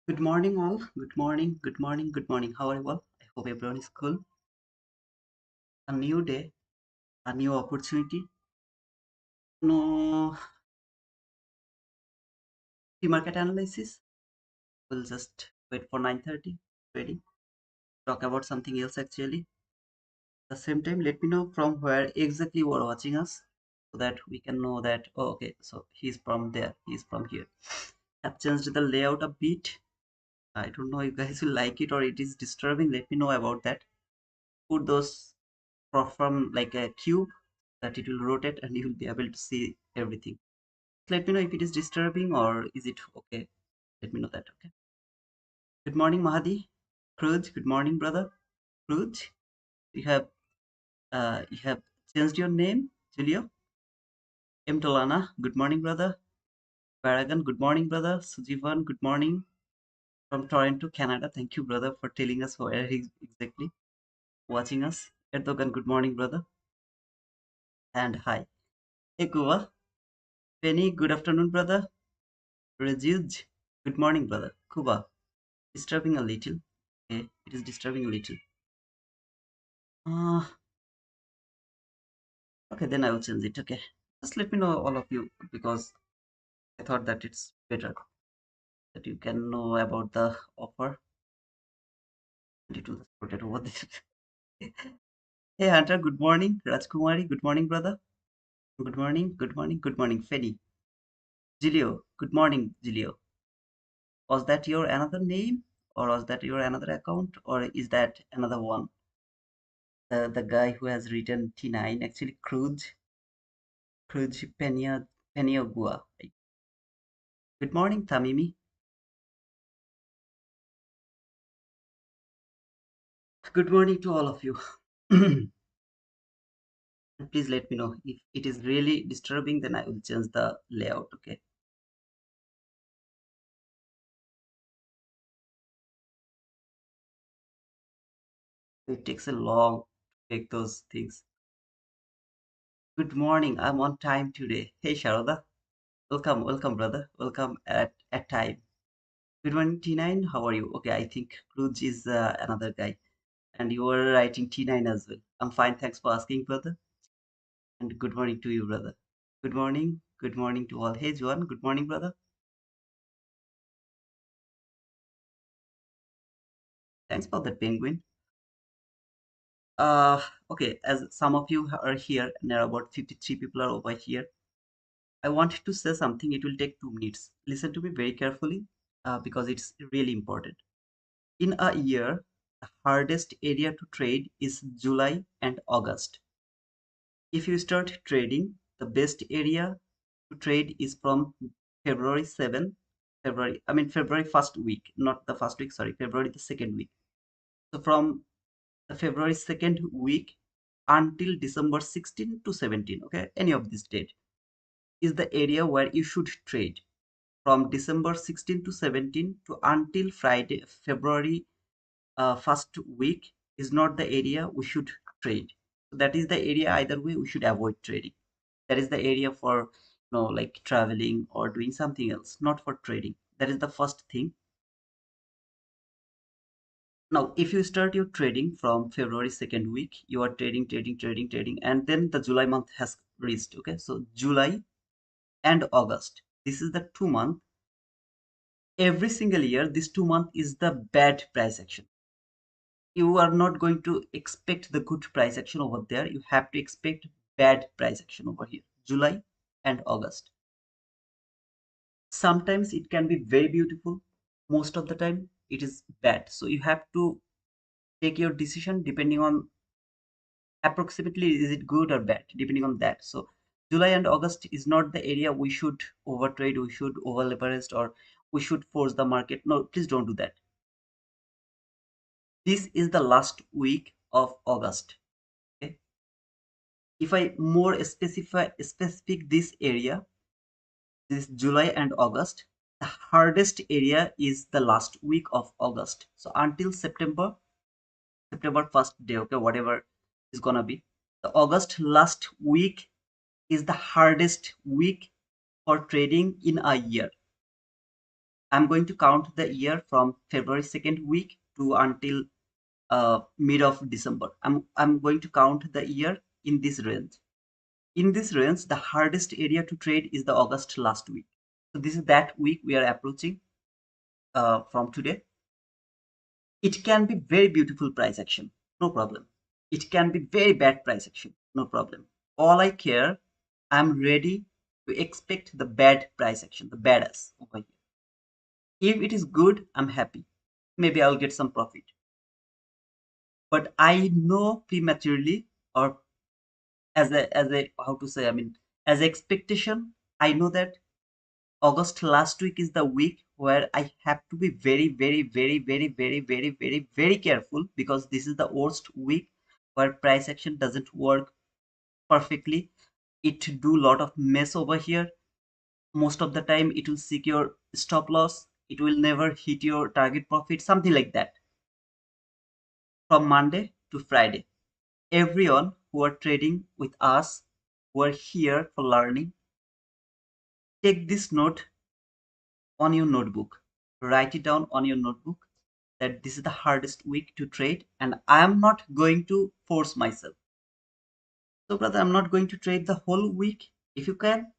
Good morning, all. Good morning, good morning, good morning. How are you all? I hope everyone is cool. A new day, a new opportunity. No pre-market analysis. We'll just wait for 9:30. Ready? Talk about something else actually. At the same time, let me know from where exactly you are watching us so that we can know that, oh, okay, so he's from there, he's from here. I've changed the layout a bit. I don't know if you guys will like it or it is disturbing. Let me know about that. Put those from like a cube that it will rotate and you will be able to see everything. Let me know if it is disturbing or is it okay. Let me know that. Okay. Good morning, Mahadi. Cruz. Good morning, brother. Cruz. You have changed your name, Julio. M. Tolana. Good morning, brother. Paragon. Good morning, brother. Sujivan. Good morning from Toronto, Canada. Thank you, brother, for telling us where he's exactly watching us. Erdogan. Good morning, brother. And hi. Hey, Kuva. Penny. Good afternoon, brother. Rejuj. Good morning, brother. Kuba. Disturbing a little. Okay, it is disturbing a little. Uh, okay, then I will change it. Okay, just let me know, all of you, because I thought that it's better that you can know about the offer. And it will just put it over there. Hey, Hunter, good morning. Rajkumari, good morning, brother. Good morning, good morning, good morning. Feni. Gilio, good morning, Gilio. Was that your another name? Or was that your another account? Or is that another one? The guy who has written T9, actually, Cruz Peniagua. Good morning, Tamimi. Good morning to all of you. Please let me know if it is really disturbing, then I will change the layout. Okay. It takes a long to take those things. Good morning. I'm on time today. Hey, Sharada. Welcome, welcome, brother. Welcome at time. Good morning, T9. How are you? Okay, I think Cruz is another guy. And you were writing T9 as well. I'm fine. Thanks for asking, brother. And good morning to you, brother. Good morning. Good morning to all. Hey, Juan. Good morning, brother. Thanks for the penguin. Okay, as some of you are here, and there are about 53 people are over here. I wanted to say something. It will take 2 minutes. Listen to me very carefully because it's really important. In a year, the hardest area to trade is July and August. If you start trading, the best area to trade is from February 7th, February first week, not the first week, sorry, February the second week. So from the February 2nd week until December 16 to 17, okay, any of this date is the area where you should trade. From December 16 to 17 to until Friday, February first week is not the area we should trade. So that is the area either way we should avoid trading. That is the area for like traveling or doing something else, not for trading. That is the first thing. Now, if you start your trading from February second week, you are trading, trading, trading, trading, and then the July month has reached. Okay, so July and August. This is the 2 month. Every single year, this 2 month is the bad price action. You are not going to expect the good price action over there. You have to expect bad price action over here. July and August. Sometimes it can be very beautiful. Most of the time, it is bad. So you have to take your decision depending on approximately is it good or bad depending on that. So July and August is not the area we should overtrade, we should over leverage, or we should force the market. No, please don't do that. This is the last week of August. Okay, if I more specific this area, this July and August, the hardest area is the last week of August. So until September first day, okay, whatever is gonna be, the August last week is the hardest week for trading in a year. I'm going to count the year from February second week to until mid of December. I'm going to count the year in this range. In this range, the hardest area to trade is the August last week. So this is that week we are approaching from today. It can be very beautiful price action, no problem. It can be very bad price action, no problem. All I care, I'm ready to expect the bad price action, the badass over here. If it is good, I'm happy. Maybe I'll get some profit. But I know prematurely, or as a how to say, I mean, as expectation, I know that August last week is the week where I have to be very, very, very, very, very, very, very, very careful, because this is the worst week where price action doesn't work perfectly. It do lot of mess over here. Most of the time it will seek your stop loss. It will never hit your target profit, something like that. From Monday to Friday, everyone who are trading with us, who are here for learning, take this note on your notebook. Write it down on your notebook that this is the hardest week to trade, and I am not going to force myself. So, brother, I'm not going to trade the whole week. If you can,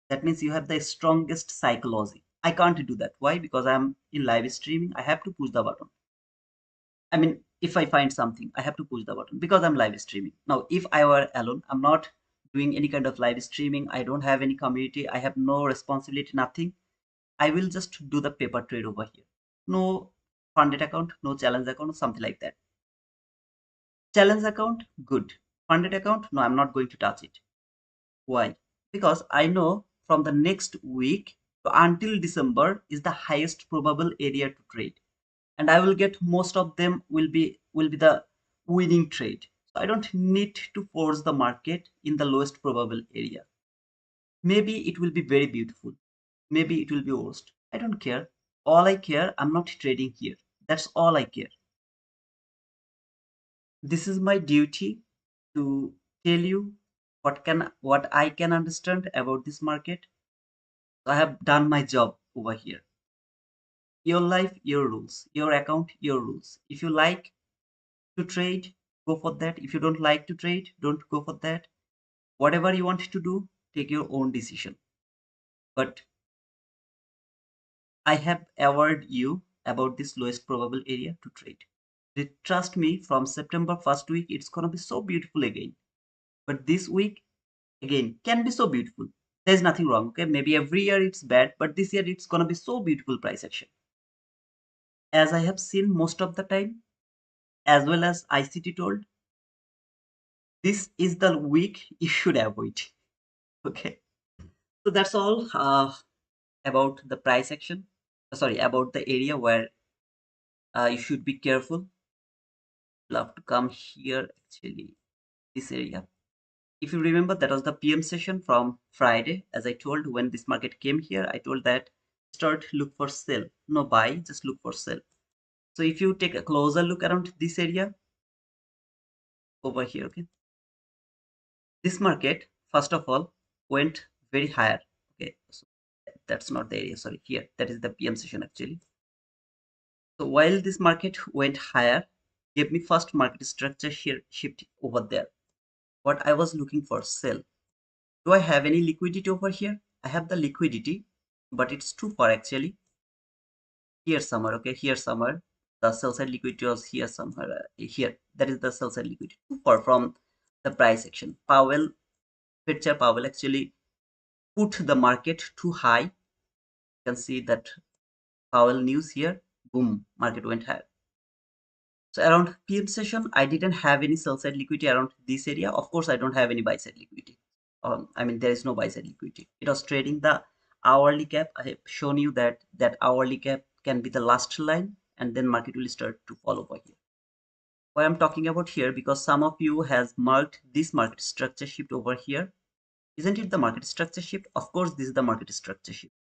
that means you have the strongest psychology. I can't do that. Why? Because I'm in live streaming. I have to push the button. I mean, if I find something, I have to push the button because I'm live streaming. Now, if I were alone, I'm not doing any kind of live streaming. I don't have any community. I have no responsibility, nothing. I will just do the paper trade over here. No funded account, no challenge account, something like that. Challenge account, good. Funded account, no, I'm not going to touch it. Why? Because I know from the next week to until December is the highest probable area to trade, and I will get most of them will be the winning trade. So I don't need to force the market in the lowest probable area. Maybe it will be very beautiful. Maybe it will be worst. I don't care. All I care, I'm not trading here. That's all I care. This is my duty to tell you what I can understand about this market. So I have done my job over here. Your life, your rules. Your account, your rules. If you like to trade, go for that. If you don't like to trade, don't go for that. Whatever you want to do, take your own decision. But I have awarded you about this lowest probable area to trade. Trust me, from September first week, it's gonna be so beautiful again. But this week, again, can be so beautiful. There's nothing wrong. Okay, maybe every year it's bad, but this year it's gonna be so beautiful price action. As I have seen most of the time, as well as ICT told, this is the week you should avoid. Okay, so that's all about the price action. Sorry, about the area where you should be careful. You'll have to come here actually, this area. If you remember, that was the PM session from Friday. As I told, when this market came here, I told that start look for sell, no buy, just look for sell. So if you take a closer look around this area over here, okay, this market first of all went very higher. Okay, so that's not the area, sorry, here, that is the PM session actually. So while this market went higher, gave me first market structure here shift over there. What I was looking for, sell. Do I have any liquidity over here? I have the liquidity, but it's too far actually. Here somewhere, okay, here somewhere. The sell side liquidity was here somewhere. Here, that is the sell side liquidity. Too far from the price action. Fed Chair Powell actually put the market too high. You can see that Powell news here. Boom, market went higher. So around PM session, I didn't have any sell side liquidity around this area. Of course, I don't have any buy side liquidity. I mean, there is no buy side liquidity. It was trading the hourly cap. I have shown you that that hourly cap can be the last line, and then market will start to fall over here. Why I'm talking about here, because some of you has marked this market structure shift over here. Isn't it the market structure shift? Of course, this is the market structure shift.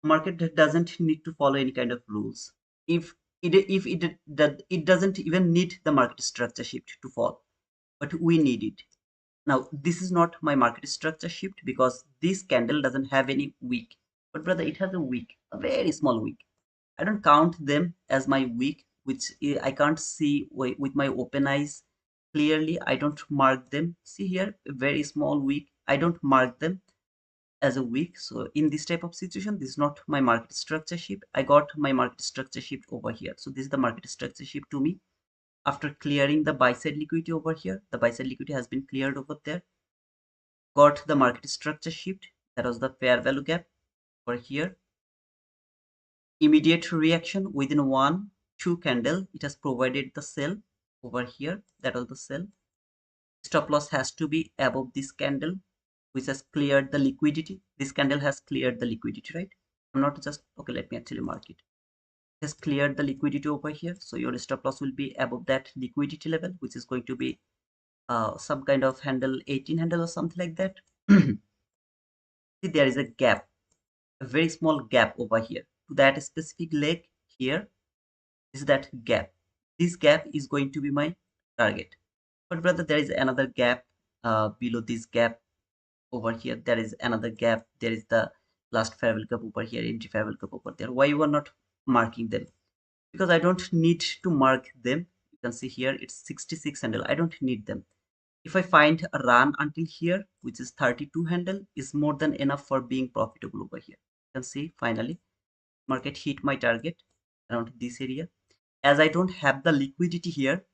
Market doesn't need to follow any kind of rules. If it doesn't even need the market structure shift to fall, but we need it. Now this is not my market structure shift because this candle doesn't have any wick, but brother, it has a wick, a very small wick. I don't count them as my week, which I can't see with my open eyes clearly. I don't mark them. See here, a very small week. I don't mark them as a week. So in this type of situation, this is not my market structure shift. I got my market structure shift over here. So this is the market structure shift to me. After clearing the buy side liquidity over here, the buy side liquidity has been cleared over there. Got the market structure shift. That was the fair value gap over here. Immediate reaction within 1 2 candle, it has provided the sell over here. That was the sell. Stop loss has to be above this candle, which has cleared the liquidity. This candle has cleared the liquidity, right? I'm not just okay, let me actually mark it. It has cleared the liquidity over here, so your stop loss will be above that liquidity level, which is going to be some kind of handle, 18 handle or something like that. See, there is a gap, a very small gap over here to that specific leg. Here is that gap. This gap is going to be my target. But brother, there is another gap below this gap over here. There is another gap. There is the last fair value gap over here, empty fair value gap over there. Why you are not marking them? Because I don't need to mark them. You can see here it's 66 handle. I don't need them. If I find a run until here, which is 32 handle, is more than enough for being profitable over here. You can see finally market hit my target around this area. As I don't have the liquidity here,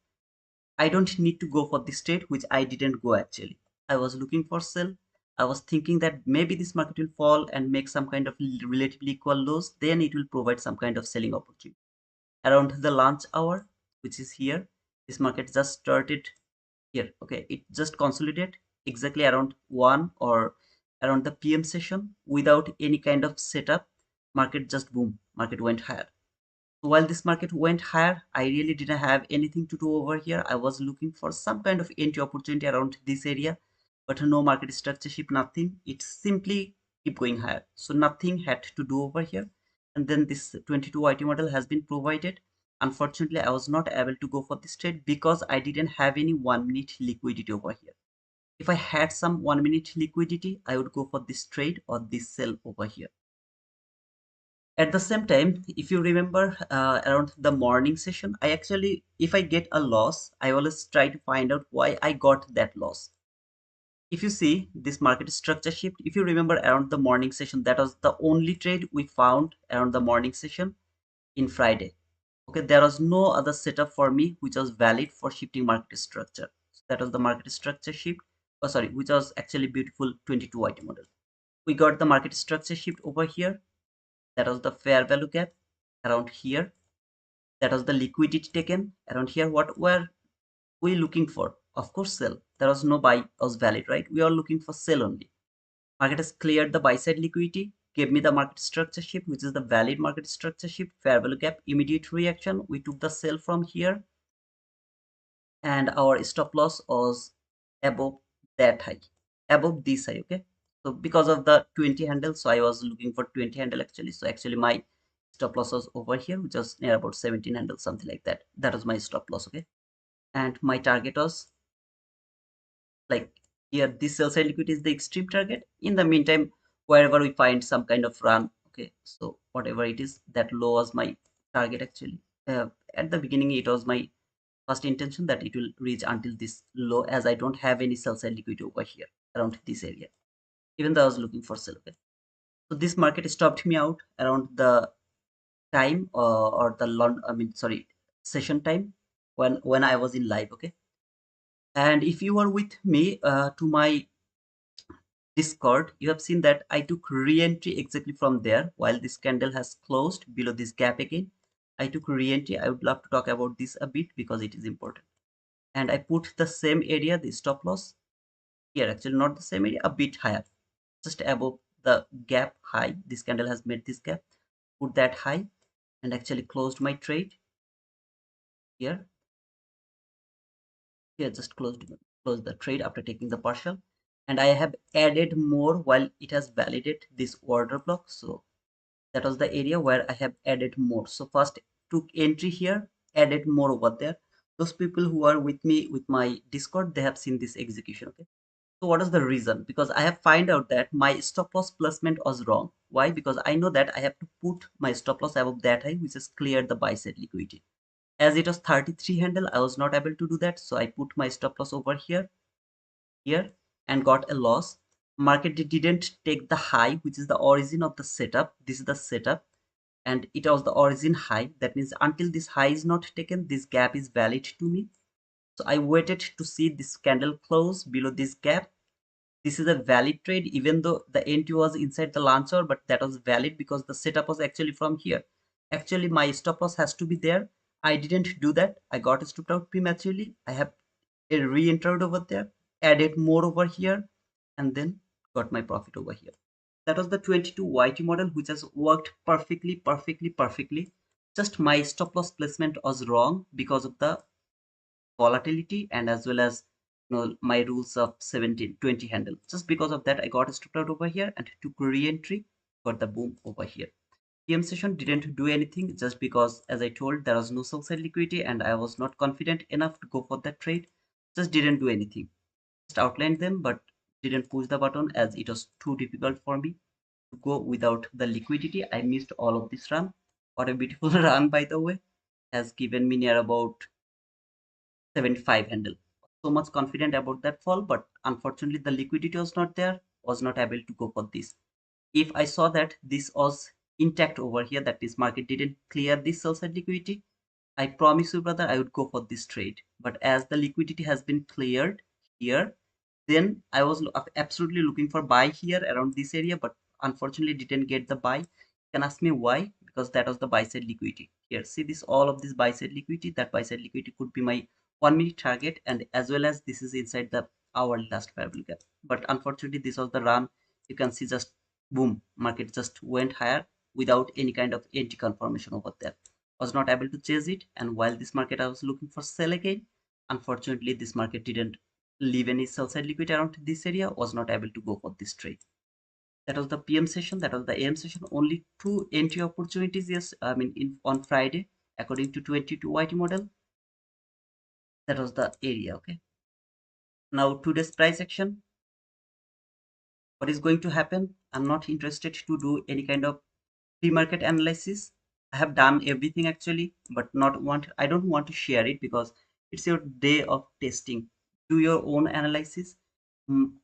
I don't need to go for this trade, which I didn't go actually. I was looking for sell. I was thinking that maybe this market will fall and make some kind of relatively equal lows. Then it will provide some kind of selling opportunity. Around the lunch hour, which is here, this market just started here. Okay, it just consolidate exactly around 1 or around the PM session without any kind of setup. Market just boom, market went higher. While this market went higher, I really didn't have anything to do over here. I was looking for some kind of entry opportunity around this area, but no market structure shift, nothing. It simply keep going higher. So nothing had to do over here. And then this 22 YT model has been provided. Unfortunately, I was not able to go for this trade because I didn't have any 1 minute liquidity over here. If I had some 1 minute liquidity, I would go for this trade or this sell over here. At the same time, if you remember around the morning session, I actually, if I get a loss, I always try to find out why I got that loss. If you see this market structure shift, if you remember around the morning session, that was the only trade we found around the morning session in Friday. Okay, there was no other setup for me which was valid for shifting market structure. So that was the market structure shift. Oh, sorry, which was actually beautiful 22 YT model. We got the market structure shift over here. That was the fair value gap around here. That was the liquidity taken around here. What were we looking for? Of course, sell. There was no buy was valid, right? We are looking for sell only. Market has cleared the buy side liquidity, gave me the market structure shift, which is the valid market structure shift, fair value gap, immediate reaction. We took the sell from here, and our stop loss was above that high, above this high. Okay, so because of the 20 handle, so I was looking for 20 handle actually. So actually my stop loss was over here, which was near about 17 handle, something like that. That was my stop loss. Okay, and my target was like here, this sell side liquidity is the extreme target. In the meantime, wherever we find some kind of run, okay, so whatever it is, that low was my target actually. At the beginning it was my first intention that it will reach until this low, as I don't have any sell side liquidity over here around this area, even though I was looking for sell. Okay, so this market stopped me out around the time or the long, I mean sorry, session time when I was in live. Okay, and if you are with me to my Discord, you have seen that I took re-entry exactly from there while this candle has closed below this gap again. I took re-entry. I would love to talk about this a bit because it is important. And I put the same area, the stop loss here, actually not the same area, a bit higher, just above the gap high. This candle has made this gap, put that high, and actually closed my trade here. Here, just close the trade after taking the partial. And I have added more while it has validated this order block. So that was the area where I have added more. So first took entry here, added more over there. Those people who are with me with my Discord, they have seen this execution. Okay, So what is the reason? Because I have find out that my stop loss placement was wrong. Why? Because I know that I have to put my stop loss above that high, which is clear the buy side liquidity. As it was 33 handle, I was not able to do that. So I put my stop loss over here, and got a loss. Market didn't take the high, which is the origin of the setup. This is the setup, and it was the origin high. That means until this high is not taken, this gap is valid to me. So I waited to see this candle close below this gap. This is a valid trade, even though the entry was inside the launch hour, but that was valid because the setup was actually from here. Actually, my stop loss has to be there. I didn't do that. I got stopped out prematurely. I have re-entered over there, added more over here, and then got my profit over here. That was the 22 YT model, which has worked perfectly, perfectly, perfectly. Just my stop loss placement was wrong because of the volatility, and as well as my rules of 17 20 handle. Just because of that, I got stopped out over here and took re-entry, got the boom over here. PM session didn't do anything, just because, as I told, there was no sell side liquidity and I was not confident enough to go for that trade. Just didn't do anything. Just outlined them, but didn't push the button as it was too difficult for me to go without the liquidity. I missed all of this run. What a beautiful run, by the way. Has given me near about 75 handle. So much confident about that fall, but unfortunately the liquidity was not there, was not able to go for this. If I saw that this was intact over here, that this market didn't clear this sell side liquidity, I promise you, brother, I would go for this trade. But as the liquidity has been cleared here, then I was absolutely looking for buy here around this area, but unfortunately didn't get the buy. You can ask me why? Because that was the buy side liquidity. Here, see this, all of this buy side liquidity. That buy side liquidity could be my 1 minute target, and as well as this is inside the hourly last variable gap. But unfortunately, this was the run. You can see just boom, market just went higher without any kind of anti confirmation over there. Was not able to chase it, and while this market I was looking for sell again, unfortunately this market didn't leave any sell side liquidity around this area, was not able to go for this trade. That was the PM session. That was the AM session. Only two entry opportunities, yes, I mean on Friday, according to 22 YT model. That was the area. Okay, now today's price action. What is going to happen? I'm not interested to do any kind of pre-market analysis. I have done everything actually, but not want I don't want to share it because it's your day of testing. Do your own analysis,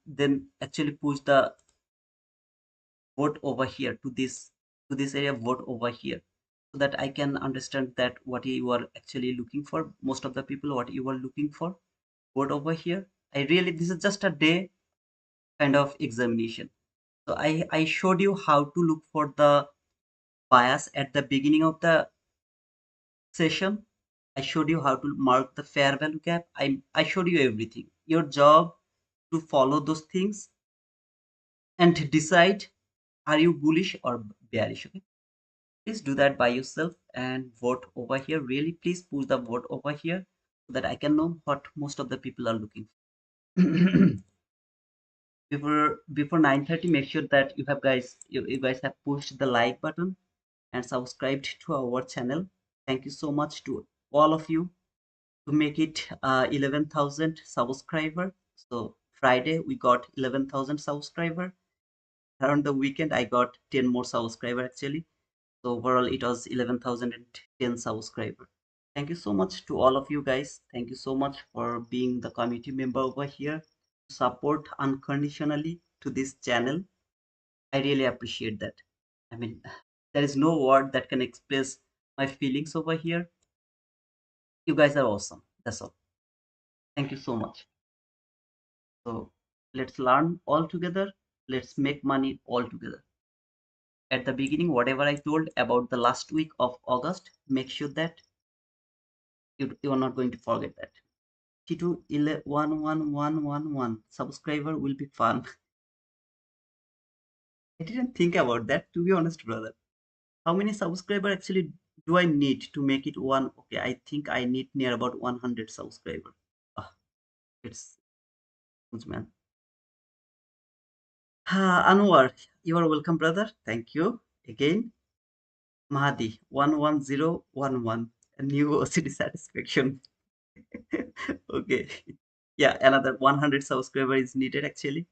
then actually push the vote over here to this area, vote over here, so that I can understand that what you are actually looking for. Most of the people, what you are looking for, vote over here. I really, this is just a day kind of examination. So I showed you how to look for the bias at the beginning of the session. I showed you how to mark the fair value gap. I showed you everything. Your job to follow those things and decide, are you bullish or bearish. Okay, please do that by yourself and vote over here. Really, please push the vote over here so that I can know what most of the people are looking for. Before 9:30, make sure that you guys have pushed the like button and subscribed to our channel. Thank you so much to all of you to make it 11,000 subscriber. So Friday we got 11,000 subscriber. Around the weekend I got 10 more subscriber actually. So overall it was 11,010 subscriber. Thank you so much to all of you guys. Thank you so much for being the community member over here. Support unconditionally to this channel. I really appreciate that. I mean, there is no word that can express my feelings over here. You guys are awesome. That's all. Thank you so much. So let's learn all together. Let's make money all together. At the beginning, whatever I told about the last week of August, make sure that you are not going to forget that. T2 11111 subscriber will be fun. I didn't think about that, to be honest, brother. How many subscriber actually do I need to make it one? Okay, I think I need near about 100 subscriber. Ah, it's huge, man. Anwar, you are welcome, brother. Thank you again. Mahdi 11011. A new OCD satisfaction. Okay. Yeah, another 100 subscriber is needed actually.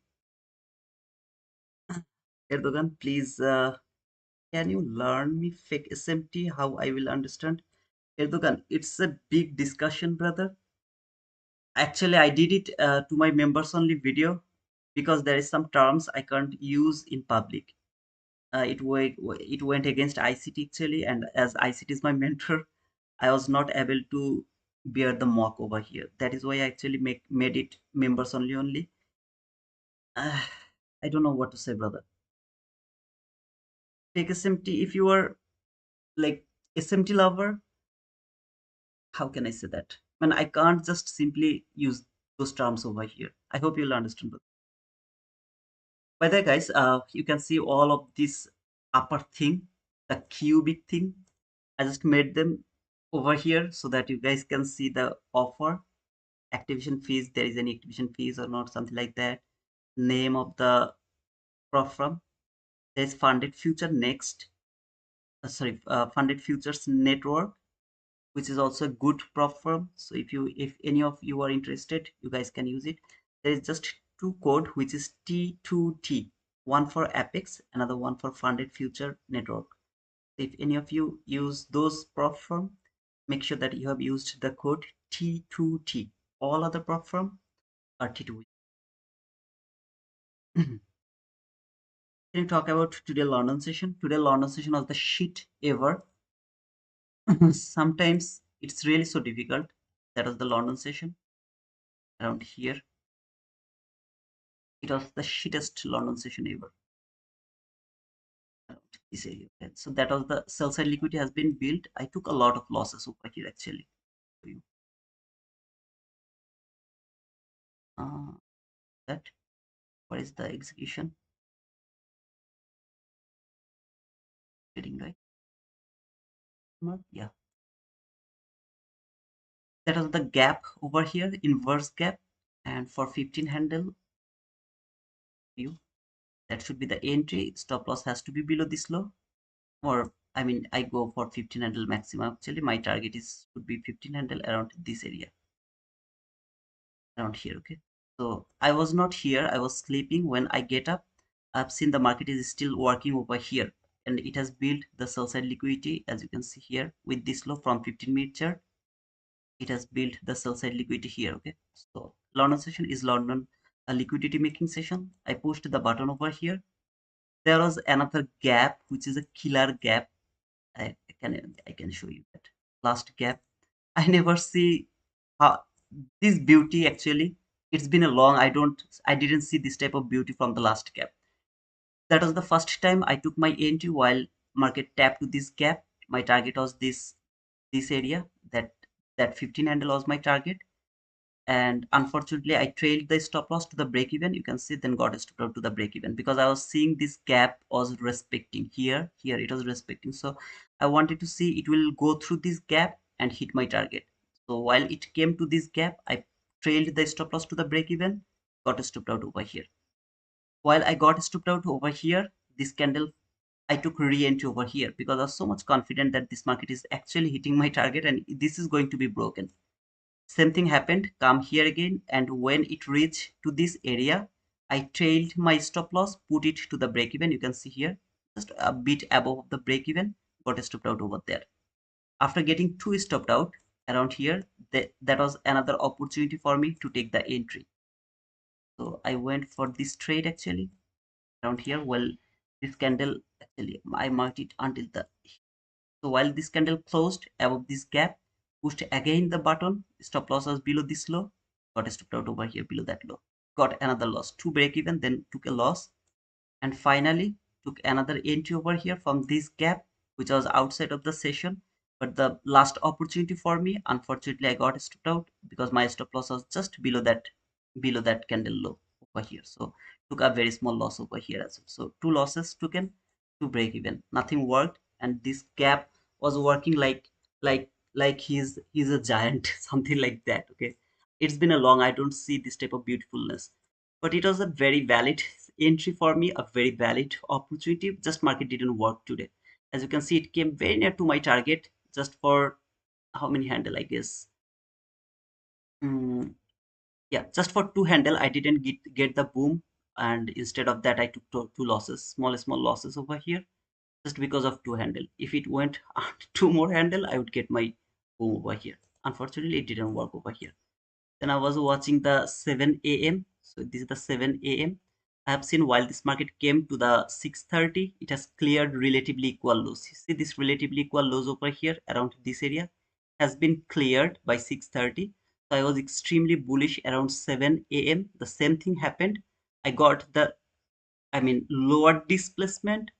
Erdogan, please, can you learn me fake SMT? How I will understand? Erdogan, it's a big discussion, brother. Actually, I did it to my members only video because there is some terms I can't use in public. It went against ICT actually, and as ICT is my mentor, I was not able to bear the mock over here. That is why I actually made it members only. Uh, I don't know what to say, brother. Take SMT if you are like SMT lover. How can I say that? Man, I can't just simply use those terms over here. I hope you'll understand. By the way, guys, you can see all of this upper thing, the cubic thing. I just made them over here so that you guys can see the offer, activation fees, there is any activation fees or not, something like that. Name of the prop firm. There's funded future next, funded futures network, which is also a good prop firm. So if any of you are interested, you guys can use it. There is just two code, which is T2T, one for Apex, another one for funded future network. If any of you use those prop firm, make sure that you have used the code T2T. All other prop firm are T2. Can you talk about today London session? Today London session was the shit ever. Sometimes it's really so difficult. That was the London session around here. It was the shittest London session ever. Around this area. Okay. So that was the sell side liquidity has been built. I took a lot of losses over here actually. Uh, that what is the execution? Getting right? Yeah. That was the gap over here, inverse gap. And for 15 handle view, that should be the entry. Stop loss has to be below this low. Or I mean, I go for 15 handle maximum. Actually, my target is would be 15 handle around this area, around here. Okay. So I was not here. I was sleeping. When I get up, I've seen the market is still working over here, and it has built the sell side liquidity as you can see here with this low from 15-minute chart. It has built the sell side liquidity here. Okay, so London session is London a liquidity making session. I pushed the button over here. There was another gap which is a killer gap. I can show you that last gap. I never see how this beauty actually. It's been a long, I didn't see this type of beauty from the last gap. That was the first time I took my entry while market tapped to this gap. My target was this area, that 15 handle was my target, and unfortunately I trailed the stop loss to the break even. You can see, then got stopped out to the break even because I was seeing this gap was respecting here it was respecting. So I wanted to see it will go through this gap and hit my target. So while it came to this gap, I trailed the stop loss to the break even, got stopped out over here. While I got stopped out over here, this candle, I took re-entry over here because I was so much confident that this market is actually hitting my target and this is going to be broken. Same thing happened, come here again, and when it reached to this area, I trailed my stop loss, put it to the break even. You can see here, just a bit above the break even, got stopped out over there. After getting two stopped out around here, that was another opportunity for me to take the entry. So I went for this trade actually around here. Well, this candle actually I marked it until the, so while this candle closed above this gap, pushed again the button, stop loss was below this low, got stopped out over here below that low, got another loss, two break even, then took a loss, and finally took another entry over here from this gap, which was outside of the session. But the last opportunity for me, unfortunately, I got stopped out because my stop loss was just below that candle low over here. So took a very small loss over here as well. So two losses taken, two break even. Nothing worked, and this gap was working like he's a giant, something like that. Okay, it's been a long. I don't see this type of beautifulness, but it was a very valid entry for me, a very valid opportunity. Just market didn't work today. As you can see, it came very near to my target just for how many handle, I guess. Yeah, just for two handle, I didn't get the boom, and instead of that, I took two losses, small losses over here, just because of two handle. If it went two more handle, I would get my boom over here. Unfortunately, it didn't work over here. Then I was watching the 7 a.m. So this is the 7 a.m. I have seen while this market came to the 6:30, it has cleared relatively equal lows. You see this relatively equal lows over here around this area has been cleared by 6:30. So I was extremely bullish around 7 a.m. The same thing happened. I got the, I mean, lower displacement,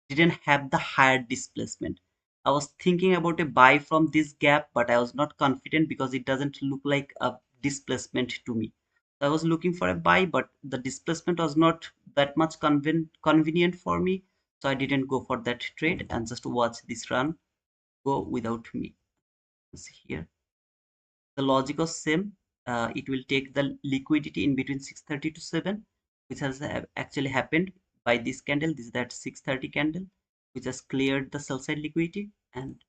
didn't have the higher displacement. I was thinking about a buy from this gap, but I was not confident because it doesn't look like a displacement to me. So I was looking for a buy, but the displacement was not that much convenient for me. So I didn't go for that trade and just watch this run go without me. See here, the logic was same. It will take the liquidity in between 6:30 to 7, which has actually happened by this candle. This is that 6:30 candle, which has cleared the sell side liquidity. And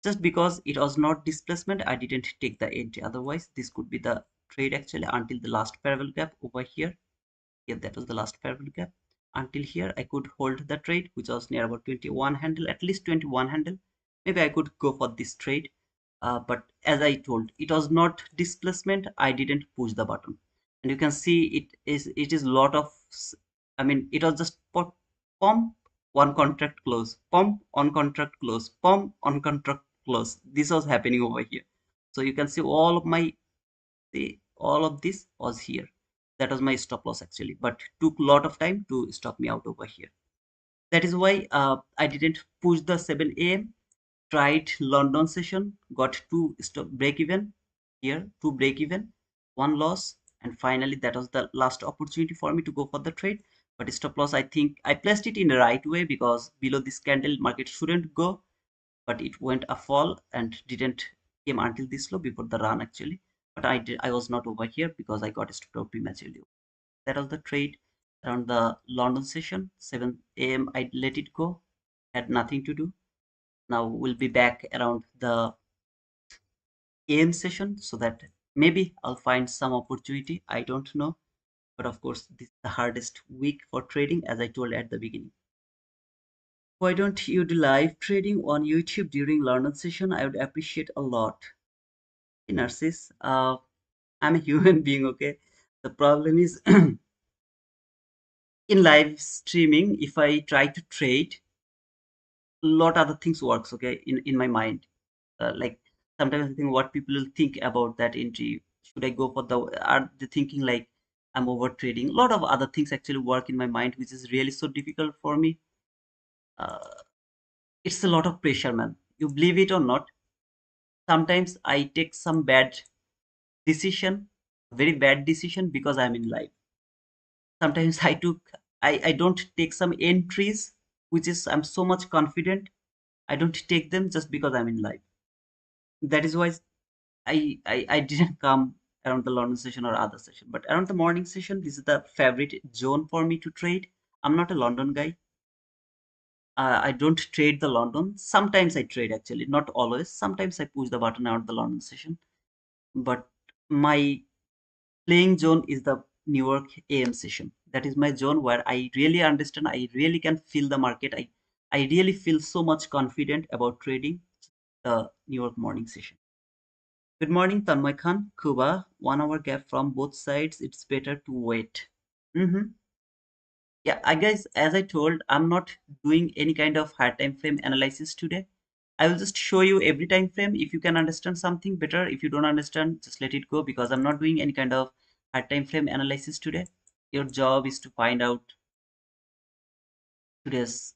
just because it was not displacement, I didn't take the entry. Otherwise, this could be the trade actually until the last parallel gap over here. Yeah, that was the last parallel gap. Until here, I could hold the trade, which was near about 21 handle, at least 21 handle. Maybe I could go for this trade. But as I told, it was not displacement. I didn't push the button. And you can see it is lot of, I mean, it was just pump, one contract close, pump, on contract close, pump, on contract close. This was happening over here. So you can see all of my, see, all of this was here. That was my stop loss actually, but took a lot of time to stop me out over here. That is why I didn't push the 7 a.m. Tried London session, got two stop break even here, two break even, one loss, and finally that was the last opportunity for me to go for the trade. But stop loss, I think I placed it in the right way because below this candle market shouldn't go, but it went a fall and didn't came until this low before the run actually. But I was not over here because I got stopped out prematurely. That was the trade around the London session. 7 a.m. I let it go, had nothing to do. Now we'll be back around the AM session so that maybe I'll find some opportunity. I don't know. But of course, this is the hardest week for trading, as I told at the beginning. Why don't you do live trading on YouTube during London session? I would appreciate a lot. Hey, Narcis, I'm a human being, okay? The problem is in live streaming, if I try to trade, a lot other things works, okay, in my mind. Like sometimes I think what people will think about that entry. Should I go for the? Are they thinking like I'm over trading? A lot of other things actually work in my mind, which is really so difficult for me. Uh, it's a lot of pressure, man. You believe it or not, sometimes I take some bad decision, very bad decision because I'm in life. Sometimes I don't take some entries, which is I'm so much confident. I don't take them just because I'm in life. That is why I didn't come around the London session or other session, but around the morning session, this is the favorite zone for me to trade. I'm not a London guy. I don't trade the London. Sometimes I trade actually, not always. Sometimes I push the button around the London session, but my playing zone is the New York AM session. That is my zone where I really understand. I really can feel the market. I really feel so much confident about trading the New York morning session. Good morning, Tanmay Khan. Kuba, 1 hour gap from both sides. It's better to wait. Mm-hmm. Yeah, I guess as I told, I'm not doing any kind of hard time frame analysis today. I will just show you every time frame. If you can understand something better, if you don't understand, just let it go because I'm not doing any kind of hard time frame analysis today. Your job is to find out today's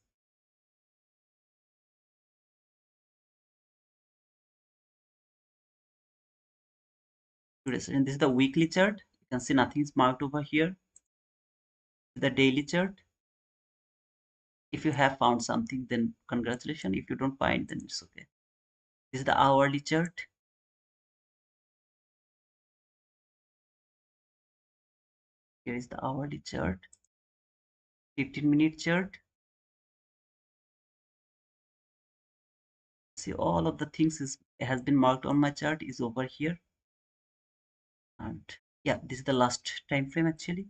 and this is the weekly chart. You can see nothing's marked over here. The daily chart. If you have found something, then congratulations. If you don't find, then it's okay. This is the hourly chart. Here is the hourly chart. 15-minute chart. See all of the things is has been marked on my chart is over here. And Yeah, this is the last time frame actually.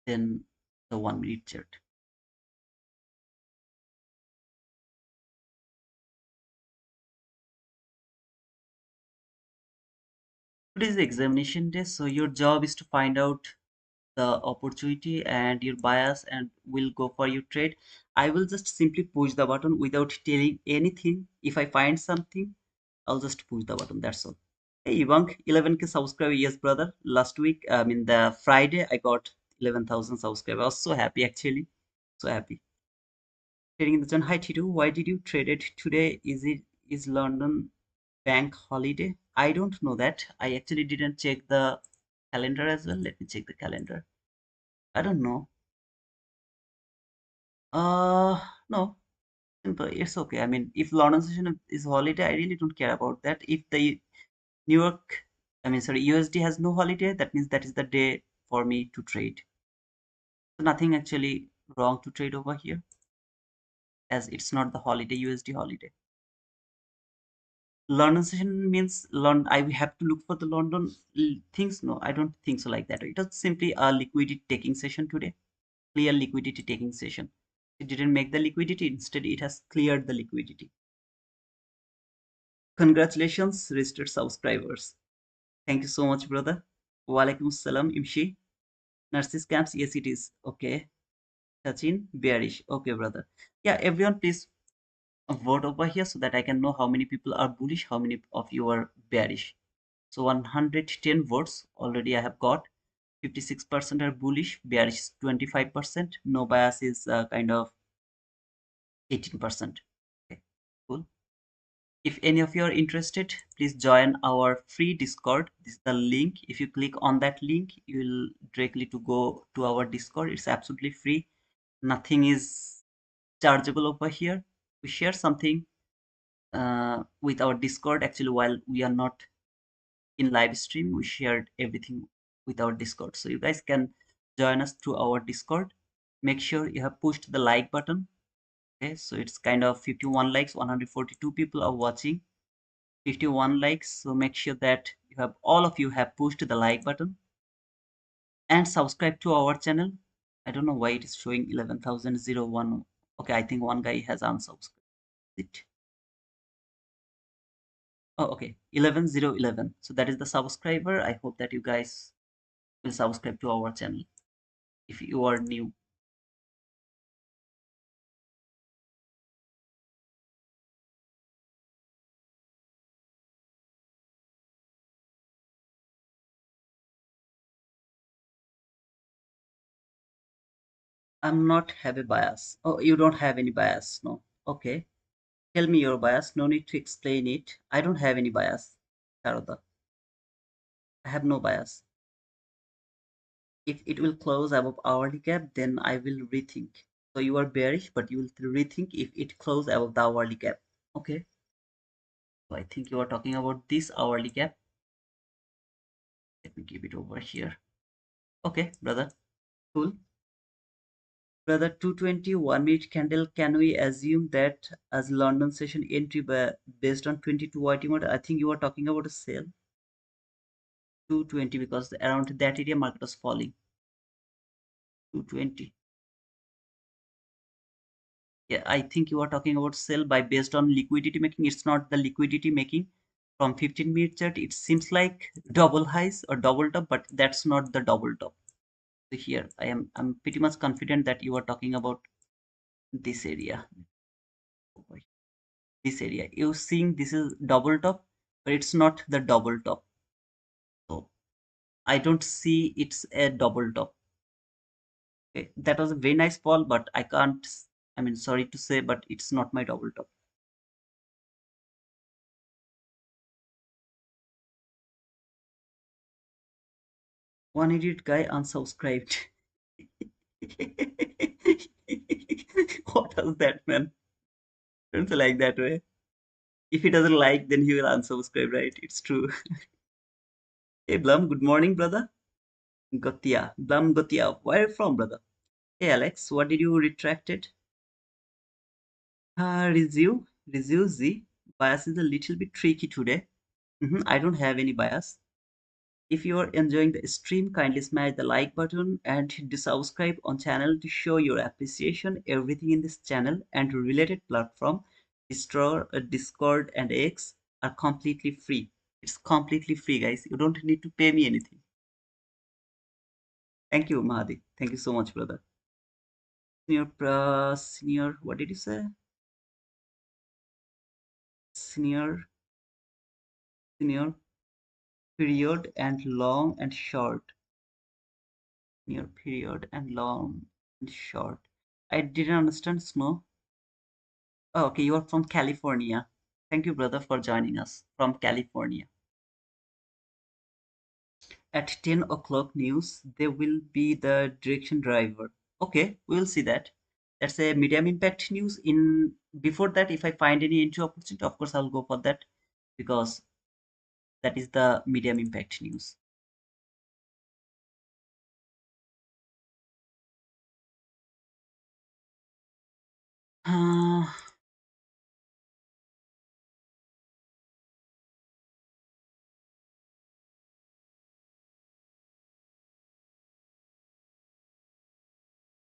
Then the 1 minute chart. Today is the examination day, so your job is to find out the opportunity and your bias and will go for your trade. I will just simply push the button without telling anything. If I find something, I'll just push the button. That's all. Hey, Ivank, 11K subscriber. Yes, brother. Last week, I mean, the Friday, I got 11,000 subscribers. I was so happy, actually. So happy. Trading in the zone. Hi, Titu. Why did you trade it today? Is London bank holiday? I don't know that. I actually didn't check the calendar as well. Let me check the calendar. I don't know. No, simple. It's okay. I mean, if London session is holiday, I really don't care about that. If the New York, I mean, sorry, USD has no holiday, that means that is the day for me to trade. So nothing actually wrong to trade over here, as it's not the holiday, USD holiday. London session means London. I have to look for the London things. No, I don't think so like that. It was simply a liquidity taking session today. Clear liquidity taking session. It didn't make the liquidity. Instead, it has cleared the liquidity. Congratulations, registered subscribers. Thank you so much, brother. Walaikum salam, Imshi. Nurses camps, yes, it is. Okay. Sachin, bearish. Okay, brother. Yeah, everyone, please vote over here so that I can know how many people are bullish, how many of you are bearish. So 110 votes already I have got. 56% are bullish, bearish 25%, no bias is kind of 18%. Okay, cool. If any of you are interested, please join our free Discord. This is the link. If you click on that link, you will directly to go to our Discord. It's absolutely free. Nothing is chargeable over here. We share something with our Discord. Actually, while we are not in live stream, we shared everything with our Discord. So you guys can join us through our Discord. Make sure you have pushed the like button. Okay, so it's kind of 51 likes, 142 people are watching. 51 likes, so make sure that you have all of you have pushed the like button and subscribe to our channel. I don't know why it is showing 11,001. Okay, I think one guy has unsubscribed it. Oh, okay, 11,011. So that is the subscriber. I hope that you guys will subscribe to our channel if you are new. I'm not have a bias. Oh, you don't have any bias, no? Okay, tell me your bias. No need to explain it. I don't have any bias, Sharoda. I have no bias. If it will close above hourly gap, then I will rethink. So you are bearish, but you will rethink if it close above the hourly gap. Okay. So I think you are talking about this hourly gap. Let me keep it over here. Okay, brother. Cool. Brother, 220 1 minute candle. Can we assume that as London session entry based on 22 YT mode? I think you are talking about a sale. 220 because around that area market was falling. 220. Yeah, I think you are talking about sell by based on liquidity making. It's not the liquidity making from 15-minute chart. It seems like double highs or double top, but that's not the double top. So here I'm pretty much confident that you are talking about this area. This area. You're seeing this is double top, but it's not the double top. So I don't see it's a double top. Okay. That was a very nice fall, but I can't, I mean, sorry to say, but it's not my double top. One idiot guy unsubscribed. What was that, man? Don't say like that way. If he doesn't like, then he will unsubscribe, right? It's true. Hey, Blum, good morning, brother. Gotia. Blum Gotia. Where are you from, brother? Hey, Alex, what did you retract it? Resume Z. Bias is a little bit tricky today. I don't have any bias. If you are enjoying the stream, kindly smash the like button and do subscribe on channel to show your appreciation. Everything in this channel and related platform, Discord and X are completely free. It's completely free, guys. You don't need to pay me anything. Thank you, Mahadi. Thank you so much, brother. Senior, what did you say? Senior, senior, period and long and short. Near period and long and short. I didn't understand snow. Oh, okay, you are from California. Thank you, brother, for joining us from California. At 10 o'clock news, there will be the direction driver. Okay, we will see that. That's a medium impact news. In before that, if I find any entry opportunity, of course I'll go for that because that is the medium impact news. Uh,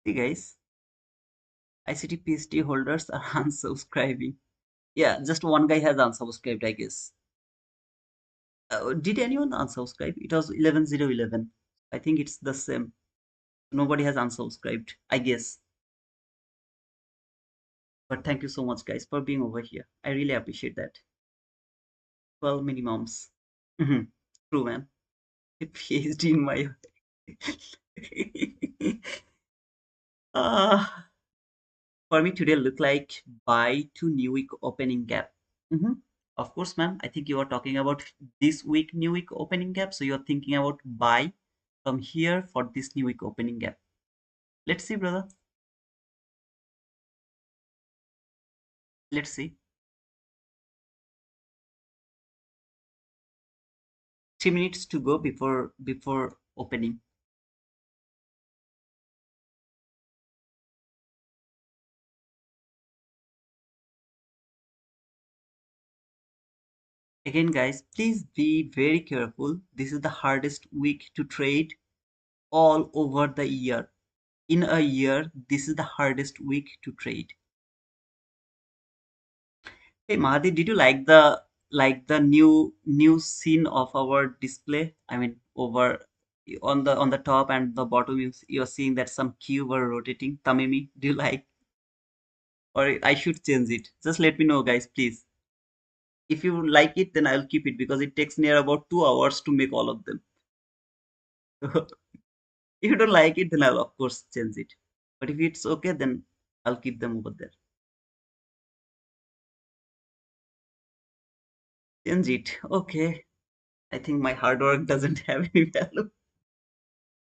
See guys, ICT PhD holders are unsubscribing. Yeah, just one guy has unsubscribed, I guess. Did anyone unsubscribe? It was 11011. I think it's the same. Nobody has unsubscribed, I guess. But thank you so much, guys, for being over here. I really appreciate that. 12 minimums. Mhm. True, man. PhD in my. Ah, for me, today look like buy to new week opening gap. Of course, ma'am. I think you are talking about this week, new week opening gap. So you're thinking about buy from here for this new week opening gap. Let's see, brother. Let's see. 3 minutes to go before opening. Again, guys, please be very careful. This is the hardest week to trade all over the year. In a year, this is the hardest week to trade. Hey Mahadi, did you like the new scene of our display? I mean, over on the top and the bottom, you're seeing that some cube are rotating. Tamimi, do you like? Or I should change it? Just let me know, guys, please. If you like it, then I'll keep it because it takes near about 2 hours to make all of them. If you don't like it, then I'll of course change it. But if it's okay, then I'll keep them over there. Change it. Okay. I think my hard work doesn't have any value.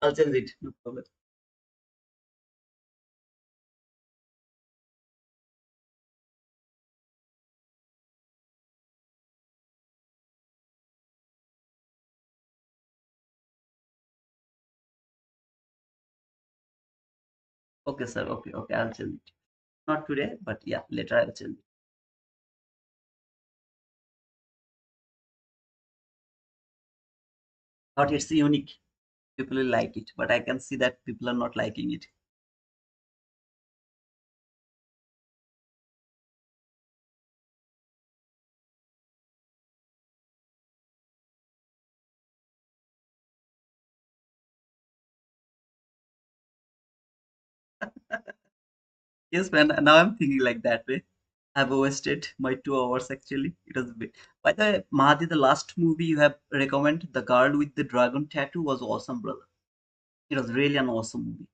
I'll change it. No problem. Okay, sir. Okay, okay. I'll change it. Not today, but yeah, later I'll change it. But it's unique. People will like it, but I can see that people are not liking it. Yes, man. Now I'm thinking like that way. I've wasted my 2 hours actually. It was a bit. By the way, Mahdi, the last movie you have recommended, The Girl with the Dragon Tattoo, was awesome, brother. It was really an awesome movie.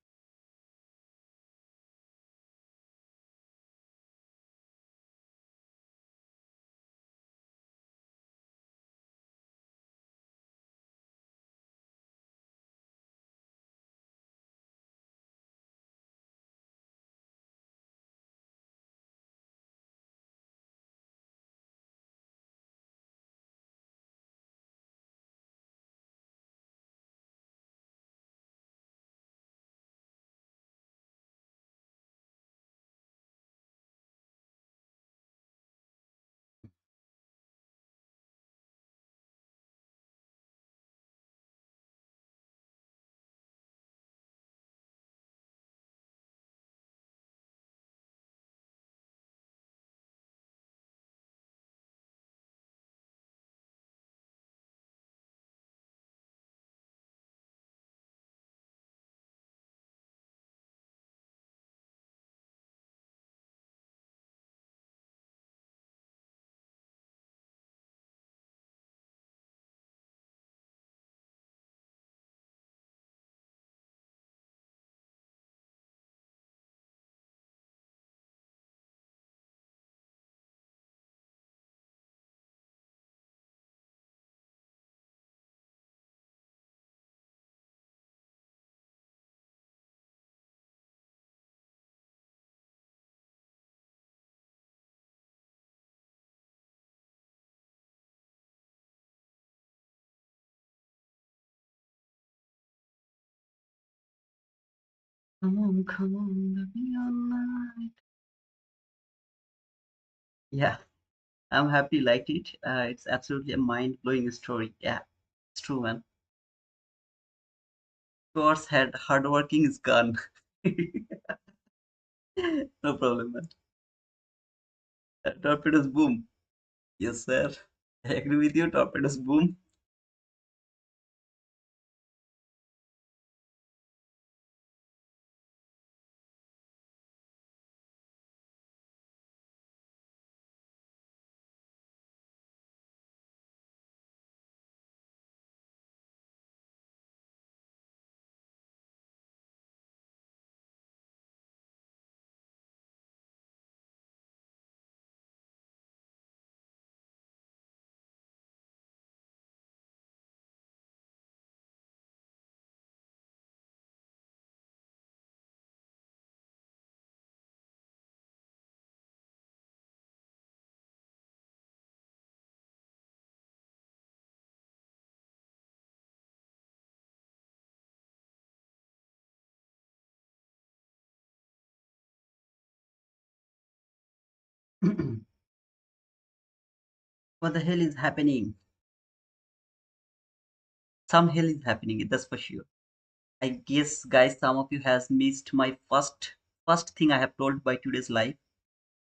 come on, let me all night. Yeah, I'm happy you liked it. It's absolutely a mind-blowing story. Yeah, it's true, man. Towards head, hardworking is gone. No problem, man. Torpedoes boom. Yes, sir. I agree with you. Torpedoes boom. What the hell is happening? Some hell is happening. That's for sure. I guess, guys, some of you has missed my first thing I have told by today's live.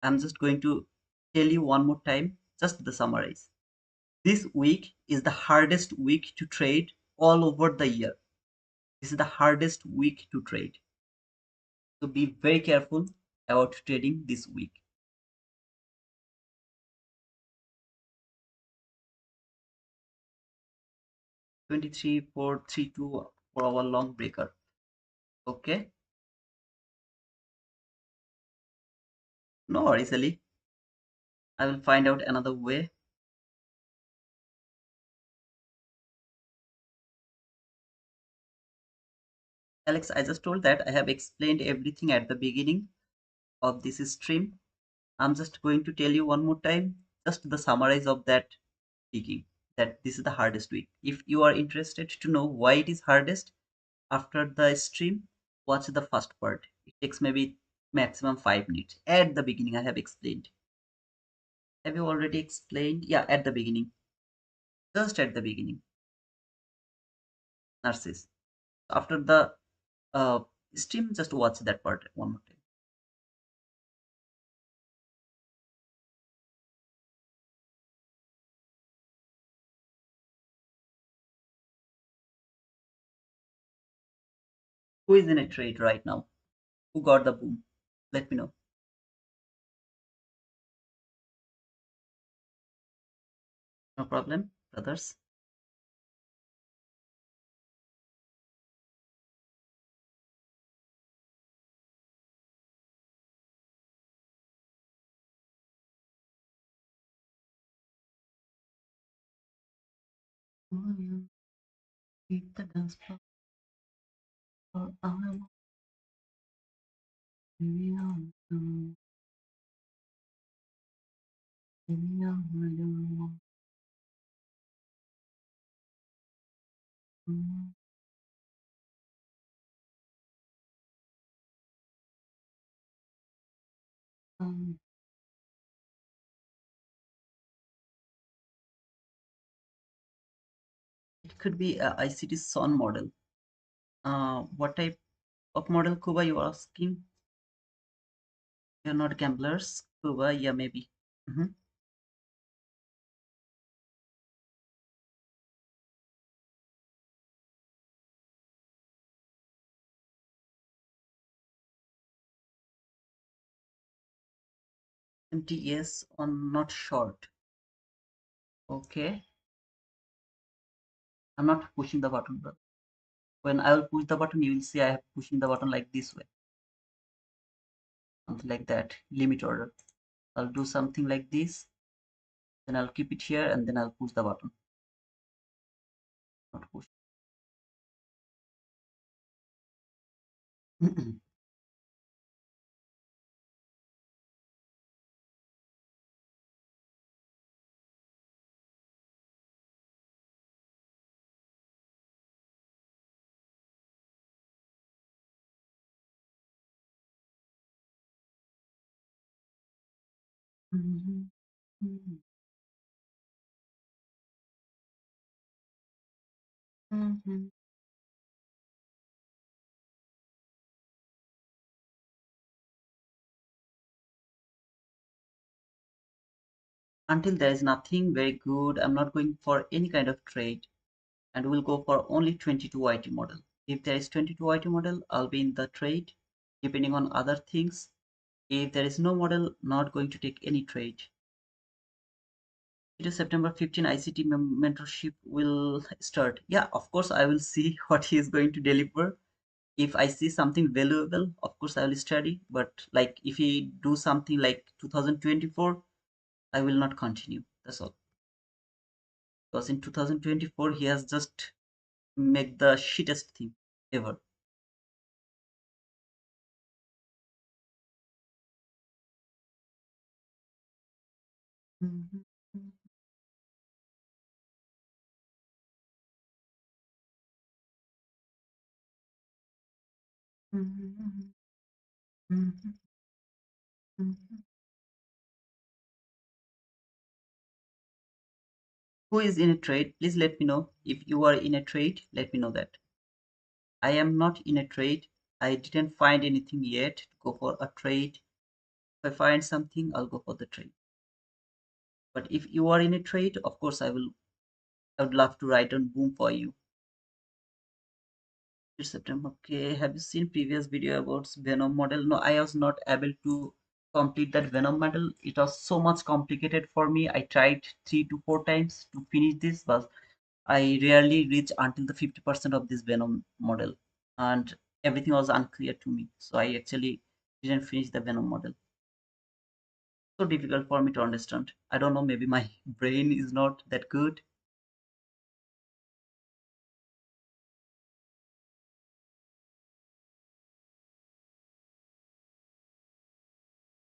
I'm just going to tell you one more time, just the summarize. This week is the hardest week to trade all over the year. This is the hardest week to trade. So be very careful about trading this week. 23 4 3 2 for our long breaker. Okay? No worries, Ali. I will find out another way. Alex, I just told that I have explained everything at the beginning of this stream. I'm just going to tell you one more time, just the summarize of that speaking, that this is the hardest week. If you are interested to know why it is hardest after the stream, watch the first part. It takes maybe maximum 5 minutes. At the beginning, I have explained. Have you already explained? Yeah, at the beginning. Just at the beginning. Narcissus. After the stream, just watch that part one more time. Who is in a trade right now? Who got the boom? Let me know. No problem, brothers. Oh, yeah. Keep the dance floor. I want to be on to be on my own. Um, it could be a ICT SON model. What type of model, Kuba, you are asking? You're not gamblers, Kuba? Yeah, maybe. Mhm. MTS on not short. Okay. I'm not pushing the button, bro. When I will push the button, you will see I have pushing the button like this way. Something like that. Limit order. I'll do something like this. Then I'll keep it here and then I'll push the button. Not push. Mhm, mhm, mhm. Until there is nothing very good, I'm not going for any kind of trade, and we'll go for only 22 IT model. If there is 22 IT model, I'll be in the trade, depending on other things. If there is no model, not going to take any trade. It is September 15, ICT mentorship will start. Yeah, of course, I will see what he is going to deliver. If I see something valuable, of course, I will study. But like if he do something like 2024, I will not continue. That's all. Because in 2024, he has just make the shittest thing ever. Mhm, mhm, mhm, mhm. Who is in a trade? Please let me know. If you are in a trade, let me know that. I am not in a trade. I didn't find anything yet to go for a trade. If I find something, I'll go for the trade. But if you are in a trade, of course I would love to write on boom for you. It's September. Okay. Have you seen previous video about Venom model? No, I was not able to complete that Venom model. It was so much complicated for me. I tried 3 to 4 times to finish this, but I rarely reach until the 50% of this Venom model, and everything was unclear to me. So I actually didn't finish the Venom model. So difficult for me to understand. I don't know, maybe my brain is not that good.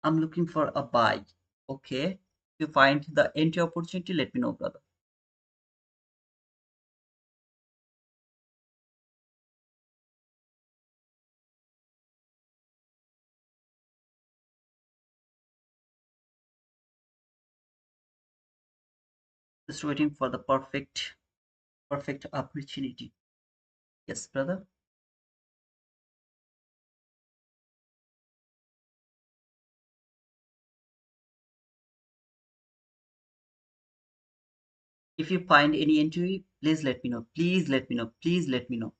I'm looking for a buy. Okay. If you find the entry opportunity, let me know, brother. Just waiting for the perfect opportunity. Yes, brother. If you find any entry, please let me know. Please let me know. Please let me know.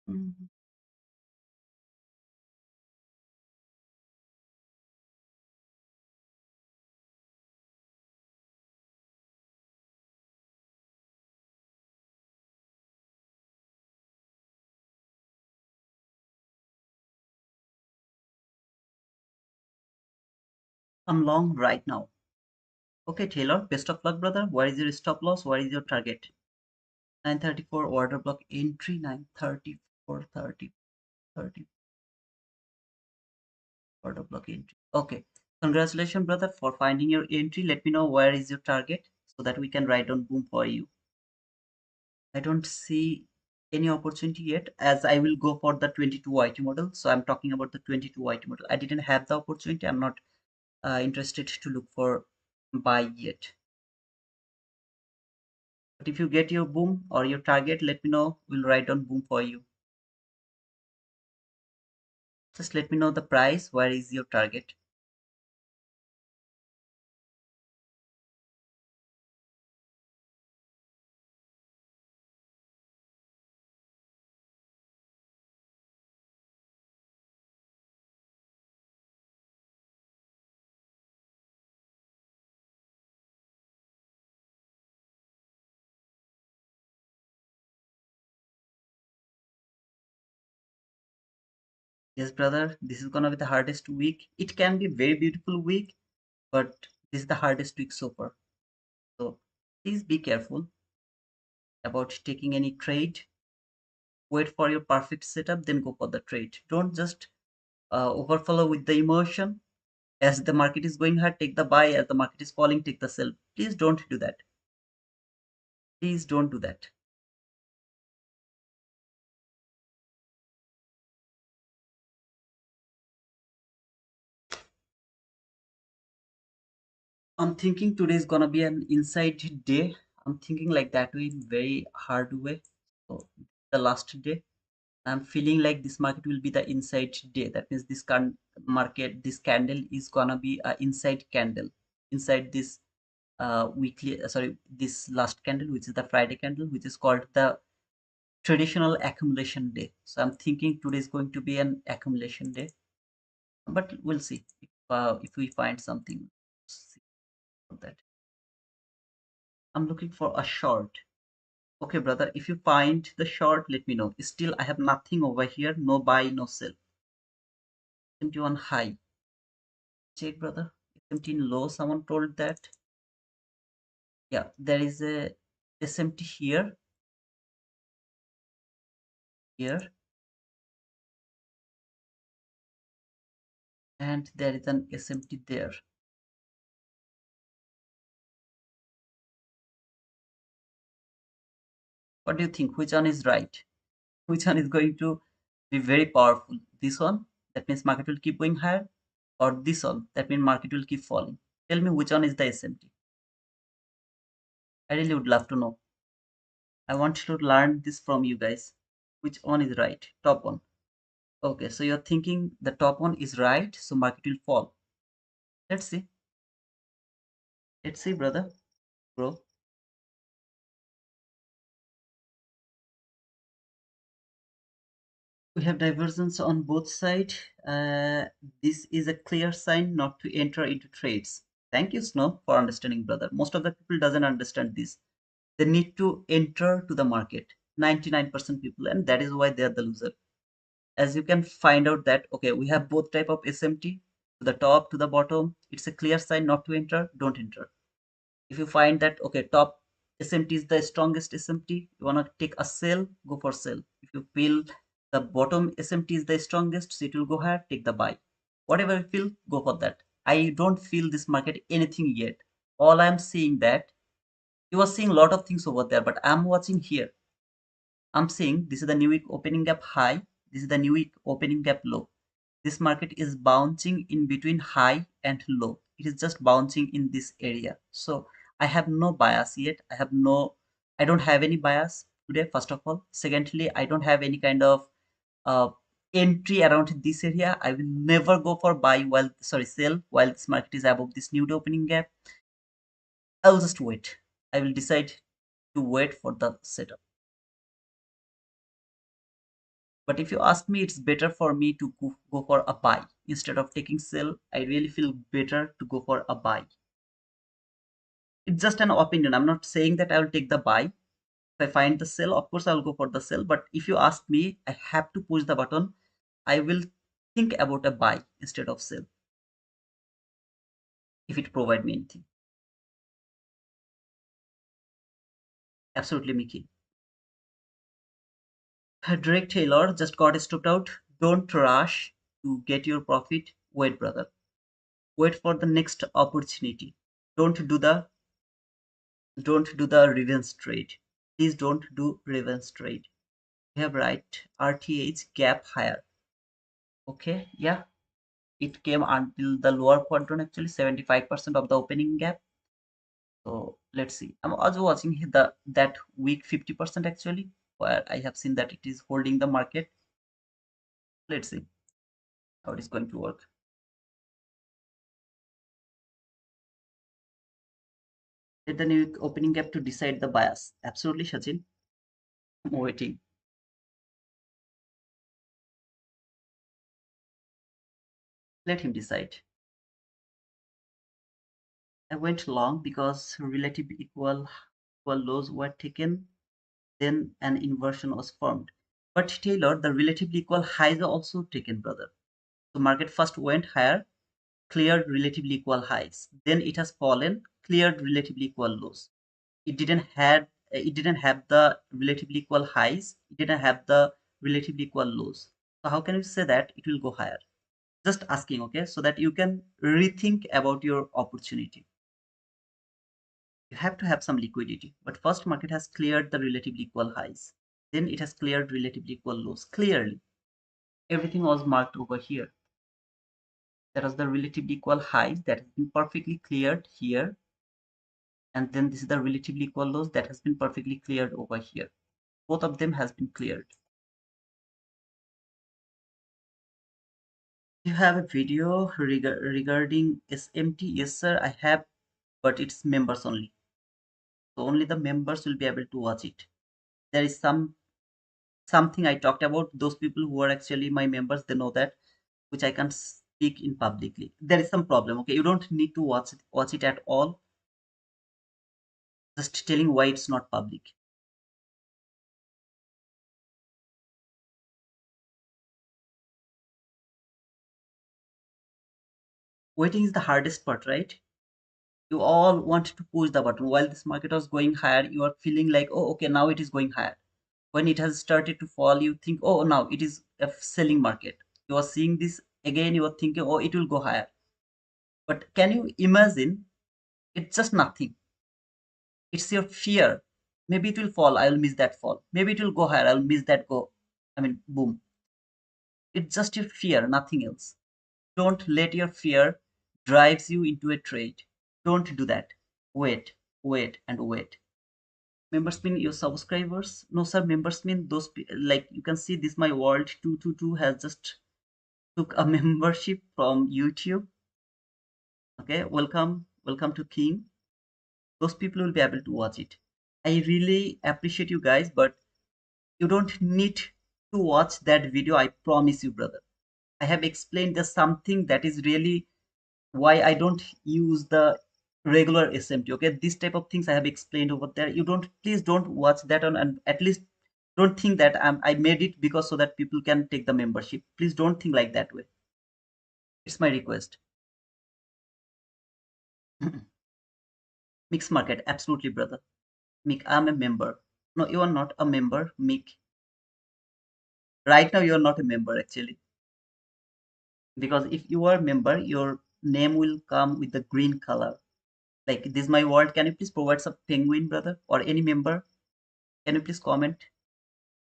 Mhm. I'm long right now. Okay, Taylor. Best of luck, brother. What is your stop loss? What is your target? 934 order block entry. 934 30 order block entry. Okay. Congratulations, brother, for finding your entry. Let me know where is your target so that we can write down boom for you. I don't see any opportunity yet as I will go for the 22 IT model. So I'm talking about the 22 IT model. I didn't have the opportunity. I'm not interested to look for buy yet. But if you get your boom or your target, let me know. We'll write down boom for you. Just let me know the price. Where is your target? Yes, brother, this is gonna be the hardest week. It can be very beautiful week, but this is the hardest week so far. So please be careful about taking any trade. Wait for your perfect setup, then go for the trade. Don't just overfollow with the emotion. As the market is going high, take the buy. As the market is falling, take the sell. Please don't do that. Please don't do that. I'm thinking today is gonna be an inside day. I'm thinking like that way in very hard way. So the last day, I'm feeling like this market will be the inside day. That means this market, this candle is gonna be a inside candle inside this weekly. Sorry, this last candle, which is the Friday candle, which is called the traditional accumulation day. So I'm thinking today is going to be an accumulation day, but we'll see if we find something. See about that. I'm looking for a short. Okay, brother, if you find the short, let me know. Still, I have nothing over here. No buy, no sell. 21 high. Check, brother. 17 low. Someone told that. Yeah, there is a SMT here, here, and there is an SMT there. What do you think? Which one is right? Which one is going to be very powerful? This one, that means market will keep going higher, or this one, that means market will keep falling. Tell me which one is the SMT. I really would love to know. I want to learn this from you guys. Which one is right? Top one. Okay, so you're thinking the top one is right, so market will fall. Let's see. Let's see, brother, bro. We have divergence on both sides. This is a clear sign not to enter into trades. Thank you, Snow, for understanding, brother. Most of the people doesn't understand this. They need to enter to the market. 99% people, and that is why they are the loser. As you can find out that okay, we have both type of SMT, to the top, to the bottom. It's a clear sign not to enter. Don't enter. If you find that okay, top SMT is the strongest SMT, you want to take a sell, go for sell. If you feel the bottom SMT is the strongest, so it will go higher, take the buy. Whatever you feel, go for that. I don't feel this market anything yet. All I'm seeing that you are seeing a lot of things over there, but I'm watching here. I'm seeing this is the new week opening gap high, this is the new week opening gap low. This market is bouncing in between high and low. It is just bouncing in this area. So I have no bias yet. I don't have any bias today, first of all. Secondly, I don't have any kind of uh, entry around this area. I will never go for buy while, sorry, sell while this market is above this new opening gap. I will just wait. I will decide to wait for the setup. But if you ask me, it's better for me to go for a buy instead of taking sell. I really feel better to go for a buy. It's just an opinion. I'm not saying that I will take the buy. If I find the sell, of course I'll go for the sell. But if you ask me, I have to push the button. I will think about a buy instead of sell if it provide me anything. Absolutely, Mickey. Drake Taylor just got stopped out. Don't rush to get your profit. Wait, brother. Wait for the next opportunity. Don't do the revenge trade. Please don't do revenge trade. We have right RTH gap higher. Okay, yeah, it came until the lower quadrant actually 75% of the opening gap. So let's see. I'm also watching the that week 50% actually, where I have seen that it is holding the market. Let's see how it is going to work. Let the new opening gap to decide the bias. Absolutely, Sachin. I'm waiting. Let him decide. I went long because relative equal lows were taken, then an inversion was formed. But Taylor, the relatively equal highs are also taken, brother. So market first went higher, cleared relatively equal highs. Then it has fallen, cleared relatively equal lows. It didn't have the relatively equal highs. It didn't have the relatively equal lows. So how can you say that it will go higher? Just asking, okay, so that you can rethink about your opportunity. You have to have some liquidity, but first market has cleared the relatively equal highs, then it has cleared relatively equal lows clearly. Everything was marked over here. That was the relatively equal highs that has been perfectly cleared here, and then this is the relatively equal lows that has been perfectly cleared over here. Both of them has been cleared. You have a video regarding SMT? Yes, sir, I have, but it's members only. So only the members will be able to watch it. There is something I talked about. Those people who are actually my members, they know that, which I can't speak in publicly. There is some problem. Okay, you don't need to watch it at all. Just telling why it's not public. Waiting is the hardest part, right? You all want to push the button while this market was going higher. You are feeling like, oh, okay, now it is going higher. When it has started to fall, you think, oh, now it is a selling market. You are seeing this again, you are thinking, oh, it will go higher. But can you imagine? It's just nothing. It's your fear. Maybe it will fall, I will miss that fall. Maybe it will go higher, I will miss that go. I mean, boom. It's just your fear, nothing else. Don't let your fear drives you into a trade. Don't do that. Wait, wait, and wait. Members mean your subscribers? No, sir. Members mean those like you can see this. My world 222 has just took a membership from YouTube. Okay, welcome to King. Those people will be able to watch it. I really appreciate you guys, but you don't need to watch that video. I promise you, brother. I have explained there's something that is really why I don't use the regular SMT. Okay, this type of things I have explained over there. You don't, please don't watch that on, and at least don't think that I made it because so that people can take the membership. Please don't think like that way. It's my request. Mixed market, absolutely, brother. Mick, I'm a member. No, you are not a member, Mick. Right now, you are not a member actually, because if you are a member, your name will come with the green color. Like this, is my world. Can you please provide some penguin, brother, or any member? Can you please comment?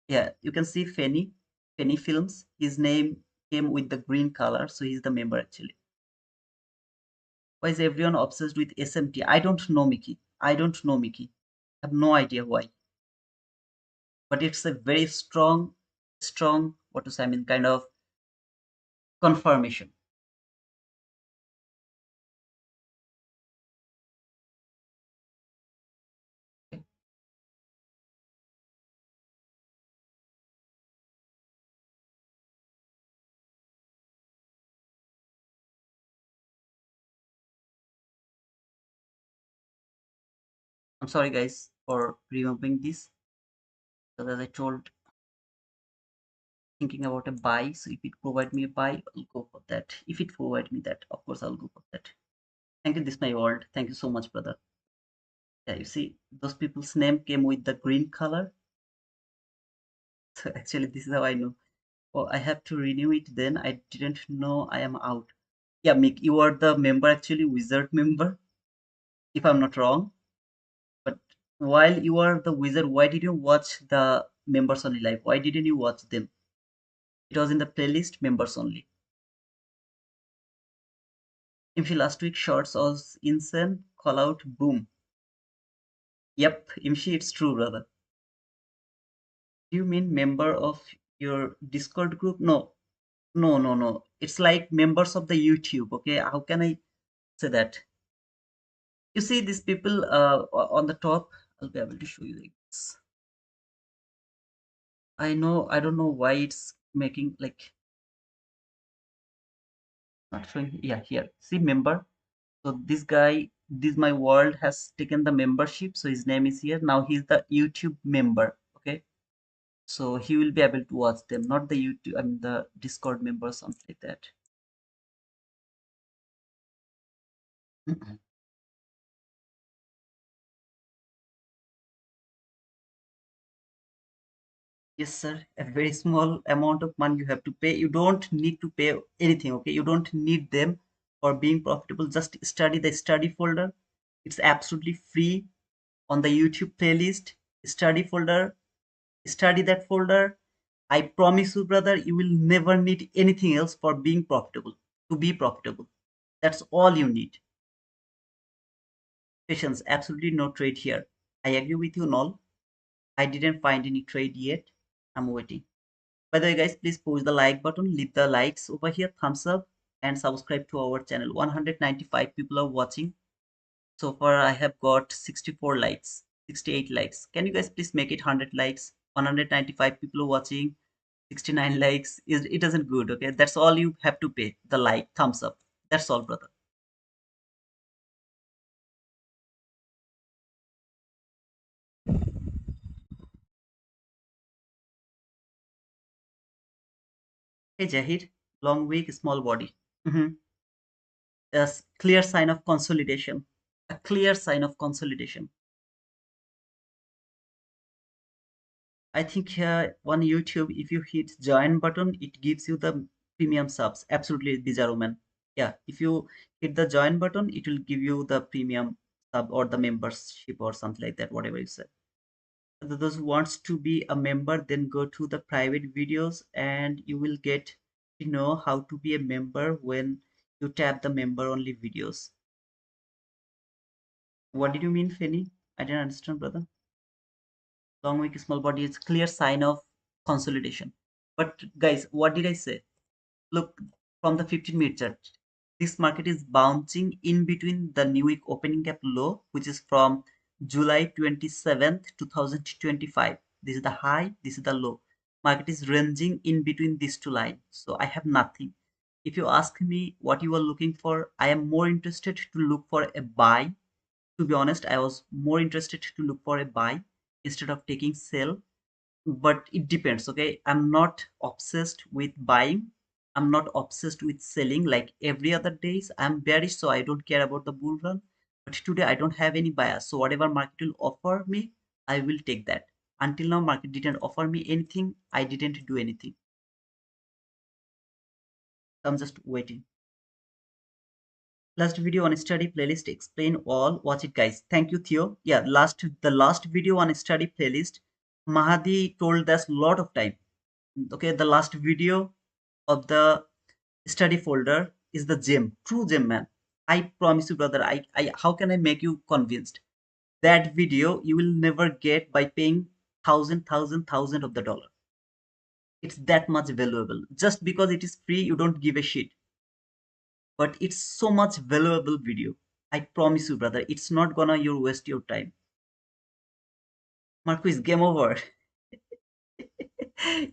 Yeah, you can see Fenny Films. His name came with the green color, so he's the member actually. Why is everyone obsessed with SMT? I don't know, Mickey. I don't know, Mickey. I have no idea why. But it's a very strong, what to say, I mean, kind of confirmation. Okay? I'm sorry, guys, for removing this. Because as I told, thinking about a buy. So if it provide me a buy, I'll go for that. If it provide me that, of course, I'll go for that. Thank you, this my world. Thank you so much, brother. Yeah, you see, those people's name came with the green color. So actually, this is how I know. Oh, I have to renew it then. I didn't know I am out. Yeah, Mick, you are the member actually, wizard member, if I'm not wrong. But while you are the wizard, why did you watch the members only live? Why didn't you watch them? It was in the playlist members only. If you last week shorts was insane, call out boom. Yep, Imshi, it's true, brother. Do you mean member of your Discord group? No, no, no, no. It's like members of the YouTube. Okay, how can I say that? You see these people on the top. I'll be able to show you like this. I know. I don't know why it's making like not showing. Yeah, here. See member. So this guy, this my world has taken the membership. So his name is here. Now he's the YouTube member. Okay. So he will be able to watch them, not the YouTube. I mean the Discord member, something like that. Yes, sir. A very small amount of money you have to pay. You don't need to pay anything, okay? You don't need them for being profitable. Just study the study folder. It's absolutely free on the YouTube playlist. Study folder. Study that folder. I promise you, brother, you will never need anything else for being profitable. To be profitable. That's all you need. Patience, absolutely no trade here. I agree with you, Nol. I didn't find any trade yet. I'm waiting. By the way, guys, please push the like button, leave the likes over here, thumbs up, and subscribe to our channel. 195 people are watching. So far, I have got 64 likes, 68 likes. Can you guys please make it 100 likes? 195 people are watching, 69 likes. It isn't good, okay? That's all you have to pay. The like, thumbs up. That's all, brother. Hey, Jahid, long week, small body. Mhm. A clear sign of consolidation. A clear sign of consolidation. I think on YouTube, if you hit join button, it gives you the premium subs. Absolutely, Bizarro man. Yeah, if you hit the join button, it will give you the premium sub or the membership or something like that, whatever you said. Those who wants to be a member, then go to the private videos and you will get to know how to be a member when you tap the member only videos. What did you mean, Fanny? I didn't understand, brother. Long week, small body is clear sign of consolidation. But guys, what did I say? Look, from the 15-minute chart, this market is bouncing in between the new week opening gap low, which is from July 27th, 2025. This is the high, this is the low. Market is ranging in between these two lines. So I have nothing. If you ask me what you are looking for, I am more interested to look for a buy. To be honest, I was more interested to look for a buy instead of taking sell, but it depends. Okay, I'm not obsessed with buying, I'm not obsessed with selling like every other days. I'm bearish, so I don't care about the bull run, but today I don't have any bias, so whatever market will offer me, I will take that. Until now market didn't offer me anything, I didn't do anything, so I'm just waiting. Last video on study playlist explain all, watch it guys. Thank you, Theo. Yeah, the last video on study playlist, Mahadi told us a lot of time. Okay, the last video of the study folder is the gem, true gem, man. I promise you, brother. I how can I make you convinced? That video you will never get by paying thousand of the dollar. It's that much valuable. Just because it is free, you don't give a shit. But it's so much valuable video. I promise you, brother. It's not gonna you waste your time. Marcus, game over.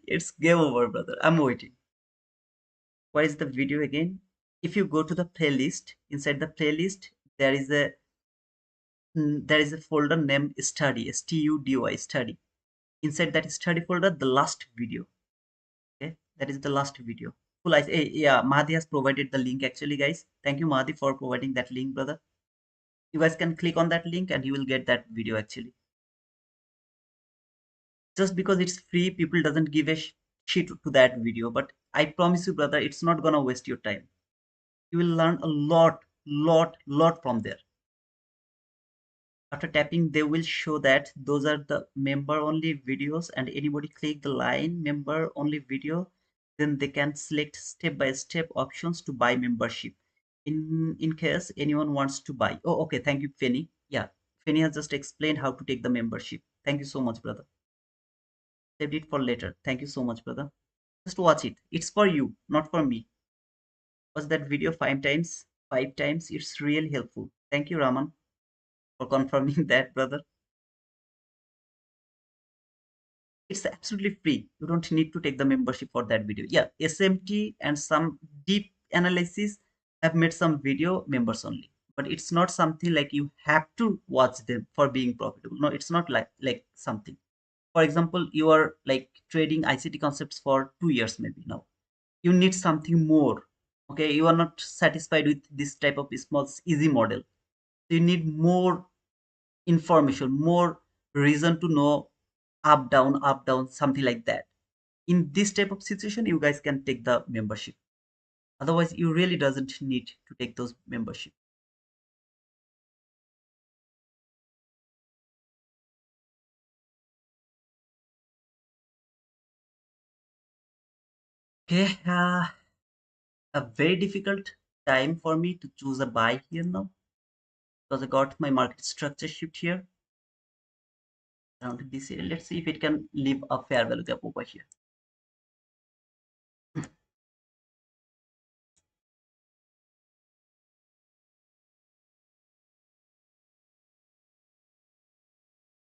It's game over, brother. I'm waiting. What is the video again? If you go to the playlist, inside the playlist, there is a there is a folder named study, study, study. Inside that study folder, the last video. Okay, that is the last video. Full eyes. Hey, yeah, Mahdi has provided the link actually, guys. Thank you, Mahdi, for providing that link, brother. You guys can click on that link and you will get that video actually. Just because it's free, people doesn't give a shit to that video. But I promise you, brother, it's not gonna waste your time. You will learn a lot from there. After tapping, they will show that those are the member only videos, and anybody click the line member only video, then they can select step by step options to buy membership. In case anyone wants to buy. Oh, okay, thank you, Fanny. Yeah, Fanny has just explained how to take the membership. Thank you so much, brother. Saved it for later. Thank you so much, brother. Just watch it. It's for you, not for me. Watch that video 5 times. 5 times. It's really helpful. Thank you, Raman, for confirming that, brother. It's absolutely free. You don't need to take the membership for that video. Yeah, SMT and some deep analysis have made some video members only, but it's not something like you have to watch them for being profitable. No, it's not like something. For example, you are like trading ICT concepts for 2 years maybe now. You need something more. Okay, you are not satisfied with this type of small easy model. You need more information, more reason to know up down, something like that. In this type of situation, you guys can take the membership. Otherwise, you really doesn't need to take those membership. Okay, a very difficult time for me to choose a buy here now because I got my market structure shift here around this area. Let's see if it can leave a fair value gap over here.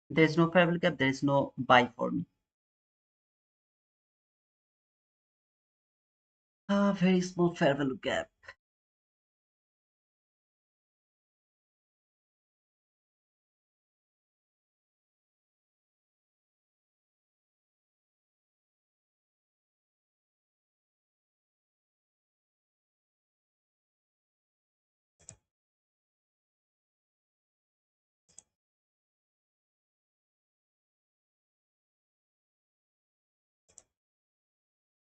There is no fair value gap. There is no buy for me. A very small fair value gap.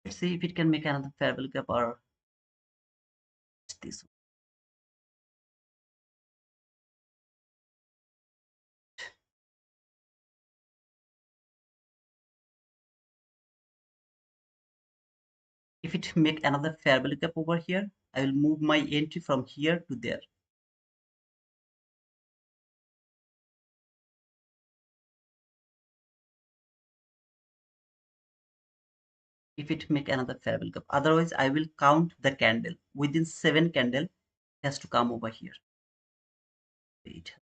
Let's see if it can make another fair value gap or this one. If it make another fair value gap over here, I will move my entry from here to there. If it make another fair value gap, otherwise I will count the candle within 7 candle. It has to come over here. Wait.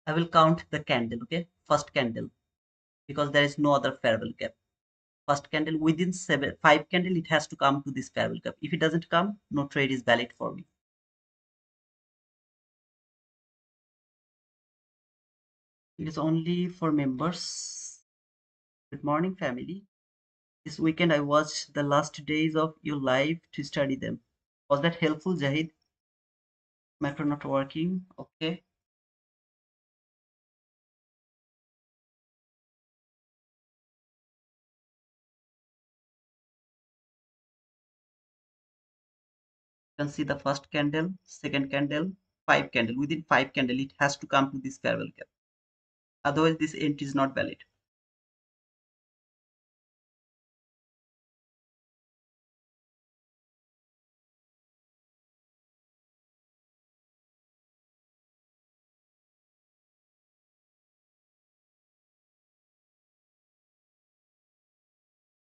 I will count the candle. Okay, first candle, because there is no other fair value gap. First candle within 5 candle, it has to come to this fair value gap. If it doesn't come, no trade is valid for me. It is only for members. Good morning, family. This weekend I watched the last days of your life to study them. Was that helpful, Jahid? Macro not working. Okay. You can see the first candle, second candle, 5 candle. Within 5 candle, it has to come to this fair value gap. Otherwise, this entry is not valid.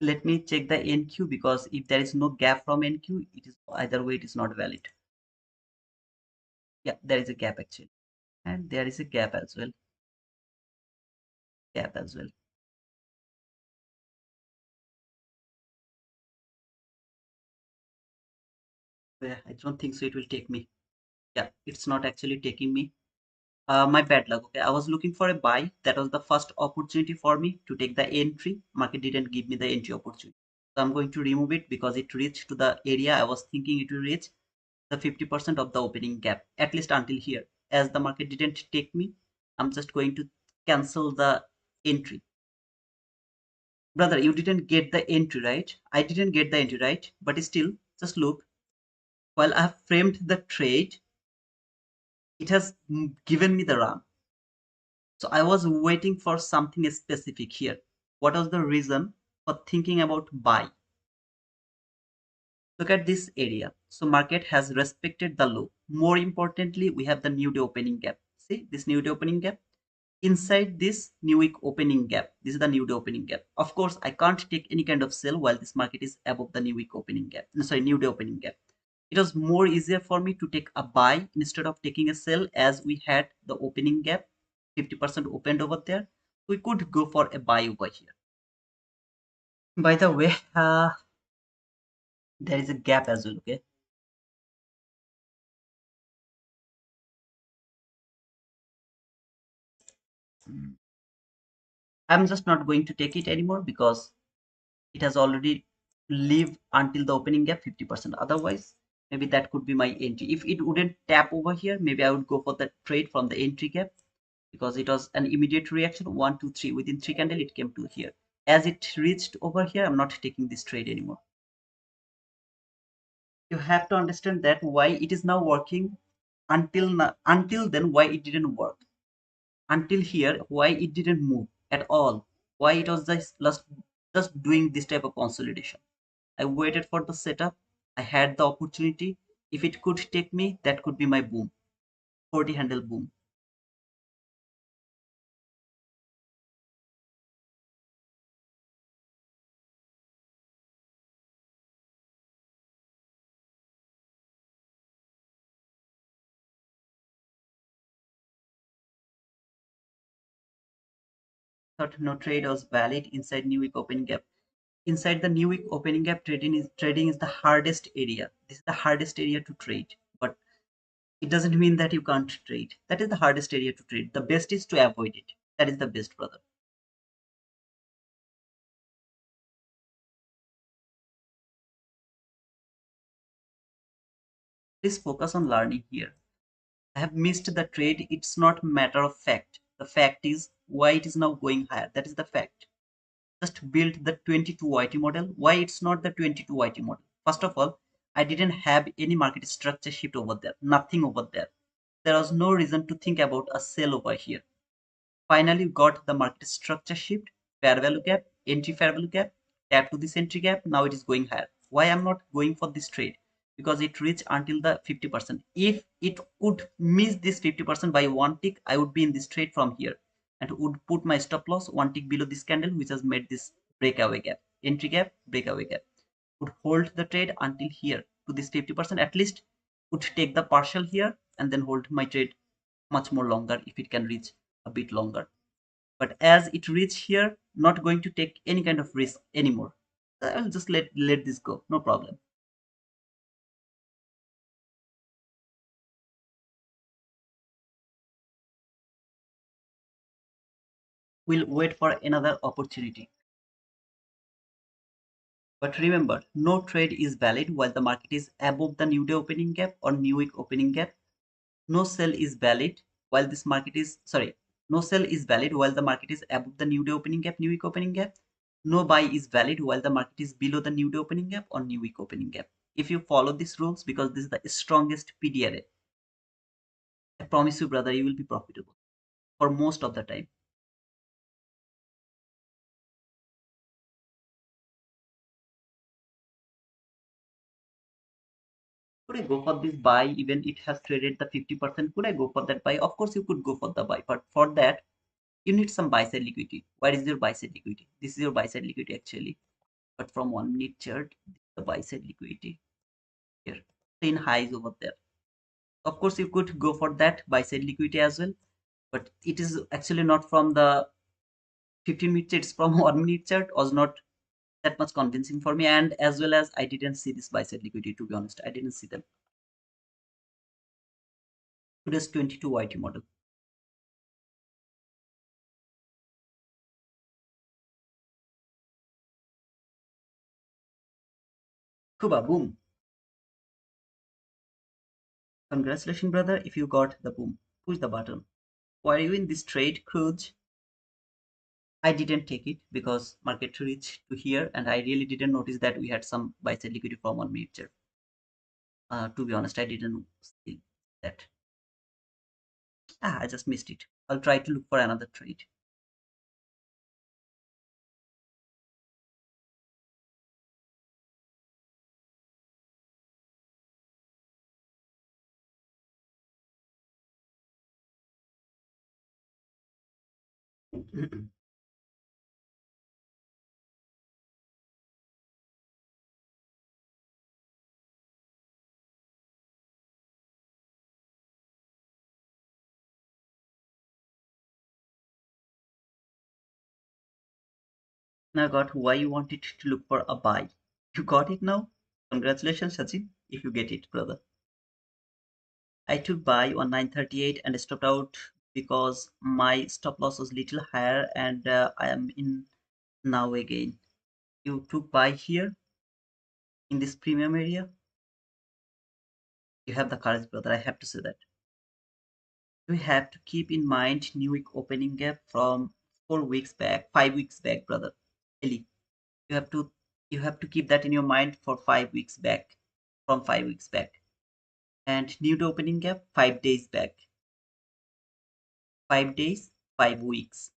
Let me check the NQ, because if there is no gap from NQ, it is either way it is not valid. Yeah, there is a gap actually. And there is a gap as well. Gap as well. Yeah, I don't think so. It will take me. Yeah, it's not actually taking me. My bad luck. Okay, I was looking for a buy. That was the first opportunity for me to take the entry. Market didn't give me the entry opportunity. So I'm going to remove it because it reached to the area I was thinking it will reach, the 50% of the opening gap, at least until here. As the market didn't take me, I'm just going to cancel the entry. Brother, you didn't get the entry, right? I didn't get the entry, right? But still, just look. While I have framed the trade, it has given me the run. So I was waiting for something specific here. What was the reason for thinking about buy? Look at this area. So market has respected the low. More importantly, we have the new day opening gap. See this new day opening gap? Inside this new week opening gap, this is the new day opening gap. Of course, I can't take any kind of sell while this market is above the new week opening gap. No, sorry, new day opening gap. It was more easier for me to take a buy instead of taking a sell, as we had the opening gap 50% opened over there. We could go for a buy over here. By the way, there is a gap as well. Okay, Mm. I'm just not going to take it anymore because it has already leave until the opening gap 50%. Otherwise, maybe that could be my entry. If it wouldn't tap over here, maybe I would go for the trade from the entry gap, because it was an immediate reaction. One, two, three. Within three candle, it came to here. As it reached over here, I'm not taking this trade anymore. You have to understand that why it is now working until now, until then why it didn't work, until here why it didn't move at all, why it was just doing this type of consolidation. I waited for the setup. I had the opportunity. If it could take me, that could be my boom. 40 handle boom. Thought no trade was valid inside new week opening gap. Inside the new week opening gap, trading is the hardest area. This is the hardest area to trade. But it doesn't mean that you can't trade. That is the hardest area to trade. The best is to avoid it. That is the best, brother. Please focus on learning here. I have missed the trade. It's not matter of fact. The fact is why it is now going higher. That is the fact. Just build the 22 YT model. Why it's not the 22 YT model? First of all, I didn't have any market structure shift over there. Nothing over there. There was no reason to think about a sell over here. Finally got the market structure shift, fair value gap, entry fair value gap, tap to this entry gap. Now it is going higher. Why I'm not going for this trade? Because it reached until the 50%. If it could miss this 50% by one tick, I would be in this trade from here and would put my stop loss one tick below this candle, which has made this breakaway gap, entry gap, breakaway gap. Would hold the trade until here to this 50%. At least would take the partial here and then hold my trade much more longer if it can reach a bit longer. But as it reach here, not going to take any kind of risk anymore. I'll just let this go, no problem. We'll wait for another opportunity. But remember, no trade is valid while the market is above the new day opening gap or new week opening gap. No sell is valid while this market is, sorry, no sell is valid while the market is above the new day opening gap, new week opening gap. No buy is valid while the market is below the new day opening gap or new week opening gap. If you follow these rules, because this is the strongest PDRA, I promise you, brother, you will be profitable for most of the time. Could I go for this buy even it has traded the 50%? Could I go for that buy? Of course, you could go for the buy, but for that, you need some buy side liquidity. Where is your buy side liquidity? This is your buy side liquidity actually, but from 1 minute chart, the buy side liquidity here, 10 highs over there. Of course, you could go for that buy side liquidity as well, but it is actually not from the 15 minute chart, it's from 1 minute chart, was not that much convincing for me, and as well as I didn't see this buy side liquidity, to be honest. I didn't see them. Today's 22 YT model. Kuba, boom. Congratulations, brother, if you got the boom. Push the button. Were you in this trade, Cruise? I didn't take it because market reached to here and I really didn't notice that we had some buy side liquidity from 1 minute chart. To be honest, I didn't see that. I just missed it. I'll try to look for another trade. Now got why you wanted to look for a buy. You got it now? Congratulations, Sachin, if you get it, brother. I took buy on 938 and stopped out because my stop loss was little higher and I am in now again. You took buy here. in this premium area. You have the courage, brother. I have to say that. You have to keep in mind new week opening gap from 4 weeks back, 5 weeks back, brother. Really, you have to you have to keep that in your mind for 5 weeks back, from 5 weeks back, and new to opening gap 5 days back, 5 days, 5 weeks.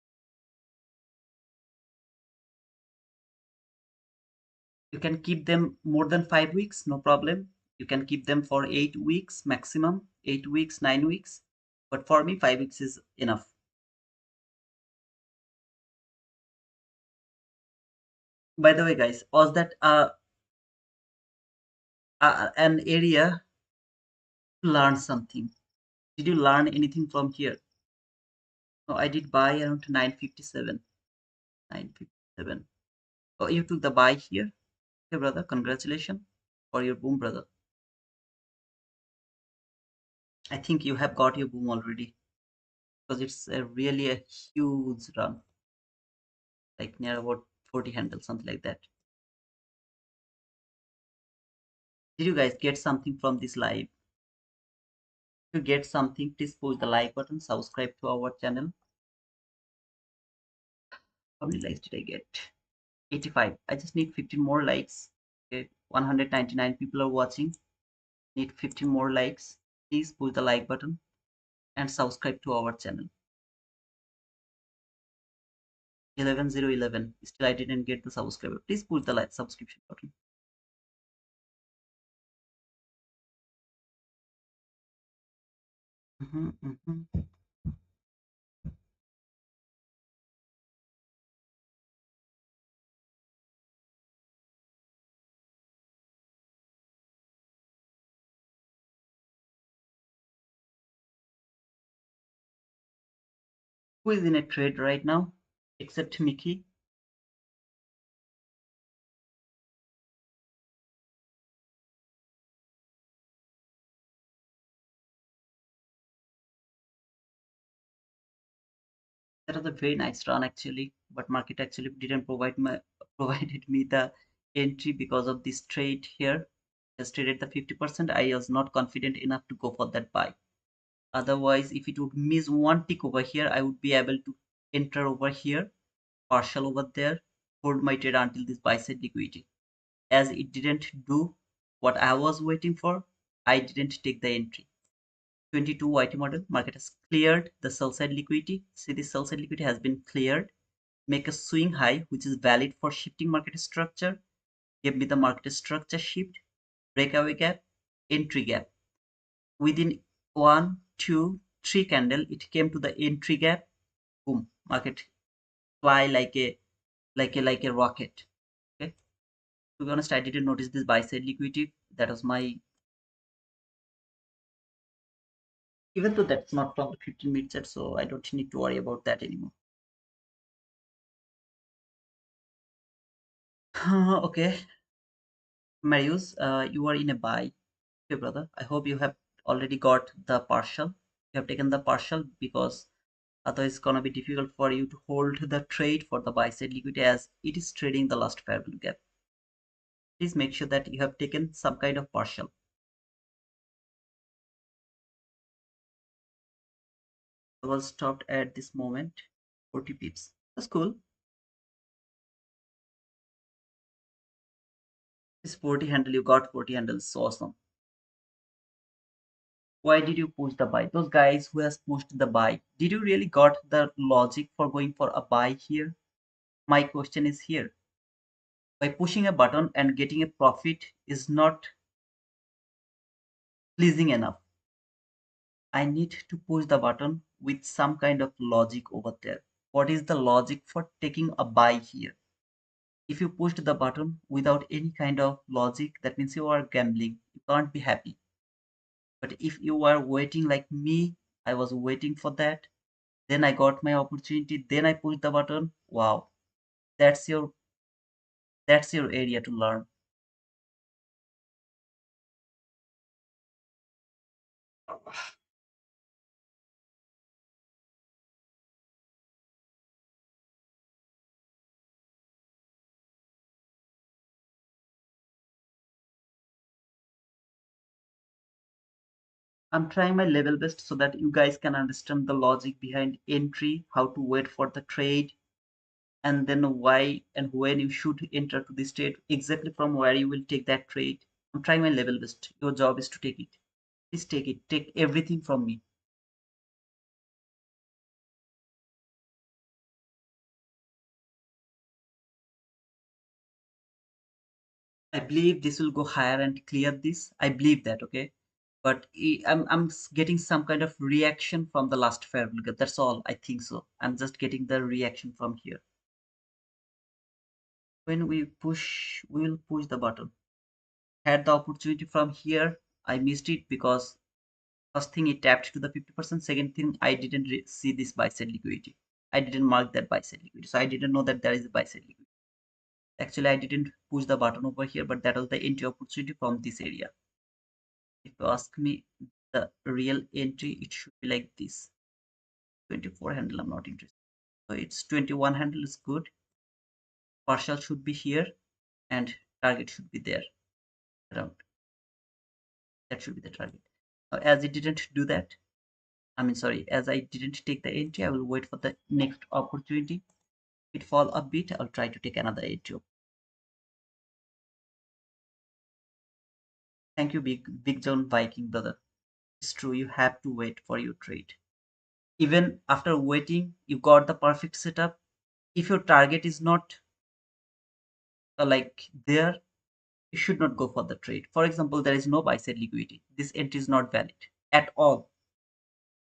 You can keep them more than 5 weeks, no problem. You can keep them for 8 weeks maximum, 8 weeks, 9 weeks. But for me, 5 weeks is enough. By the way, guys, was that an area to learn something? Did you learn anything from here? No, I did buy around 957. 957. Oh, you took the buy here? Hey, brother, congratulations for your boom, brother. I think you have got your boom already because it's really a huge run, like near about 40 handles, something like that. Did you guys get something from this live? If you get something, please push the like button, subscribe to our channel. How many likes did I get? 85. I just need 15 more likes. Okay, 199 people are watching. Need 15 more likes. Please push the like button and subscribe to our channel. 11011. Still, I didn't get the subscriber. Please push the like subscription button. Mhm, mhm. Who is in a trade right now? Except Mickey. That was a very nice run actually, but market actually didn't provided me the entry because of this trade here. Just traded the 50%. I was not confident enough to go for that buy. Otherwise, if it would miss one tick over here, I would be able to enter over here, partial over there, hold my trade until this buy side liquidity. As it didn't do what I was waiting for, I didn't take the entry. 22 YT model, market has cleared the sell side liquidity. See, the sell side liquidity has been cleared. Make a swing high, which is valid for shifting market structure. Give me the market structure shift, breakaway gap, entry gap. Within one, two, three candle, it came to the entry gap. Boom, market fly like a rocket. Okay. To be honest, I didn't notice this buy side liquidity. That was my, even though that's not from the 15-minute set, so I don't need to worry about that anymore. Okay, Marius, you are in a buy. Okay, brother. I hope you have already got the partial. You have taken the partial because otherwise it's gonna be difficult for you to hold the trade for the buy side liquidity as it is trading the last fair value gap. Please make sure that you have taken some kind of partial. I was stopped at this moment, 40 pips. That's cool. This 40 handle, you got 40 handles. So awesome. Why did you push the buy? Those guys who has pushed the buy, did you really got the logic for going for a buy here? My question is here. By pushing a button and getting a profit is not pleasing enough. I need to push the button with some kind of logic over there. What is the logic for taking a buy here? If you pushed the button without any kind of logic, that means you are gambling. You can't be happy. But if you are waiting like me, I was waiting for that. Then I got my opportunity. Then I pushed the button. Wow, that's your that's your area to learn. I'm trying my level best so that you guys can understand the logic behind entry, how to wait for the trade, and then why and when you should enter to this trade, exactly from where you will take that trade. I'm trying my level best. Your job is to take it. Please take it. Take everything from me. I believe this will go higher and clear this. I believe that, okay? But I'm getting some kind of reaction from the last fair market. That's all. I think so. I'm just getting the reaction from here. When we will push the button. Had the opportunity from here. I missed it because first thing it tapped to the 50%. Second thing, I didn't see this buy side liquidity. I didn't mark that buy side liquidity. So I didn't know that there is a buy side liquidity. Actually, I didn't push the button over here, but that was the entry opportunity from this area. If you ask me the real entry, it should be like this. 24 handle, I'm not interested. So it's 21 handle is good. Partial should be here and target should be there around. That should be the target. Now, as it didn't do that, I mean, sorry, as I didn't take the entry, I will wait for the next opportunity. If it fall a bit, I'll try to take another entry. Thank you, Big John Viking brother. It's true, you have to wait for your trade. Even after waiting, you got the perfect setup. If your target is not like there, you should not go for the trade. For example, there is no buy side liquidity. This entry is not valid at all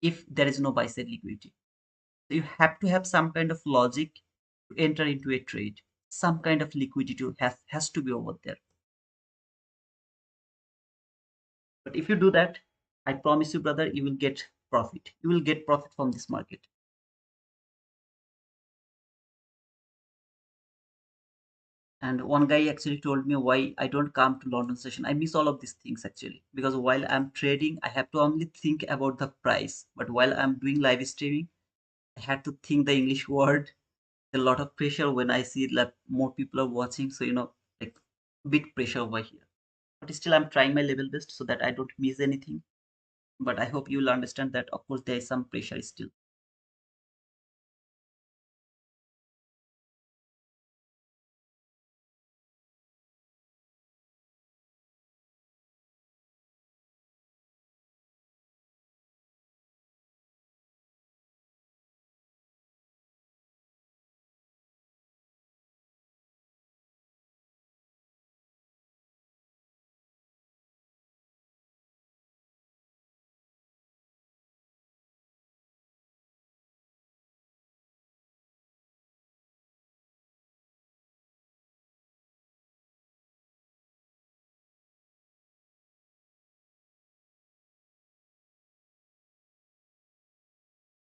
if there is no buy side liquidity. So you have to have some kind of logic to enter into a trade. Some kind of liquidity has to be over there. But if you do that, I promise you, brother, you will get profit. You will get profit from this market. And one guy actually told me why I don't come to London session. I miss all of these things actually because while I'm trading, I have to only think about the price. But while I'm doing live streaming, I had to think the English word. A lot of pressure when I see like more people are watching. So like bit pressure over here. But still, I'm trying my level best so that I don't miss anything. But I hope you will understand that of course there is some pressure still.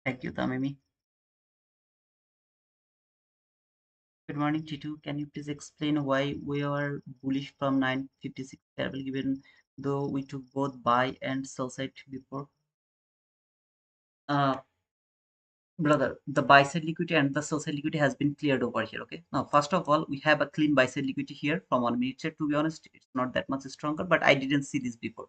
Thank you, Tamimi. Good morning, Titu. Can you please explain why we are bullish from 956 level given though we took both buy and sell side before? Uh, Brother, the buy side liquidity and the sell side liquidity has been cleared over here. Okay. Now, first of all, we have a clean buy side liquidity here from 1 minute chart. To be honest, it's not that much stronger, but I didn't see this before.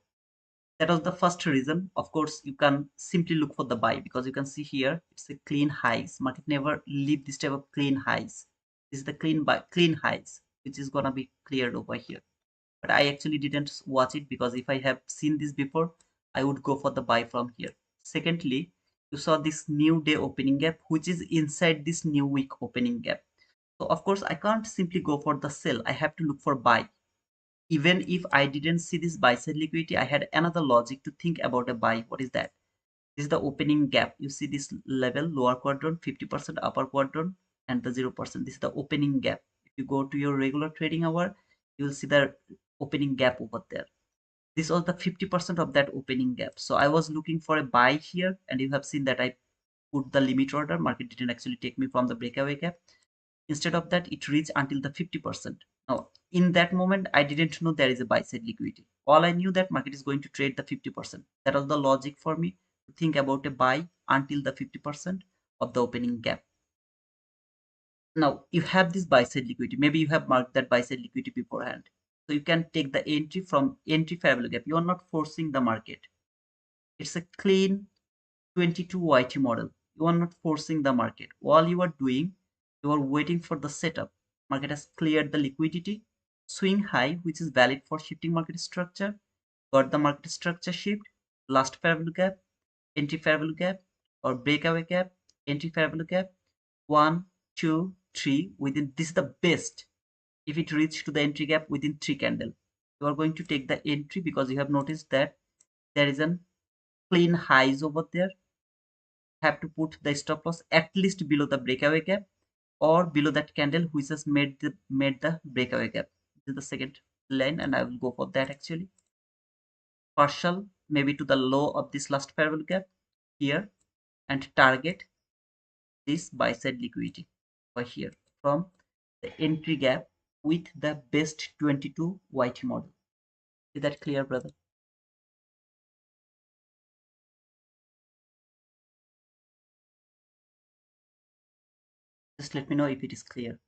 That was the first reason. Of course, you can simply look for the buy because you can see here it's a clean highs. Market never leave this type of clean highs. This is the clean highs, which is gonna be cleared over here. But I actually didn't watch it because if I have seen this before, I would go for the buy from here. Secondly, you saw this new day opening gap, which is inside this new week opening gap. So of course, I can't simply go for the sell. I have to look for buy. Even if I didn't see this buy side liquidity, I had another logic to think about a buy. What is that? This is the opening gap. You see this level, lower quadrant, 50%, upper quadrant, and the 0%. This is the opening gap. If you go to your regular trading hour, you will see the opening gap over there. This was the 50% of that opening gap. So I was looking for a buy here, and you have seen that I put the limit order. Market didn't actually take me from the breakaway gap. Instead of that, it reached until the 50%. Now, in that moment, I didn't know there is a buy side liquidity. All I knew that market is going to trade the 50%. That was the logic for me to think about a buy until the 50% of the opening gap. Now, you have this buy side liquidity. Maybe you have marked that buy side liquidity beforehand. So you can take the entry from entry fair value gap. You are not forcing the market. It's a clean 22 YT model. You are not forcing the market. All you are doing, you are waiting for the setup. Market has cleared the liquidity, swing high, which is valid for shifting market structure. Got the market structure shift, last fair value gap, entry fair value gap, or breakaway gap, entry fair value gap, one, two, three. Within this is the best. If it reaches to the entry gap within three candle, you are going to take the entry because you have noticed that there is an clean highs over there. Have to put the stop loss at least below the breakaway gap or below that candle which has made the breakaway gap. This is the second line, and I will go for that actually. Partial maybe to the low of this last parallel gap here, and target this buy side liquidity over here from the entry gap with the best 22 YT model. Is that clear, brother? Just let me know if it is clear.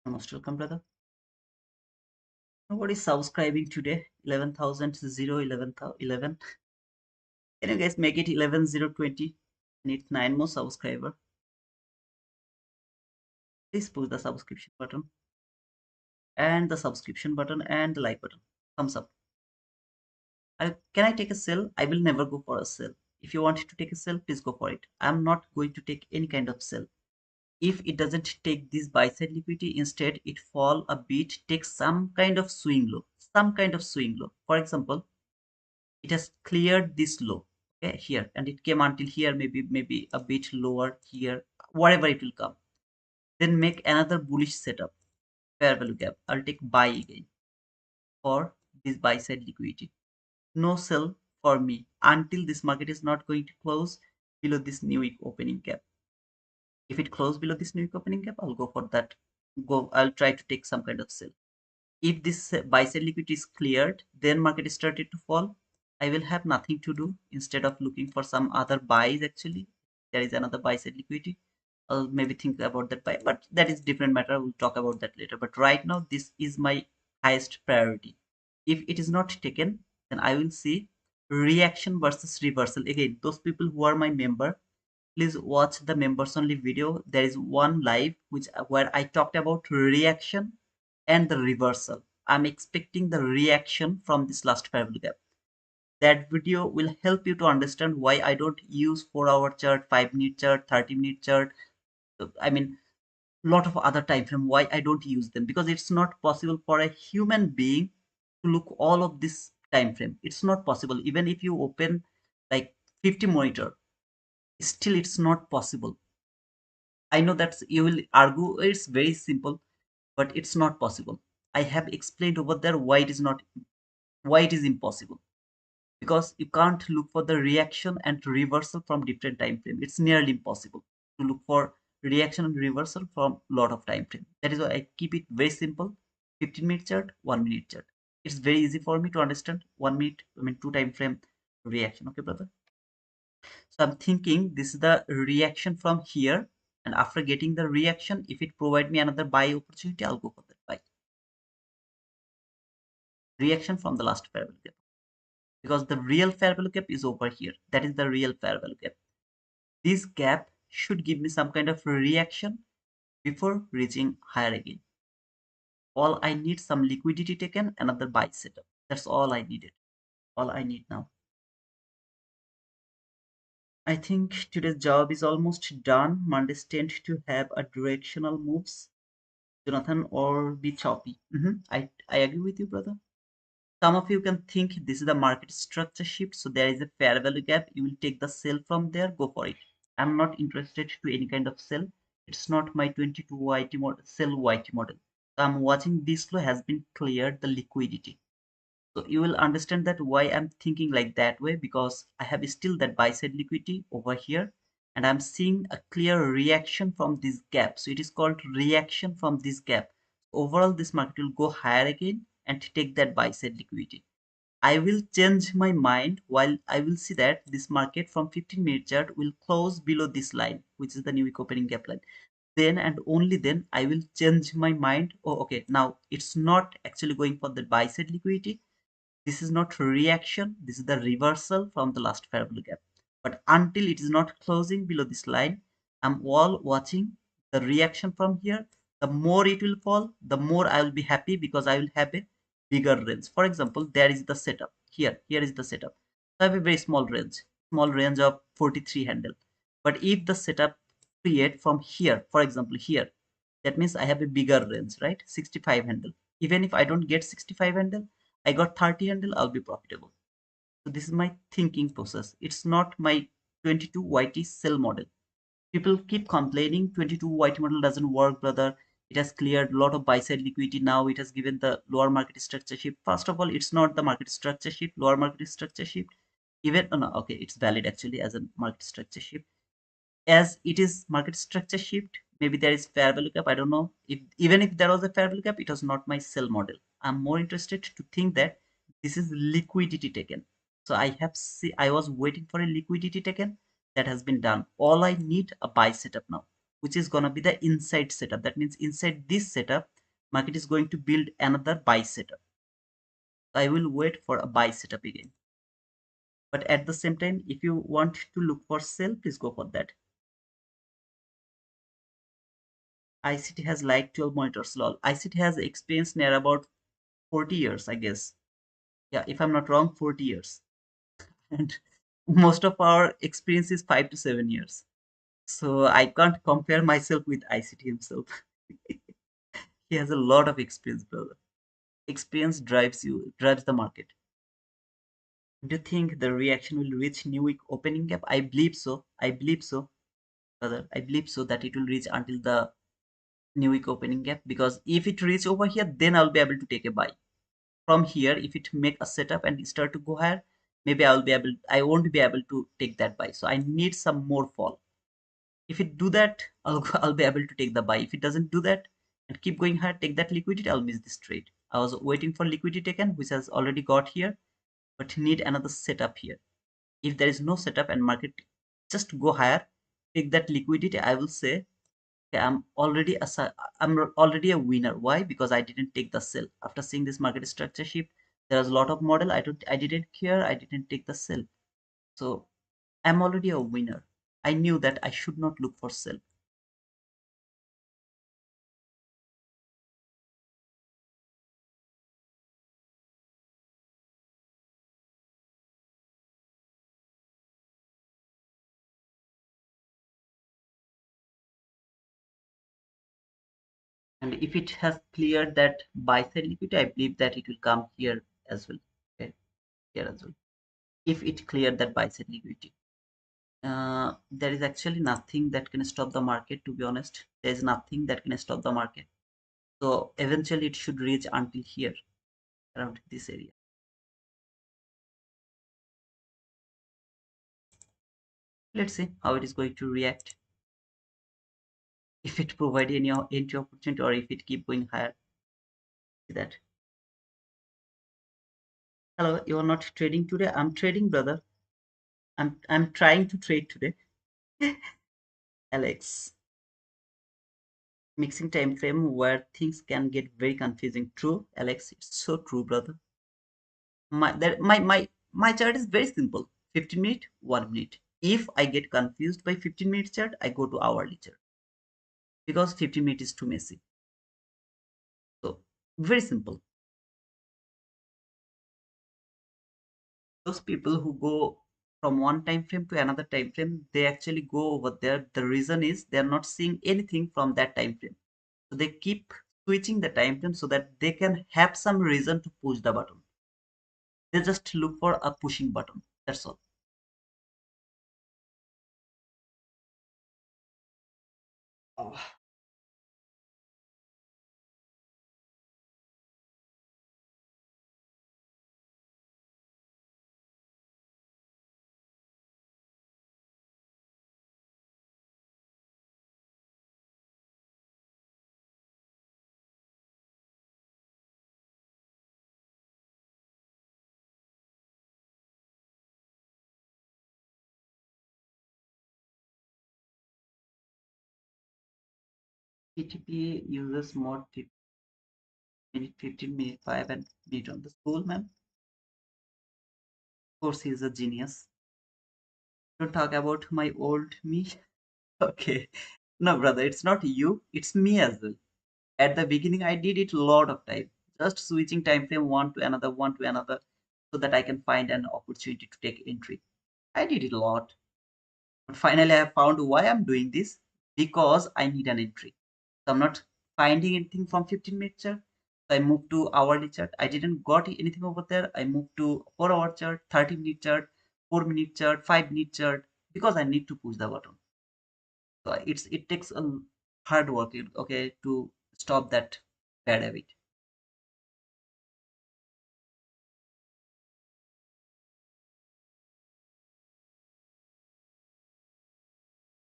You're most welcome, brother. Nobody is subscribing today. 11,000 11. Can you guys make it 11,020? I need 9 more subscriber. Please push the subscription button and the subscription button and the like button. Thumbs up. Can I take a sell? I will never go for a sell. If you want to take a sell, please go for it. I'm not going to take any kind of sell. If it doesn't take this buy side liquidity, instead it fall a bit, take some kind of swing low. Some kind of swing low. For example, it has cleared this low, okay, here, and it came until here, maybe a bit lower here, whatever it will come. Then make another bullish setup, fair value gap. I'll take buy again for this buy side liquidity. No sell for me until this market is not going to close below this new week opening gap. If it closes below this new week opening gap, I'll go for that. I'll try to take some kind of sell. If this buy side liquidity is cleared, then market is started to fall. I will have nothing to do. Instead of looking for some other buys, actually there is another buy side liquidity, I'll maybe think about that buy, but that is different matter. We'll talk about that later. But right now, this is my highest priority. If it is not taken, then I will see reaction versus reversal. Again, those people who are my member, please watch the members only video. There is one live which where I talked about reaction and the reversal. I'm expecting the reaction from this last parallel gap. That video will help you to understand why I don't use 4-hour chart, 5-minute chart, 30-minute chart. I mean, lot of other time frame. Why I don't use them? Because it's not possible for a human being to look all of this time frame. It's not possible. Even if you open like 50 monitor, still it's not possible. I know that you will argue it's very simple, but it's not possible. I have explained over there why it is not, why it is impossible. Because you can't look for the reaction and reversal from different time frame. It's nearly impossible to look for reaction and reversal from lot of time frame. That is why I keep it very simple. 15-minute chart, 1-minute chart. It's very easy for me to understand. 1 minute, I mean 2 time frame reaction. Okay, brother. So I'm thinking this is the reaction from here, and after getting the reaction, if it provide me another buy opportunity, I'll go for that buy. Reaction from the last fair value gap, because the real fair value gap is over here. That is the real fair value gap. This gap should give me some kind of reaction before reaching higher again. All I need, some liquidity taken, another buy setup. That's all I needed. All I need now. I think today's job is almost done. Mondays tend to have a directional moves, Jonathan, or be choppy. I agree with you, brother. Some of you can think this is the market structure shift, so there is a fair value gap. You will take the sell from there, go for it. I'm not interested to any kind of sell. It's not my 22 YT model, sell YT model. So I'm watching this flow has been cleared the liquidity. So you will understand that why I'm thinking like that way, because I have still that buy side liquidity over here, and I'm seeing a clear reaction from this gap. So it is called reaction from this gap. Overall, this market will go higher again and take that buy side liquidity. I will change my mind while I will see that this market from 15-minute chart will close below this line, which is the new week opening gap line. Then and only then I will change my mind. Oh, okay, now it's not actually going for the buy side liquidity. This is not reaction, this is the reversal from the last fair value gap. But until it is not closing below this line, I'm all watching the reaction from here. The more it will fall, the more I will be happy because I will have a bigger range. For example, there is the setup. Here is the setup. So I have a very small range of 43 handle. But if the setup create from here, for example, here, that means I have a bigger range, right? 65 handle. Even if I don't get 65 handle, I got 30 handle, I'll be profitable. So this is my thinking process. It's not my 22 YT sell model. People keep complaining 22 YT model doesn't work, brother. It has cleared a lot of buy side liquidity. Now it has given the lower market structure shift. First of all, it's not the market structure shift, lower market structure shift. Even, oh no, okay, it's valid actually as a market structure shift, as it is market structure shift. Maybe there is fair value gap, I don't know. If even if there was a fair value gap, it was not my sell model. I'm more interested to think that this is liquidity taken. So I was waiting for a liquidity taken. That has been done. All I need a buy setup now, which is gonna be the inside setup. That means inside this setup, market is going to build another buy setup. I will wait for a buy setup again. But at the same time, if you want to look for sell, please go for that. ICT has like 12 monitors. Lol. ICT has experience near about 40 years, I guess. Yeah, if I'm not wrong, 40 years. And most of our experience is 5 to 7 years. So I can't compare myself with ICT himself. He has a lot of experience, brother. Experience drives the market. Do you think the reaction will reach new week opening gap? I believe so. I believe so, brother. I believe so that it will reach until the new week opening gap, because if it reach over here, then I'll be able to take a buy. From here, if it make a setup and start to go higher, maybe I won't be able to take that buy. So I need some more fall. If it do that, I'll be able to take the buy. If it doesn't do that and keep going higher, take that liquidity, I'll miss this trade. I was waiting for liquidity taken, which has already got here, but need another setup here. If there is no setup and market just go higher, take that liquidity, I will say, okay, I'm already a winner. Why? Because I didn't take the sell. After seeing this market structure shift, there was a lot of model. I didn't care. I didn't take the sell. So I'm already a winner. I knew that I should not look for sell. And if it has cleared that buy side liquidity, I believe that it will come here as well. Okay, here as well. If it cleared that buy side liquidity. There is actually nothing that can stop the market, to be honest. There is nothing that can stop the market. So eventually it should reach until here, around this area. Let's see how it is going to react. If it provide any entry opportunity or if it keep going higher. See that. Hello, you are not trading today? I'm trading, brother. I'm trying to trade today. Alex, mixing time frame where things can get very confusing. True, Alex, it's so true, brother. My chart is very simple. 15 minute, 1 minute. If I get confused by 15-minute chart, I go to hourly chart because 15 minute is too messy. So very simple. Those people who go from one time frame to another time frame, they actually go over there. The reason is they are not seeing anything from that time frame. So they keep switching the time frame so that they can have some reason to push the button. They just look for a pushing button. That's all. Oh. PTP uses more 15 minute 5 and meet on the school, ma'am. Of course, he's a genius. Don't talk about my old me. Okay. No, brother, it's not you, it's me as well. At the beginning, I did it a lot of time, just switching time frame one to another, so that I can find an opportunity to take entry. I did it a lot. But finally, I have found why I'm doing this because I need an entry. So I'm not finding anything from 15-minute chart. So I moved to hourly chart. I didn't got anything over there. I moved to 4 hour chart, 30-minute chart, 4 minute chart, 5 minute chart because I need to push the button. So it takes a hard work, okay, to stop that bad habit.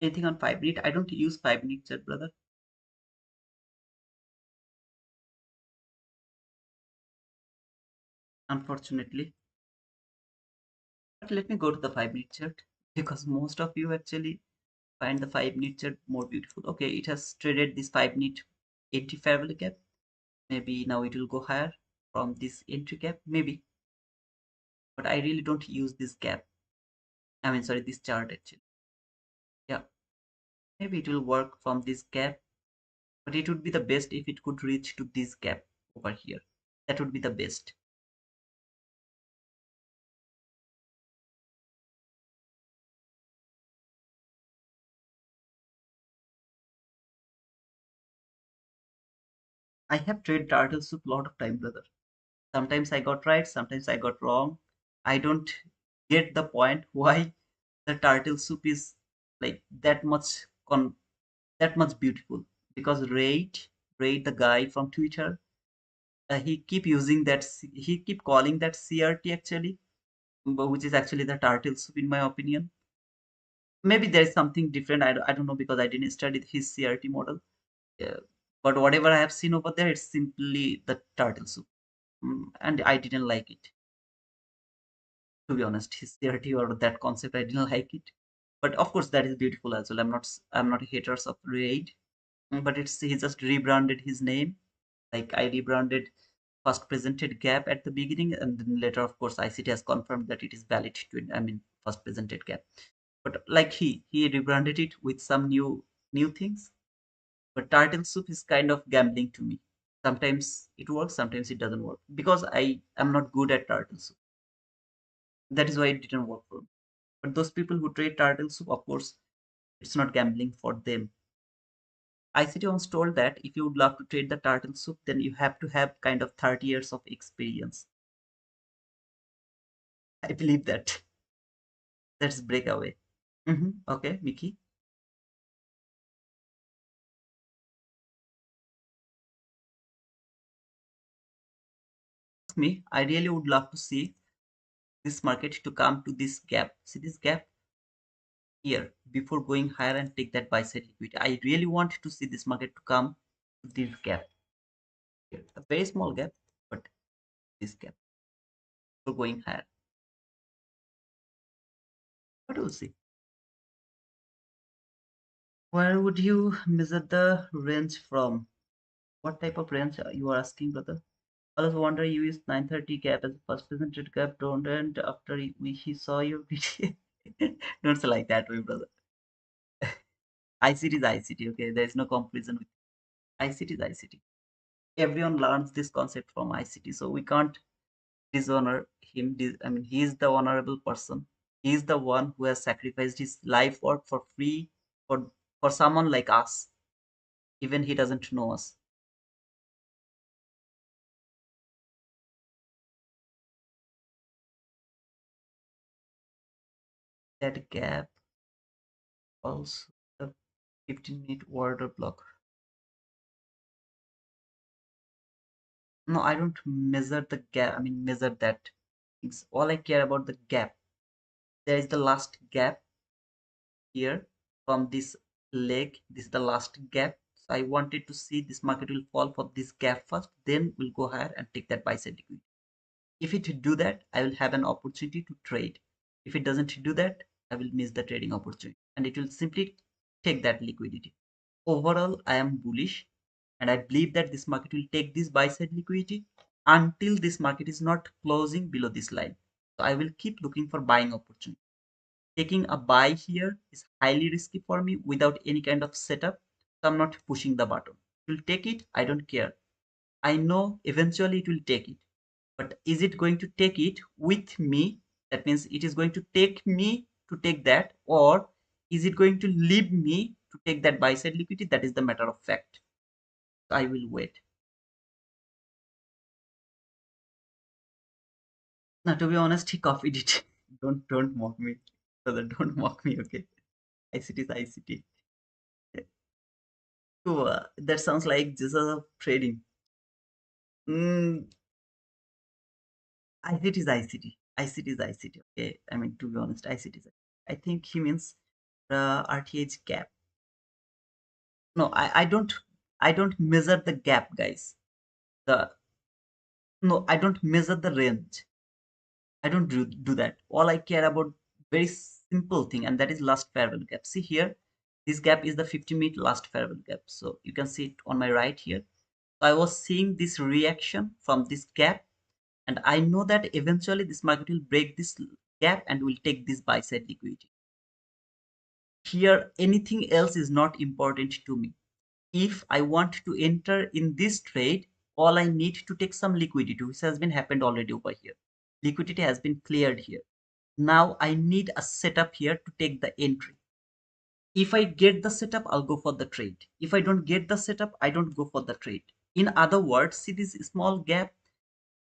Anything on 5 minute? I don't use 5 minute chart, brother, unfortunately. But let me go to the 5 minute chart because most of you actually find the 5 minute chart more beautiful. Okay, it has traded this 5 minute entry fair value gap. Maybe now it will go higher from this entry gap, maybe. But I really don't use this gap. I mean, sorry, this chart actually. Yeah, maybe it will work from this gap, but it would be the best if it could reach to this gap over here. That would be the best. I have traded turtle soup a lot of time, brother. Sometimes I got right, sometimes I got wrong. I don't get the point why the turtle soup is like that much beautiful. Because Raid the guy from Twitter, he keep using that he keep calling that CRT actually, which is actually the turtle soup in my opinion. Maybe there is something different. I don't know because I didn't study his CRT model. Uh, but whatever I have seen over there, it's simply the turtle soup. And I didn't like it, to be honest. His CRT or that concept, I didn't like it. But of course, that is beautiful as well. I'm not a haters of Raid, but it's he just rebranded his name. Like I rebranded first presented gap at the beginning, and then later, of course, ICT has confirmed that it is valid to, I mean, first presented gap. But like he rebranded it with some new things. But turtle soup is kind of gambling to me. Sometimes it works, sometimes it doesn't work because I am not good at turtle soup. That is why it didn't work for me. But those people who trade turtle soup, of course, it's not gambling for them. ICT once told that if you would love to trade the turtle soup, then you have to have kind of 30 years of experience. I believe that. That's breakaway. Okay, Mickey. Ask me, I really would love to see this market to come to this gap. See this gap here before going higher and take that buy side liquidity. I really want to see this market to come to this gap here. A very small gap, but this gap for going higher. What do you see? Where would you measure the range from? What type of range you are asking, brother? I was wondering you used 930 gap as the first presented gap, don't and after he saw your video. Don't say like that way, brother. ICT is ICT, okay? There is no comparison with ICT is ICT. Everyone learns this concept from ICT, so we can't dishonor him. I mean, he is the honorable person. He is the one who has sacrificed his life work for free for for someone like us. Even he doesn't know us. That gap also the 15-minute order block. No, I don't measure the gap. I mean, measure that. It's all I care about the gap. There is the last gap here from this leg. This is the last gap. So I wanted to see this market will fall for this gap first, then we'll go higher and take that buy side liquidity. If it do that, I will have an opportunity to trade. If it doesn't do that, I will miss the trading opportunity and it will simply take that liquidity. Overall, I am bullish and I believe that this market will take this buy side liquidity until this market is not closing below this line. So I will keep looking for buying opportunity. Taking a buy here is highly risky for me without any kind of setup. So I'm not pushing the button. It will take it, I don't care. I know eventually it will take it. But is it going to take it with me? That means it is going to take me to take that, or is it going to leave me to take that buy side liquidity? That is the matter of fact. I will wait. Now, to be honest, he copied it. Don't mock me. Brother, don't mock me, okay? ICT is ICT. So that sounds like just a trading. Mm, ICT is ICT. ICT is ICT. Okay, I mean to be honest, ICT is. I think he means RTH gap. No, I don't measure the gap, guys. The No, I don't measure the range. I don't do that. All I care about very simple thing, and that is last fair value gap. See here, this gap is the 50-minute last fair value gap. So you can see it on my right here. So I was seeing this reaction from this gap, and I know that eventually this market will break this gap and will take this buy side liquidity. Here, anything else is not important to me. If I want to enter in this trade, all I need to take some liquidity, which has been happened already over here. Liquidity has been cleared here. Now I need a setup here to take the entry. If I get the setup, I'll go for the trade. If I don't get the setup, I don't go for the trade. In other words, see this small gap.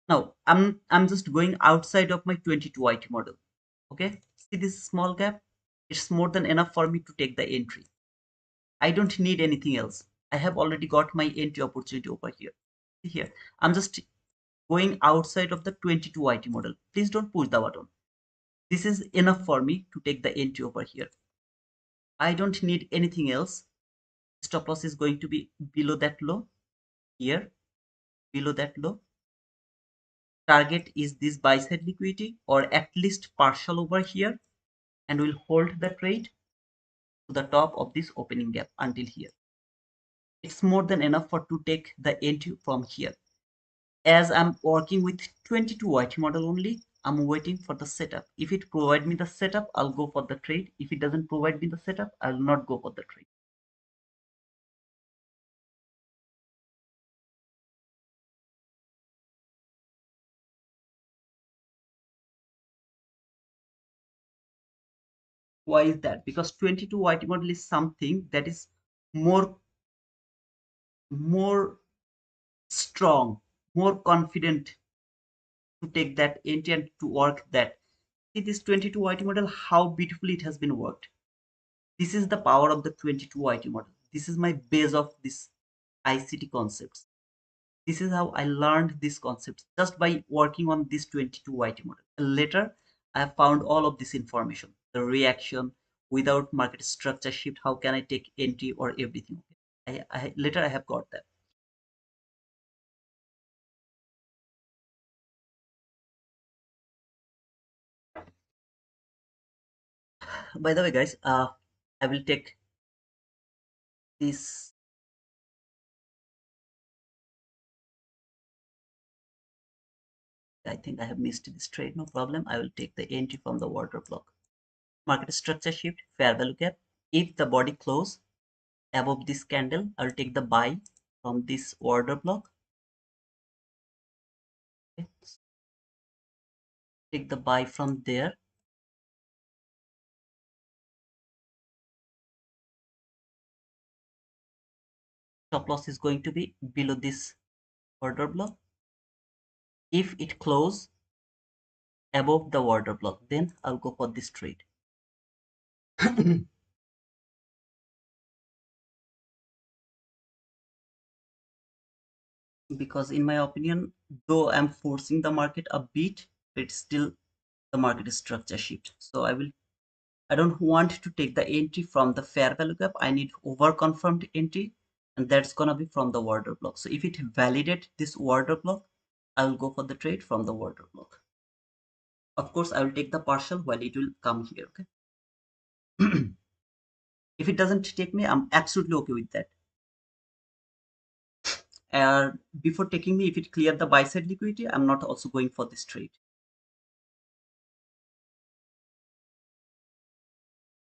Now I'm just going outside of my 22 IT model. Okay, see this small gap? It's more than enough for me to take the entry. I don't need anything else. I have already got my entry opportunity over here. See here, I'm just going outside of the 22 IT model. Please don't push the button. This is enough for me to take the entry over here. I don't need anything else. Stop loss is going to be below that low here, below that low. Target is this buy side liquidity or at least partial over here, and we'll hold the trade to the top of this opening gap until here. It's more than enough for to take the entry from here. As I'm working with 22 YT model only, I'm waiting for the setup. If it provide me the setup, I'll go for the trade. If it doesn't provide me the setup, I'll not go for the trade. Why is that? Because 22 YT model is something that is more more strong, more confident to take that entry and to work that. See this 22 YT model, how beautifully it has been worked. This is the power of the 22 YT model. This is my base of this ICT concepts. This is how I learned these concepts just by working on this 22 YT model. Later, I have found all of this information, the reaction without market structure shift. How can I take entry or everything? Later I have got that. By the way, guys, I will take this. I think I have missed this trade. No problem. I will take the entry from the water block. Market structure shift, fair value gap. If the body close above this candle, I'll take the buy from this order block. Okay. Take the buy from there. Stop loss is going to be below this order block. If it close above the order block, then I'll go for this trade. Because in my opinion, though I'm forcing the market a bit, it's still the market structure shift. So I don't want to take the entry from the fair value gap. I need over confirmed entry, and that's gonna be from the order block. So if it validate this order block, I will go for the trade from the order block. Of course, I will take the partial while it will come here. Okay. If it doesn't take me, I'm absolutely okay with that. And before taking me, if it cleared the buy side liquidity, I'm not also going for this trade.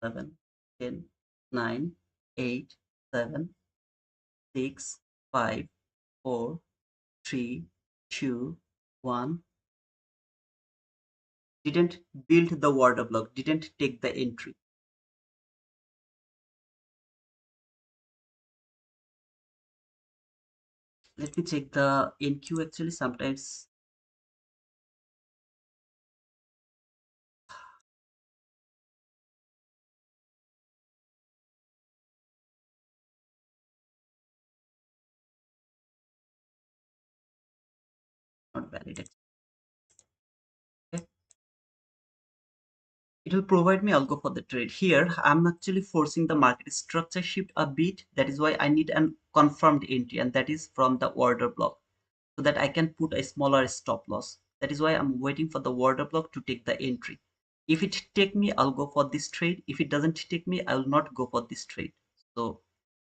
7, 10, 9, 8, 7, 6, 5, 4, 3, 2, 1. Didn't build the order block, didn't take the entry. Let me check the NQ actually. Sometimes not valid. Okay. It will provide me, I'll go for the trade. Here, I'm actually forcing the market structure shift a bit. That is why I need an confirmed entry, and that is from the order block, so that I can put a smaller stop loss. That is why I'm waiting for the order block to take the entry. If it take me, I'll go for this trade. If it doesn't take me, I will not go for this trade. So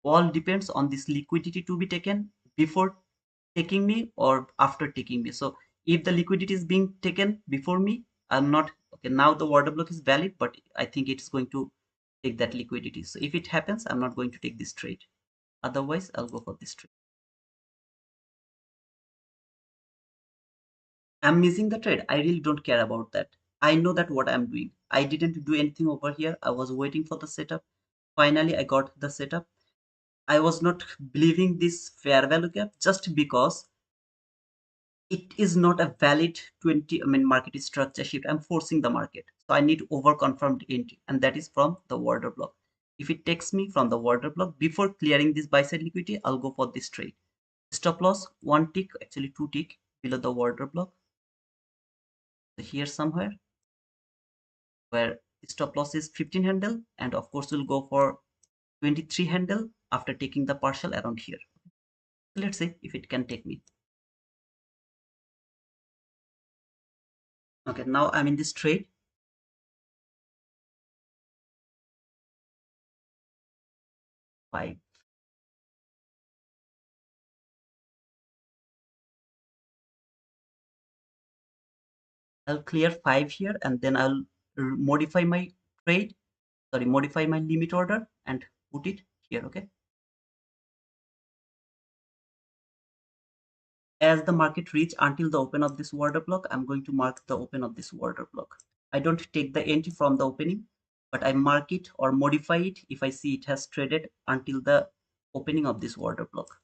all depends on this liquidity to be taken before taking me or after taking me. So if the liquidity is being taken before me, I'm not okay. Now the order block is valid, but I think it's going to take that liquidity. So if it happens, I'm not going to take this trade. Otherwise, I'll go for this trade. I'm missing the trade. I really don't care about that. I know that what I'm doing. I didn't do anything over here. I was waiting for the setup. Finally, I got the setup. I was not believing this fair value gap just because it is not a valid 20, I mean, market structure shift. I'm forcing the market. So I need over confirmed entry, and that is from the order block. If it takes me from the order block before clearing this buy side liquidity, I'll go for this trade. Stop loss, one tick, actually two tick below the order block. So here somewhere where stop loss is 15 handle, and of course we'll go for 23 handle after taking the partial around here. Let's see if it can take me. Okay, now I'm in this trade. Five. I'll clear 5 here, and then I'll modify my trade, sorry, modify my limit order and put it here. Okay. As the market reach until the open of this order block, I'm going to mark the open of this order block. I don't take the entry from the opening, but I mark it or modify it if I see it has traded until the opening of this order block.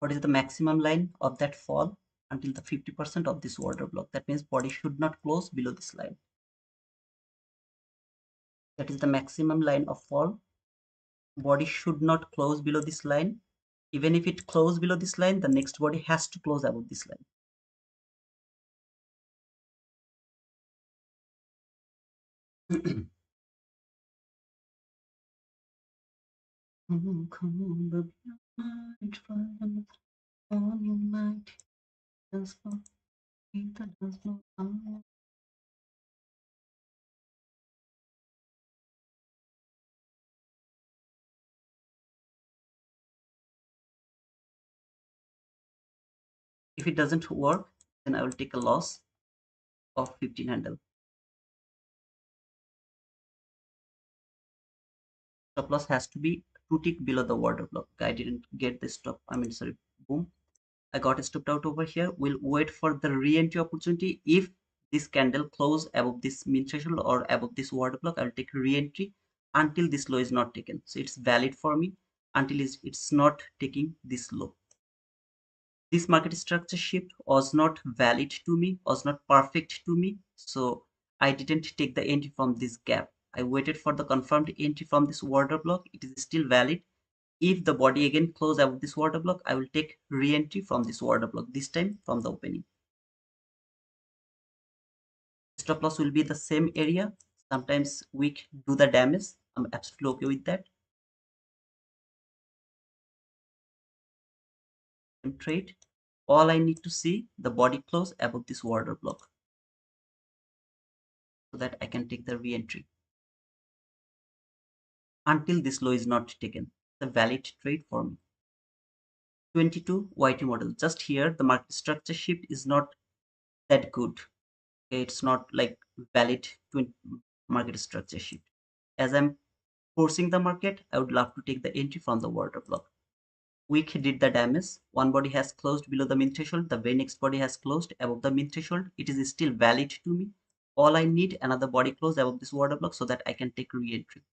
What is the maximum line of that fall? Until the 50% of this order block. That means body should not close below this line. That is the maximum line of fall. Body should not close below this line. Even if it closes below this line, the next body has to close above this line. Come on, baby, night, fire on your night, dance floor, hit the dance floor. If it doesn't work, then I will take a loss of 15 handle. Stop loss has to be 2 tick below the order block. I didn't get the stop. I mean, sorry, boom. I got stopped out over here. We'll wait for the re-entry opportunity. If this candle close above this min threshold or above this order block, I'll take re-entry until this low is not taken. So it's valid for me until it's not taking this low. This market structure shift was not valid to me, was not perfect to me. So I didn't take the entry from this gap. I waited for the confirmed entry from this order block. It is still valid. If the body again close above this order block, I will take re-entry from this order block, this time from the opening. Stop loss will be the same area. Sometimes wick do the damage. I'm absolutely okay with that. Trade. All I need to see the body close above this order block so that I can take the re-entry until this low is not taken. The valid trade for me. 22 YT model. Just here, the market structure shift is not that good. Okay, it's not like valid market structure shift. As I'm forcing the market, I would love to take the entry from the order block. Wick did the damage. One body has closed below the min threshold. The very next body has closed above the min threshold. It is still valid to me. All I need another body close above this order block so that I can take re-entry.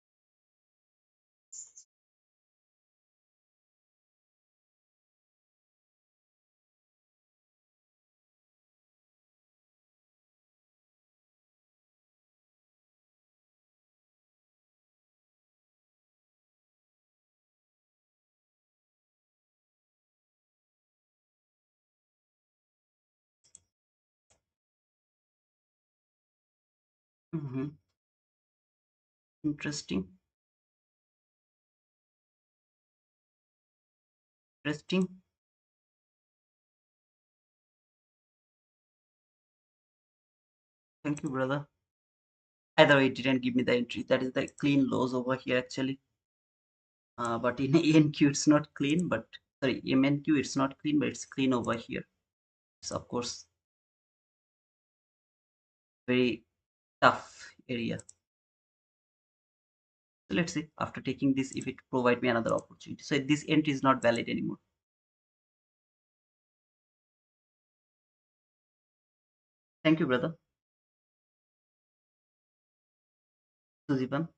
Mhm. Interesting. Interesting. Thank you, brother. Either way, it didn't give me the entry. That is the clean lows over here actually. But in ENQ it's not clean, but sorry, MNQ it's not clean, but it's clean over here. It's of course very tough area. So let's see after taking this if it provide me another opportunity. So this entry is not valid anymore. Thank you, brother. Suziban.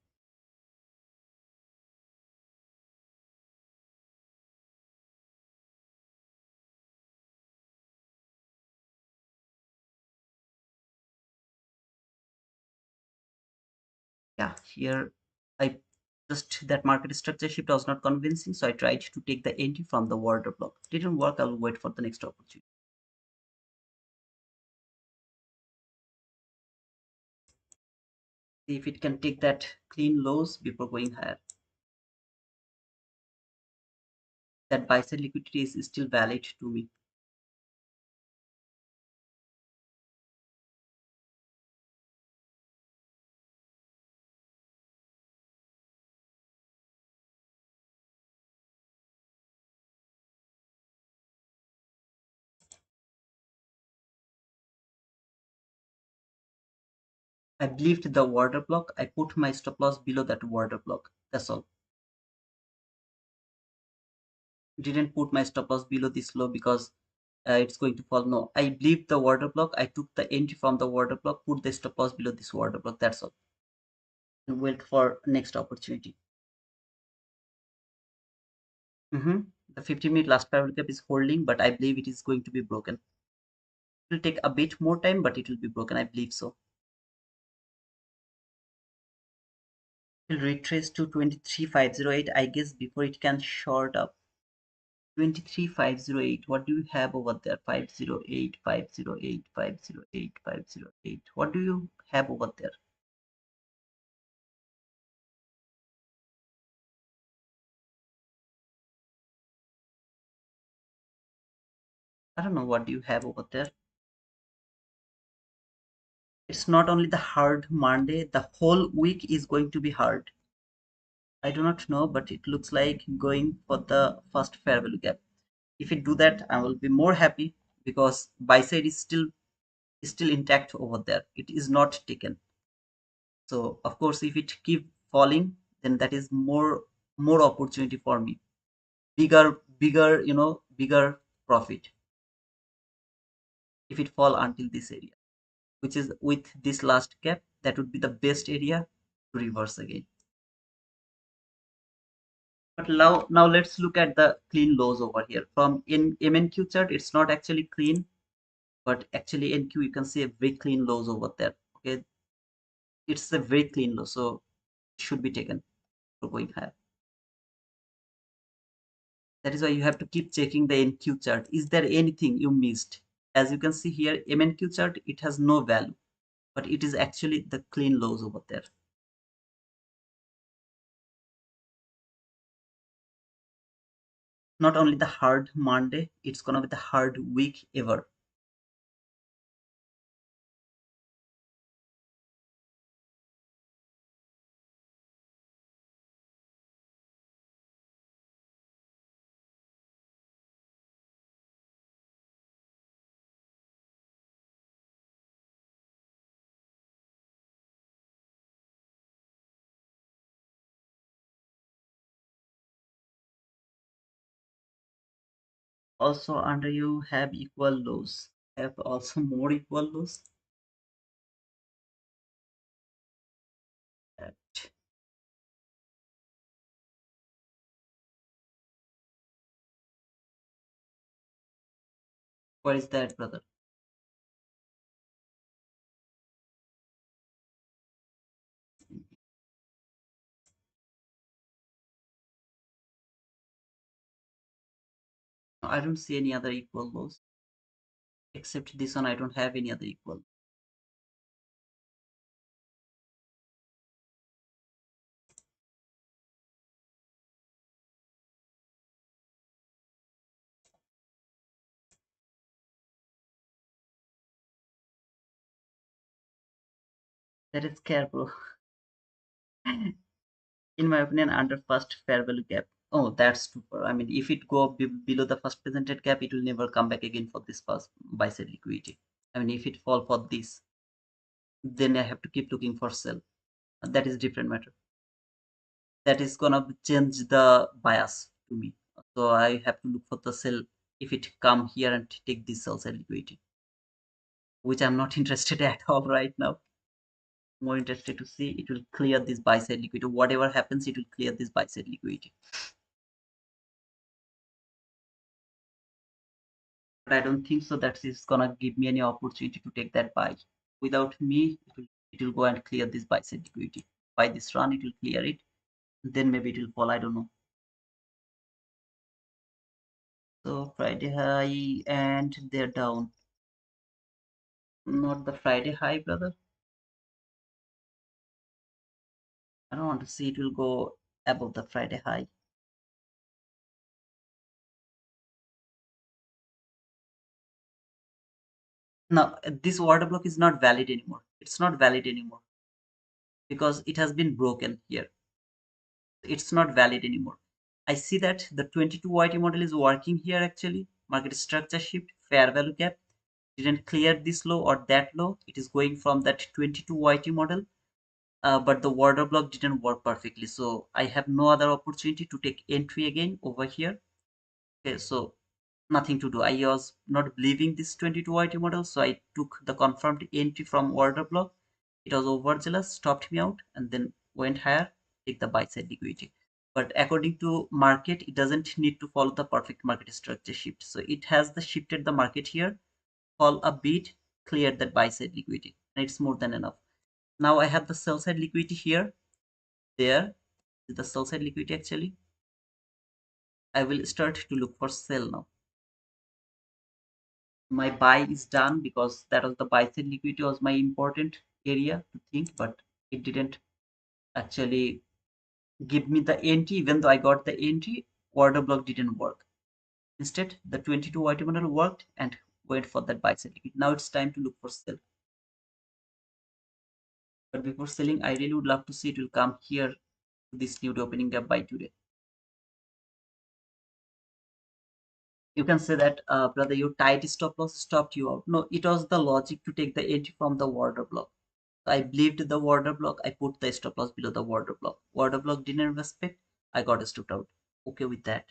Yeah, here I just that market structure shift was not convincing, so I tried to take the entry from the order block. Didn't work. I'll wait for the next opportunity. See if it can take that clean lows before going higher. That buy side liquidity is still valid to me. I believed the order block. I put my stop loss below that order block. That's all. Didn't put my stop loss below this low because it's going to fall. No, I believed the order block. I took the entry from the order block, put the stop loss below this order block. That's all. And wait for next opportunity. The 50-minute last parallel gap is holding, but I believe it is going to be broken. It will take a bit more time, but it will be broken. I believe so. It will retrace to 23,508, I guess, before it can short up. 23,508. What do you have over there? 508, 508, 508, 508. What do you have over there? I don't know what do you have over there. It's not only the hard Monday, the whole week is going to be hard. I do not know, but it looks like going for the first fair value gap. If it do that, I will be more happy because buy side is still intact over there. It is not taken. So of course, if it keep falling, then that is more opportunity for me. Bigger, bigger profit if it fall until this area, which is with this last gap. That would be the best area to reverse again. But now let's look at the clean lows over here. From in MNQ chart, it's not actually clean, but actually NQ you can see a very clean lows over there. Okay, it's a very clean low, so it should be taken for going higher. That is why you have to keep checking the NQ chart. Is there anything you missed? As you can see here, MNQ chart, it has no value, but it is actually the clean lows over there. Not only the hard Monday, it's gonna be the hard week ever. Also, under you have equal lows, have also more equal lows. Uh, What is that, brother? I don't see any other equal lows except this one. I don't have any other equal. That is careful. In my opinion, under first fair value gap. Oh, that's super. I mean, if it go below the first presented gap, it will never come back again for this first buy side liquidity. I mean, if it fall for this, then I have to keep looking for sell. That is different matter. That is gonna change the bias to me. So I have to look for the sell if it come here and take this sell side liquidity, which I'm not interested at all right now. More interested to see it will clear this buy side liquidity. Whatever happens, it will clear this buy side liquidity. But I don't think so that is gonna give me any opportunity to take that buy. Without me, it will go and clear this buy side liquidity. By this run, it will clear it. Then maybe it will fall. I don't know. So Friday high and they're down. Not the Friday high, brother. I don't want to see it will go above the Friday high. Now, this order block is not valid anymore. It's not valid anymore because it has been broken here. It's not valid anymore. I see that the 22 YT model is working here actually. Market structure shift, fair value gap didn't clear this low or that low. It is going from that 22 YT model, but the order block didn't work perfectly. So I have no other opportunity to take entry again over here. Okay, so nothing to do. I was not believing this 22 YT model, so I took the confirmed entry from order block. It was overzealous, stopped me out, and then went higher, take the buy side liquidity. But according to market, it doesn't need to follow the perfect market structure shift. So it has the shifted the market here, fall a bit, cleared that buy side liquidity, and it's more than enough. Now I have the sell side liquidity here, there, the sell side liquidity actually. I will start to look for sell now. My buy is done because that was the buy side liquidity was my important area to think, but it didn't actually give me the entry. Even though I got the entry, order block didn't work. Instead, the 22 YT model worked and wait for that buy side liquidity. Now it's time to look for sell. But before selling, I really would love to see it will come here to this new opening gap by today. You can say that, brother, your tight stop loss stopped you out. No, it was the logic to take the entry from the order block. I believed the order block. I put the stop loss below the order block. Order block didn't respect. I got stopped out. Okay with that.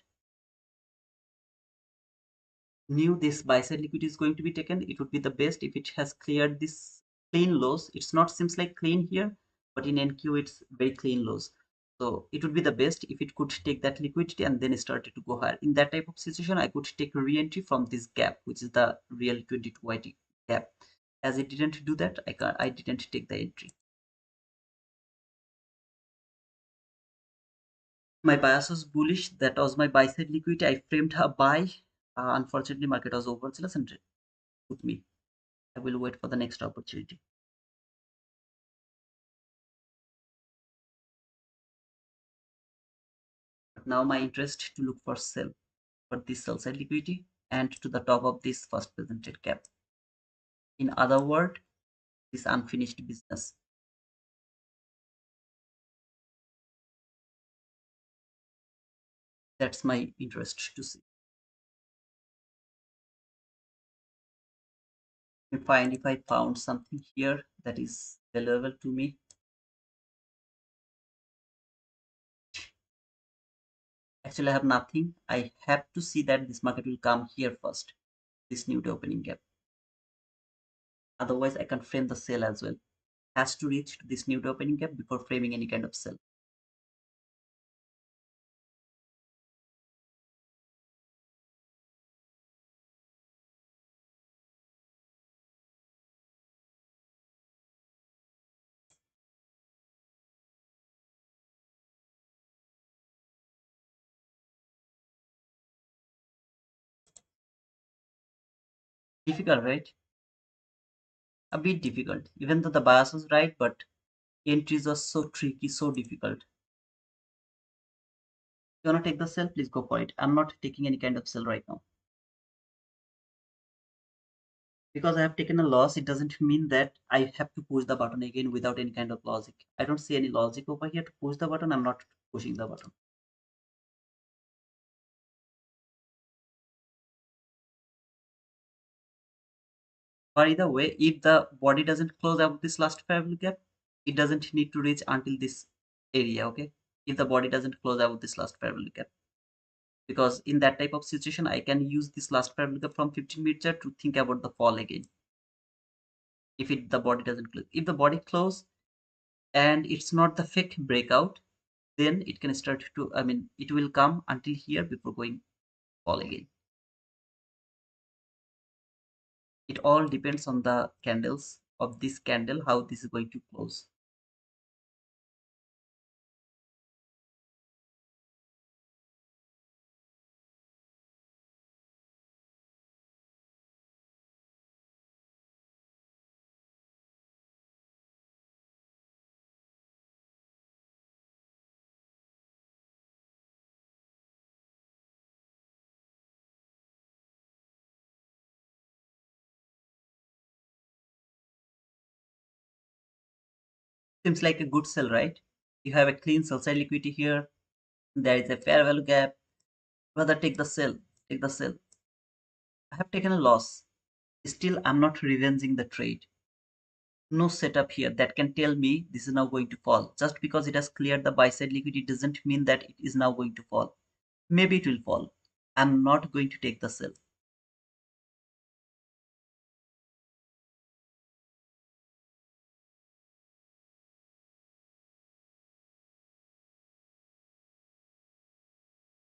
Knew this buy side liquidity is going to be taken. It would be the best if it has cleared this clean lows. It's not seems like clean here, but in NQ it's very clean lows. So it would be the best if it could take that liquidity and then started to go higher. In that type of situation, I could take a re-entry from this gap, which is the real 22 YT gap. As it didn't do that, I didn't take the entry. My bias was bullish. That was my buy side liquidity. I framed a buy. Unfortunately, market was overzealous and put me. I will wait for the next opportunity. Now my interest to look for sell for this sell side liquidity and to the top of this first presented gap. In other word, this unfinished business. That's my interest to see. If I found something here that is valuable to me. Actually, I have nothing. I have to see that this market will come here first, this new day opening gap. Otherwise, I can frame the sell as well. Has to reach to this new day opening gap before framing any kind of sell. Difficult, right? A bit difficult. Even though the bias was right, but entries are so tricky, so difficult. You wanna take the sell? Please go for it. I'm not taking any kind of sell right now. Because I have taken a loss, it doesn't mean that I have to push the button again without any kind of logic. I don't see any logic over here to push the button. I'm not pushing the button. But either way, if the body doesn't close above this last parallel gap, it doesn't need to reach until this area, okay? If the body doesn't close above this last parallel gap. Because in that type of situation, I can use this last parallel gap from 15 minute chart to think about the fall again. If the body doesn't close. If the body close and it's not the fake breakout, then it can start to, it will come until here before going fall again. It all depends on the candles of this candle, how this is going to close. Seems like a good sell, right? You have a clean sell side liquidity here. There is a fair value gap. Rather take the sell. Take the sell. I have taken a loss. Still, I'm not revenging the trade. No setup here that can tell me this is now going to fall. Just because it has cleared the buy side liquidity doesn't mean that it is now going to fall. Maybe it will fall. I'm not going to take the sell.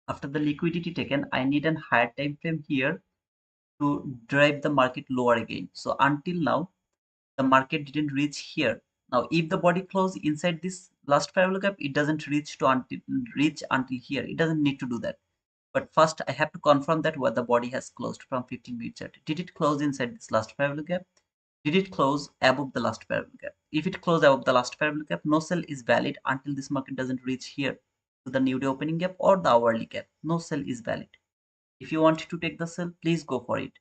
After the liquidity taken, I need a higher time frame here to drive the market lower again. So until now, the market didn't reach here. Now, if the body close inside this last parallel gap, it doesn't reach until here. It doesn't need to do that. But first, I have to confirm that what the body has closed from 15 minute chart. Did it close inside this last parallel gap? Did it close above the last parallel gap? If it closed above the last parallel gap, no sell is valid until this market doesn't reach here to the new day opening gap or the hourly gap. No sell is valid. If you want to take the sell, please go for it.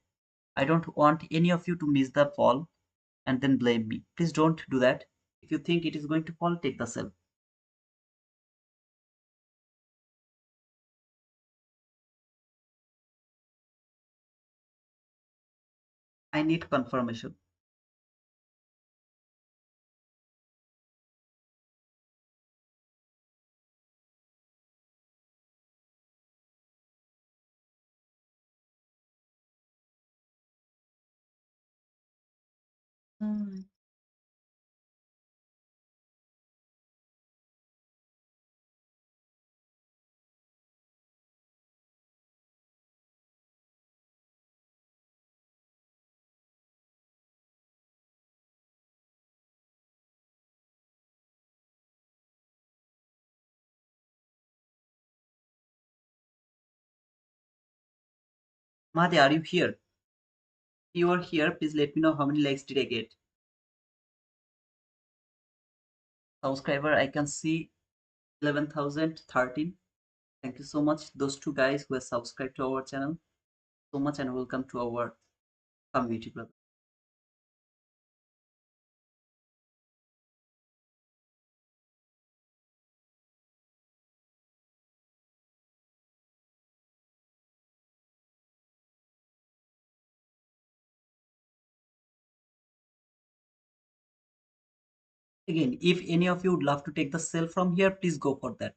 I don't want any of you to miss the fall and then blame me. Please don't do that. If you think it is going to fall, take the sell. I need confirmation. Hmm. Mahdi, are you here? If you are here, please let me know how many likes did I get. Subscriber, I can see 11,013. Thank you so much, those two guys who have subscribed to our channel. So much and welcome to our community, brother. Again, if any of you would love to take the sell from here, please go for that.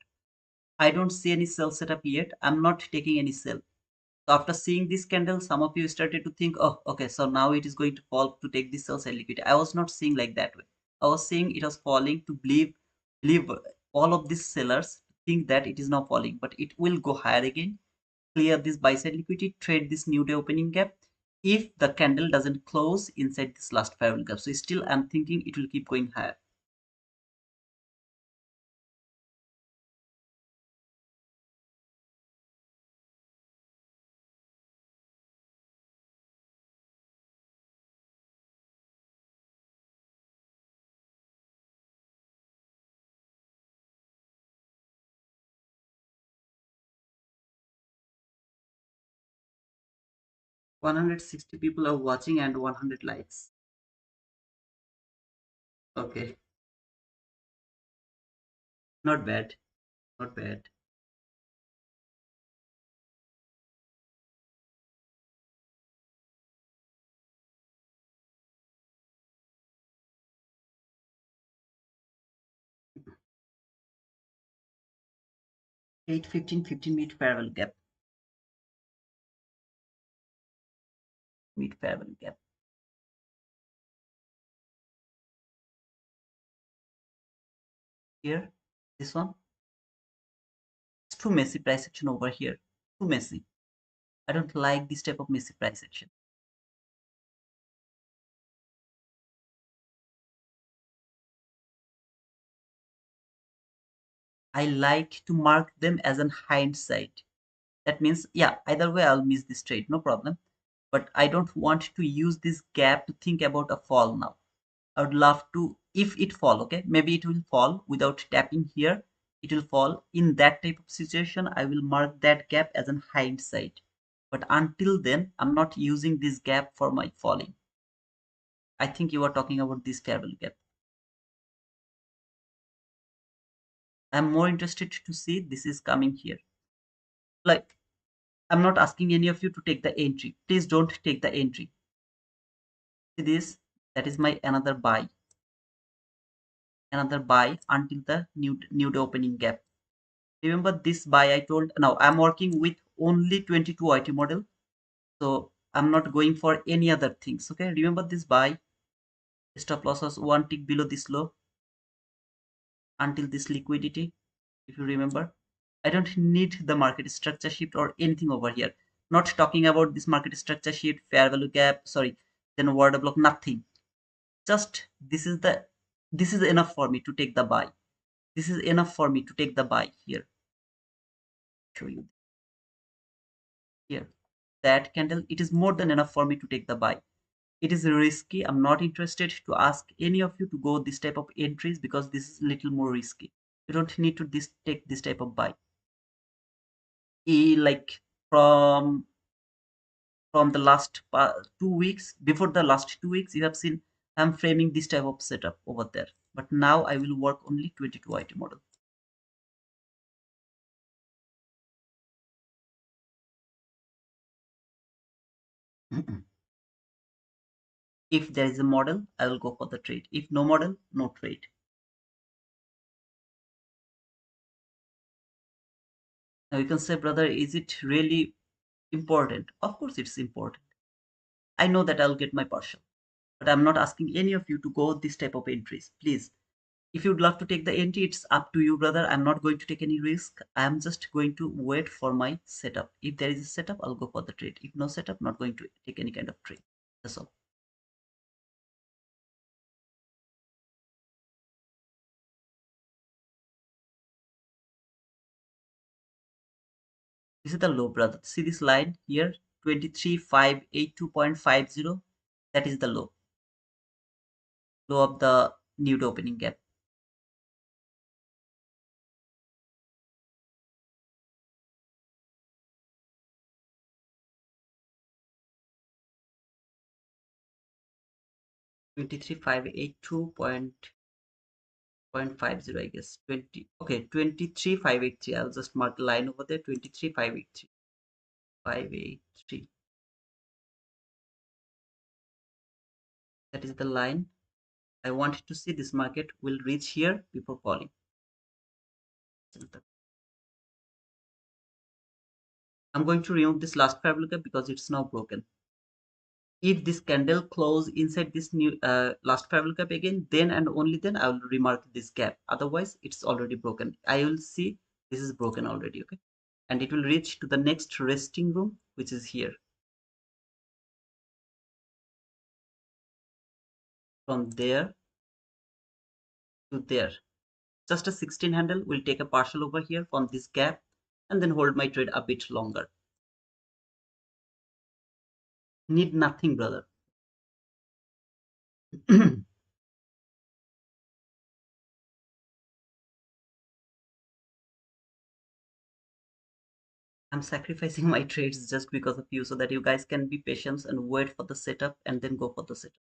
I don't see any sell setup yet. I'm not taking any sell. So after seeing this candle, some of you started to think, oh, okay, so now it is going to fall to take this sell side liquidity. I was not seeing like that way. I was saying it was falling to believe all of these sellers think that it is now falling, but it will go higher again, clear this buy side liquidity, trade this new day opening gap if the candle doesn't close inside this last parallel gap. So still I'm thinking it will keep going higher. 160 people are watching and 100 likes. Okay, not bad, not bad. 8, 15, 15 minute parallel gap, mid parallel gap. Here, this one, it's too messy price action over here. Too messy. I don't like this type of messy price action. I like to mark them as an hindsight. That means, yeah, either way I'll miss this trade, no problem. But I don't want to use this gap to think about a fall now. I would love to, if it fall, okay, maybe it will fall without tapping here. It will fall. In that type of situation, I will mark that gap as an hindsight. But until then, I'm not using this gap for my falling. I think you are talking about this fair value gap. I'm more interested to see this is coming here. Like, I'm not asking any of you to take the entry. Please don't take the entry. See this? That is my another buy until the new day opening gap. Remember this buy I told. Now I'm working with only 22 IT model, so I'm not going for any other things. Okay, remember this buy. Stop loss was one tick below this low until this liquidity. If you remember, I don't need the market structure shift or anything over here. Not talking about this market structure shift, fair value gap, sorry, then order block, nothing. Just this is enough for me to take the buy. This is enough for me to take the buy here. Show you here. That candle, it is more than enough for me to take the buy. It is risky. I'm not interested to ask any of you to go this type of entries because this is little more risky. You don't need to take this type of buy. Like from the last 2 weeks, before the last 2 weeks, you have seen I'm framing this type of setup over there. But now I will work only 22 IT model. If there is a model, I will go for the trade. If no model, no trade. Now you can say, brother, is it really important? Of course, it's important. I know that I'll get my partial, but I'm not asking any of you to go this type of entries. Please, if you'd love to take the entry, it's up to you, brother. I'm not going to take any risk. I'm just going to wait for my setup. If there is a setup, I'll go for the trade. If no setup, not going to take any kind of trade. That's all. This is the low, brother. See this line here, 23582.50. That is the low of the new opening gap. 23,582.50, I guess. 20. Okay, 23,583. I'll just mark the line over there. 23,583. 583. That is the line. I want to see this market will reach here before falling. I'm going to remove this last fabric because it's now broken. If this candle close inside this new last fabric gap again, then and only then I will remark this gap. Otherwise, it's already broken. I will see this is broken already. Okay, and it will reach to the next resting room, which is here. From there to there, just a 16 handle will take a partial over here from this gap, and then hold my trade a bit longer. Need nothing, brother. I'm sacrificing my trades just because of you so that you guys can be patient and wait for the setup and then go for the setup.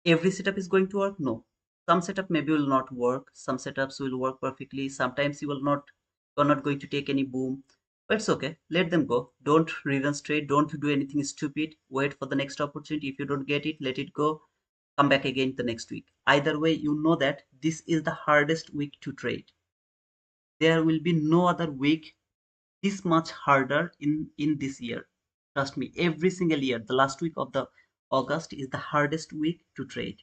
Every setup is going to work? No. Some setup maybe will not work. Some setups will work perfectly. Sometimes you're not going to take any boom. But it's okay. Let them go. Don't revenge trade. Don't do anything stupid. Wait for the next opportunity. If you don't get it, let it go. Come back again the next week. Either way, you know that this is the hardest week to trade. There will be no other week this much harder in this year. Trust me, every single year, the last week of the August is the hardest week to trade.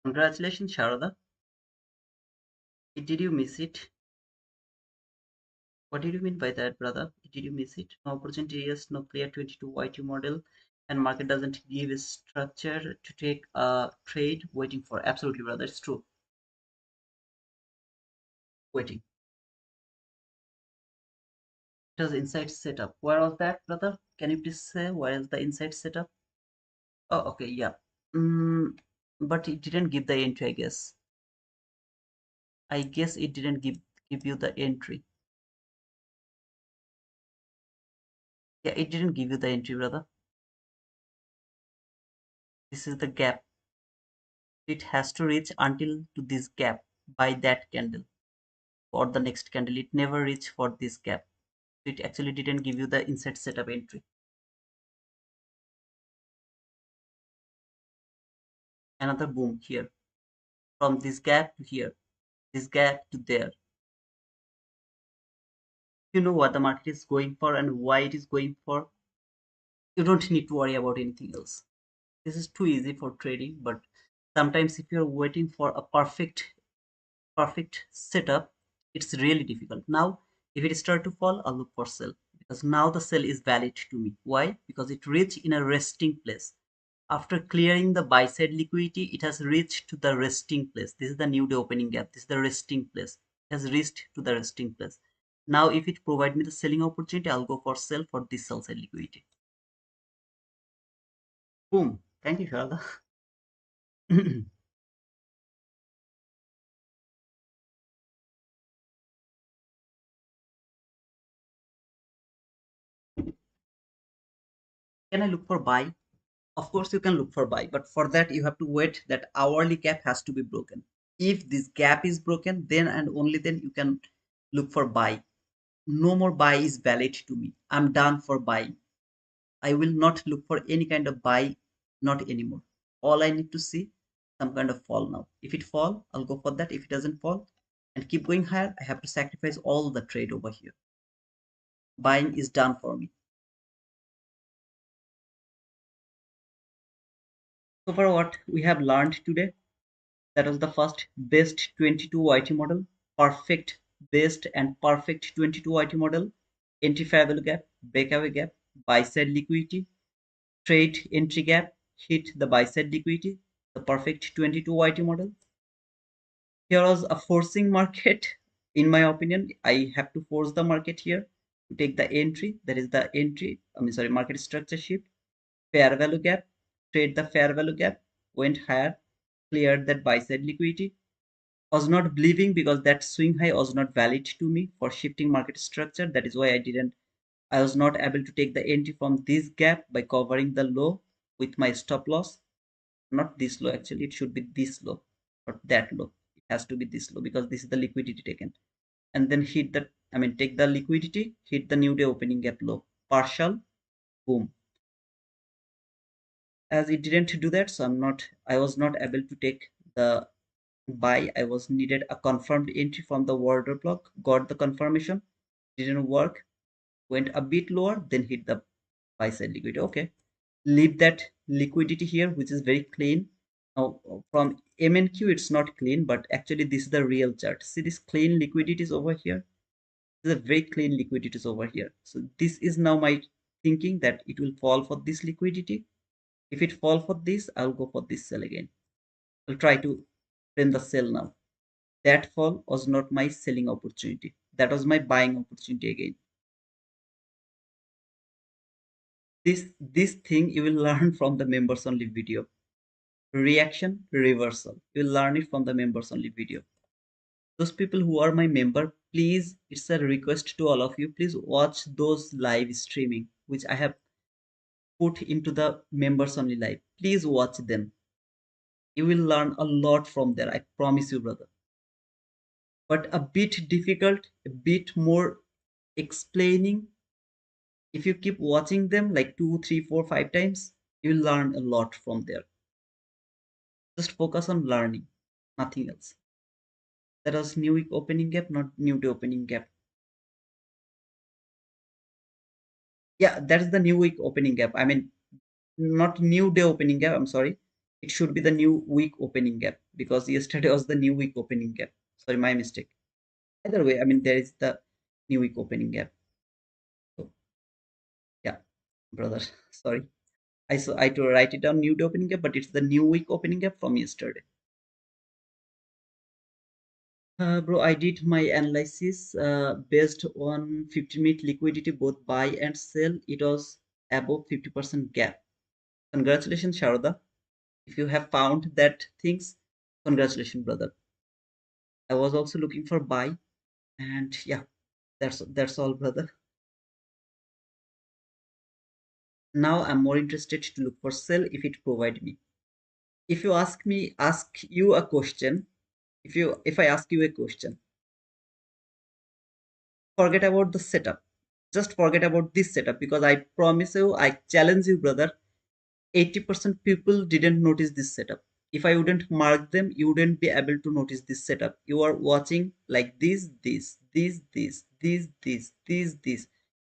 Congratulations, Sharada. Did you miss it? What did you mean by that, brother? Did you miss it? No opportunity, yes, no clear 22 YT model, and market doesn't give a structure to take a trade. Waiting for, absolutely, brother. It's true. Waiting. It was inside setup. Where was that, brother? Can you please say where is the inside setup? Oh, okay, yeah. But it didn't give the entry, I guess. I guess it didn't give you the entry. Yeah, it didn't give you the entry, brother. This is the gap. It has to reach until to this gap by that candle or the next candle. It never reached for this gap. It actually didn't give you the inside setup entry. Another boom here. From this gap to here. This gap to there. You know what the market is going for and why it is going for. You don't need to worry about anything else. This is too easy for trading, but sometimes if you're waiting for a perfect setup, it's really difficult. Now, if it start to fall, I'll look for sell because now the sell is valid to me. Why? Because it reached in a resting place. After clearing the buy side liquidity, it has reached to the resting place. This is the new day opening gap. This is the resting place. It has reached to the resting place. Now, if it provide me the selling opportunity, I'll go for sell for this sell side liquidity. Boom. Thank you, Sharada. Can I look for buy? Of course, you can look for buy, but for that, you have to wait that hourly gap has to be broken. If this gap is broken, then and only then you can look for buy. No more buy is valid to me. I'm done for buying. I will not look for any kind of buy, not anymore. All I need to see some kind of fall now. If it fall, I'll go for that. If it doesn't fall and keep going higher, I have to sacrifice all the trade over here. Buying is done for me. So far, what we have learned today, that was the first best 22 YT model, perfect best and perfect 22 YT model. entry fair value gap, breakaway gap, buy side liquidity, trade entry gap, hit the buy side liquidity, the perfect 22 YT model. Here was a forcing market. In my opinion, I have to force the market here to take the entry. That is the entry. I mean, sorry, market structure shift, fair value gap, trade the fair value gap, went higher, cleared that buy side liquidity. Was not believing because that swing high was not valid to me for shifting market structure. That is why I was not able to take the entry from this gap by covering the low with my stop loss. Not this low, actually, it should be this low, not that low. It has to be this low because this is the liquidity taken. And then hit the, I mean, take the liquidity, hit the new day opening gap low, partial, boom. As it didn't do that, so I was not able to take the buy. I was needed a confirmed entry from the order block, got the confirmation, didn't work, went a bit lower, then hit the buy side liquidity. Okay, leave that liquidity here, which is very clean. Now from MNQ it's not clean, but actually this is the real chart. See this clean liquidity is over here. This is a very clean liquidity is over here. So this is now my thinking that it will fall for this liquidity. If it fall for this, I'll go for this sell again. I'll try to print the sell now. That fall was not my selling opportunity. That was my buying opportunity again. This thing you will learn from the members only video. Reaction reversal. You will learn it from the members only video. Those people who are my member, please, it's a request to all of you, please watch those live streaming which I have put into the members only live. Please watch them. You will learn a lot from there, I promise you, brother. But a bit difficult, a bit more explaining. If you keep watching them like 2, 3, 4, 5 times, you will learn a lot from there. Just focus on learning, nothing else. That was new week opening gap, not new day opening gap. Yeah, that's the new week opening gap. I mean, not new day opening gap. I'm sorry. It should be the new week opening gap because yesterday was the new week opening gap. Sorry, my mistake. Either way, I mean, there is the new week opening gap. So, yeah, brother, sorry. I to write it down new day opening gap, but it's the new week opening gap from yesterday. Bro, I did my analysis based on 50-minute liquidity, both buy and sell. It was above 50% gap. Congratulations, Sharada. If you have found that things, congratulations, brother. I was also looking for buy, and yeah, that's all, brother. Now I'm more interested to look for sell if it provide me. If you ask you a question, if I ask you a question, forget about the setup. Just forget about this setup because I promise you, I challenge you, brother. 80% people didn't notice this setup. If I wouldn't mark them, you wouldn't be able to notice this setup. You are watching like this. You're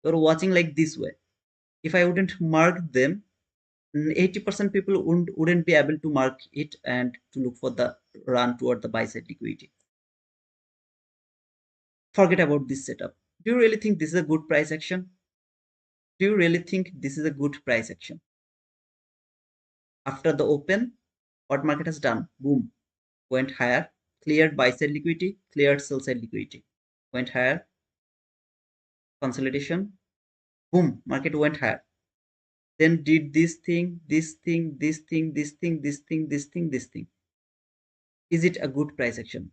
watching like this way. If I wouldn't mark them, 80% people wouldn't be able to mark it and to look for the run toward the buy side liquidity. Forget about this setup. Do you really think this is a good price action? Do you really think this is a good price action? After the open, what market has done? Boom, went higher, cleared buy side liquidity, cleared sell side liquidity, went higher, consolidation, boom, market went higher. Then did this thing. Is it a good price action?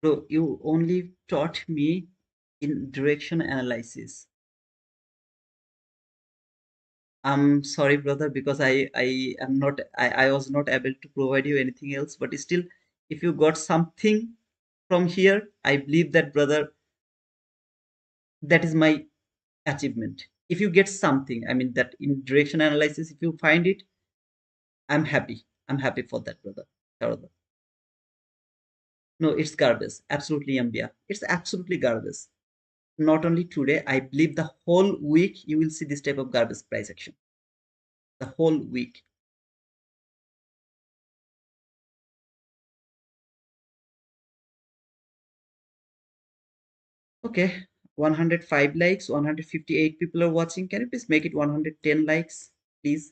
So you only taught me in direction analysis. I'm sorry, brother, because I was not able to provide you anything else. But still, if you got something from here, I believe that, brother, that is my achievement. If you get something, I mean, that in direction analysis, if you find it, I'm happy. I'm happy for that, brother. Brother. No, it's garbage. Absolutely, Ambia. It's absolutely garbage. Not only today, I believe the whole week you will see this type of garbage price action. The whole week. Okay, 105 likes, 158 people are watching. Can you please make it 110 likes? Please.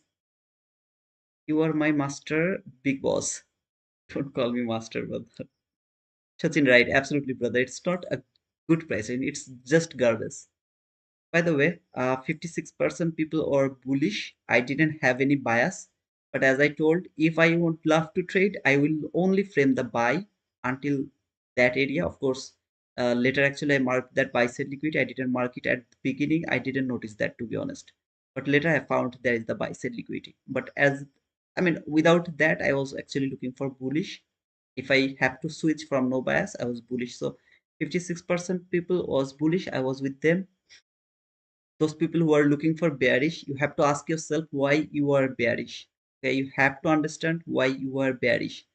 You are my master, big boss. Don't call me master, brother. Sachin, right? Absolutely, brother. It's not a good price, and it's just garbage. By the way, 56% people are bullish. I didn't have any bias. But as I told, if I would love to trade, I will only frame the buy until that area. Of course, later actually I marked that buy side liquidity. I didn't mark it at the beginning. I didn't notice that, to be honest. But later I found there is the buy side liquidity. But as I mean, without that, I was actually looking for bullish. If I have to switch from no bias, I was bullish. So 56% people was bullish. I was with them. Those people who are looking for bearish, you have to ask yourself why you are bearish. Okay, you have to understand why you are bearish.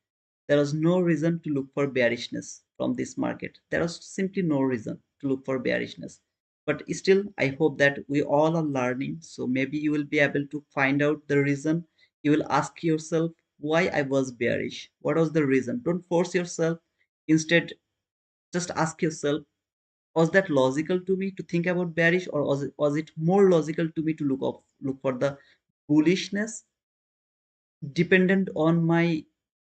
There is no reason to look for bearishness from this market. There is simply no reason to look for bearishness. But still, I hope that we all are learning, so maybe you will be able to find out the reason. You will ask yourself why I was bearish, what was the reason. Don't force yourself. Instead, just ask yourself, was that logical to me to think about bearish, or was it more logical to me to look for the bullishness dependent on my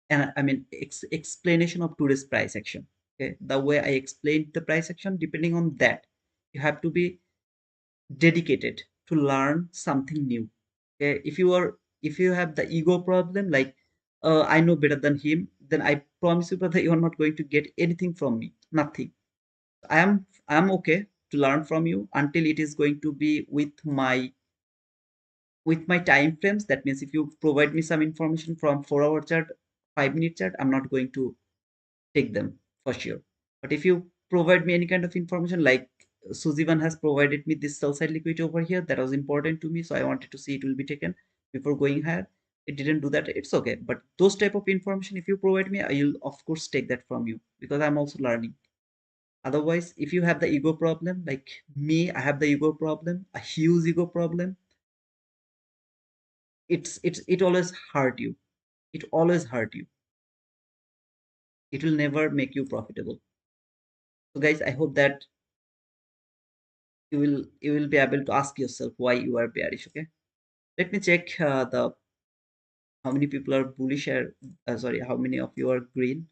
explanation of today's price action. Okay, the way I explained the price action, depending on that, you have to be dedicated to learn something new. Okay, if you have the ego problem, like I know better than him, then I promise you, brother, you are not going to get anything from me. Nothing. I am okay to learn from you until it is going to be with my time frames. That means if you provide me some information from 4 hour chart, 5 minute chart, I'm not going to take them for sure. But if you provide me any kind of information, like Sujivan has provided me this sell side liquidity over here, that was important to me, so I wanted to see it will be taken before going higher. It didn't do that. It's okay. But those type of information, if you provide me, I will of course take that from you because I'm also learning. Otherwise, if you have the ego problem, like me, I have the ego problem, a huge ego problem. It always hurt you. It always hurt you. It will never make you profitable. So, guys, I hope that you will be able to ask yourself why you are bearish. Okay, let me check the how many people are bullish or sorry, how many of you are green.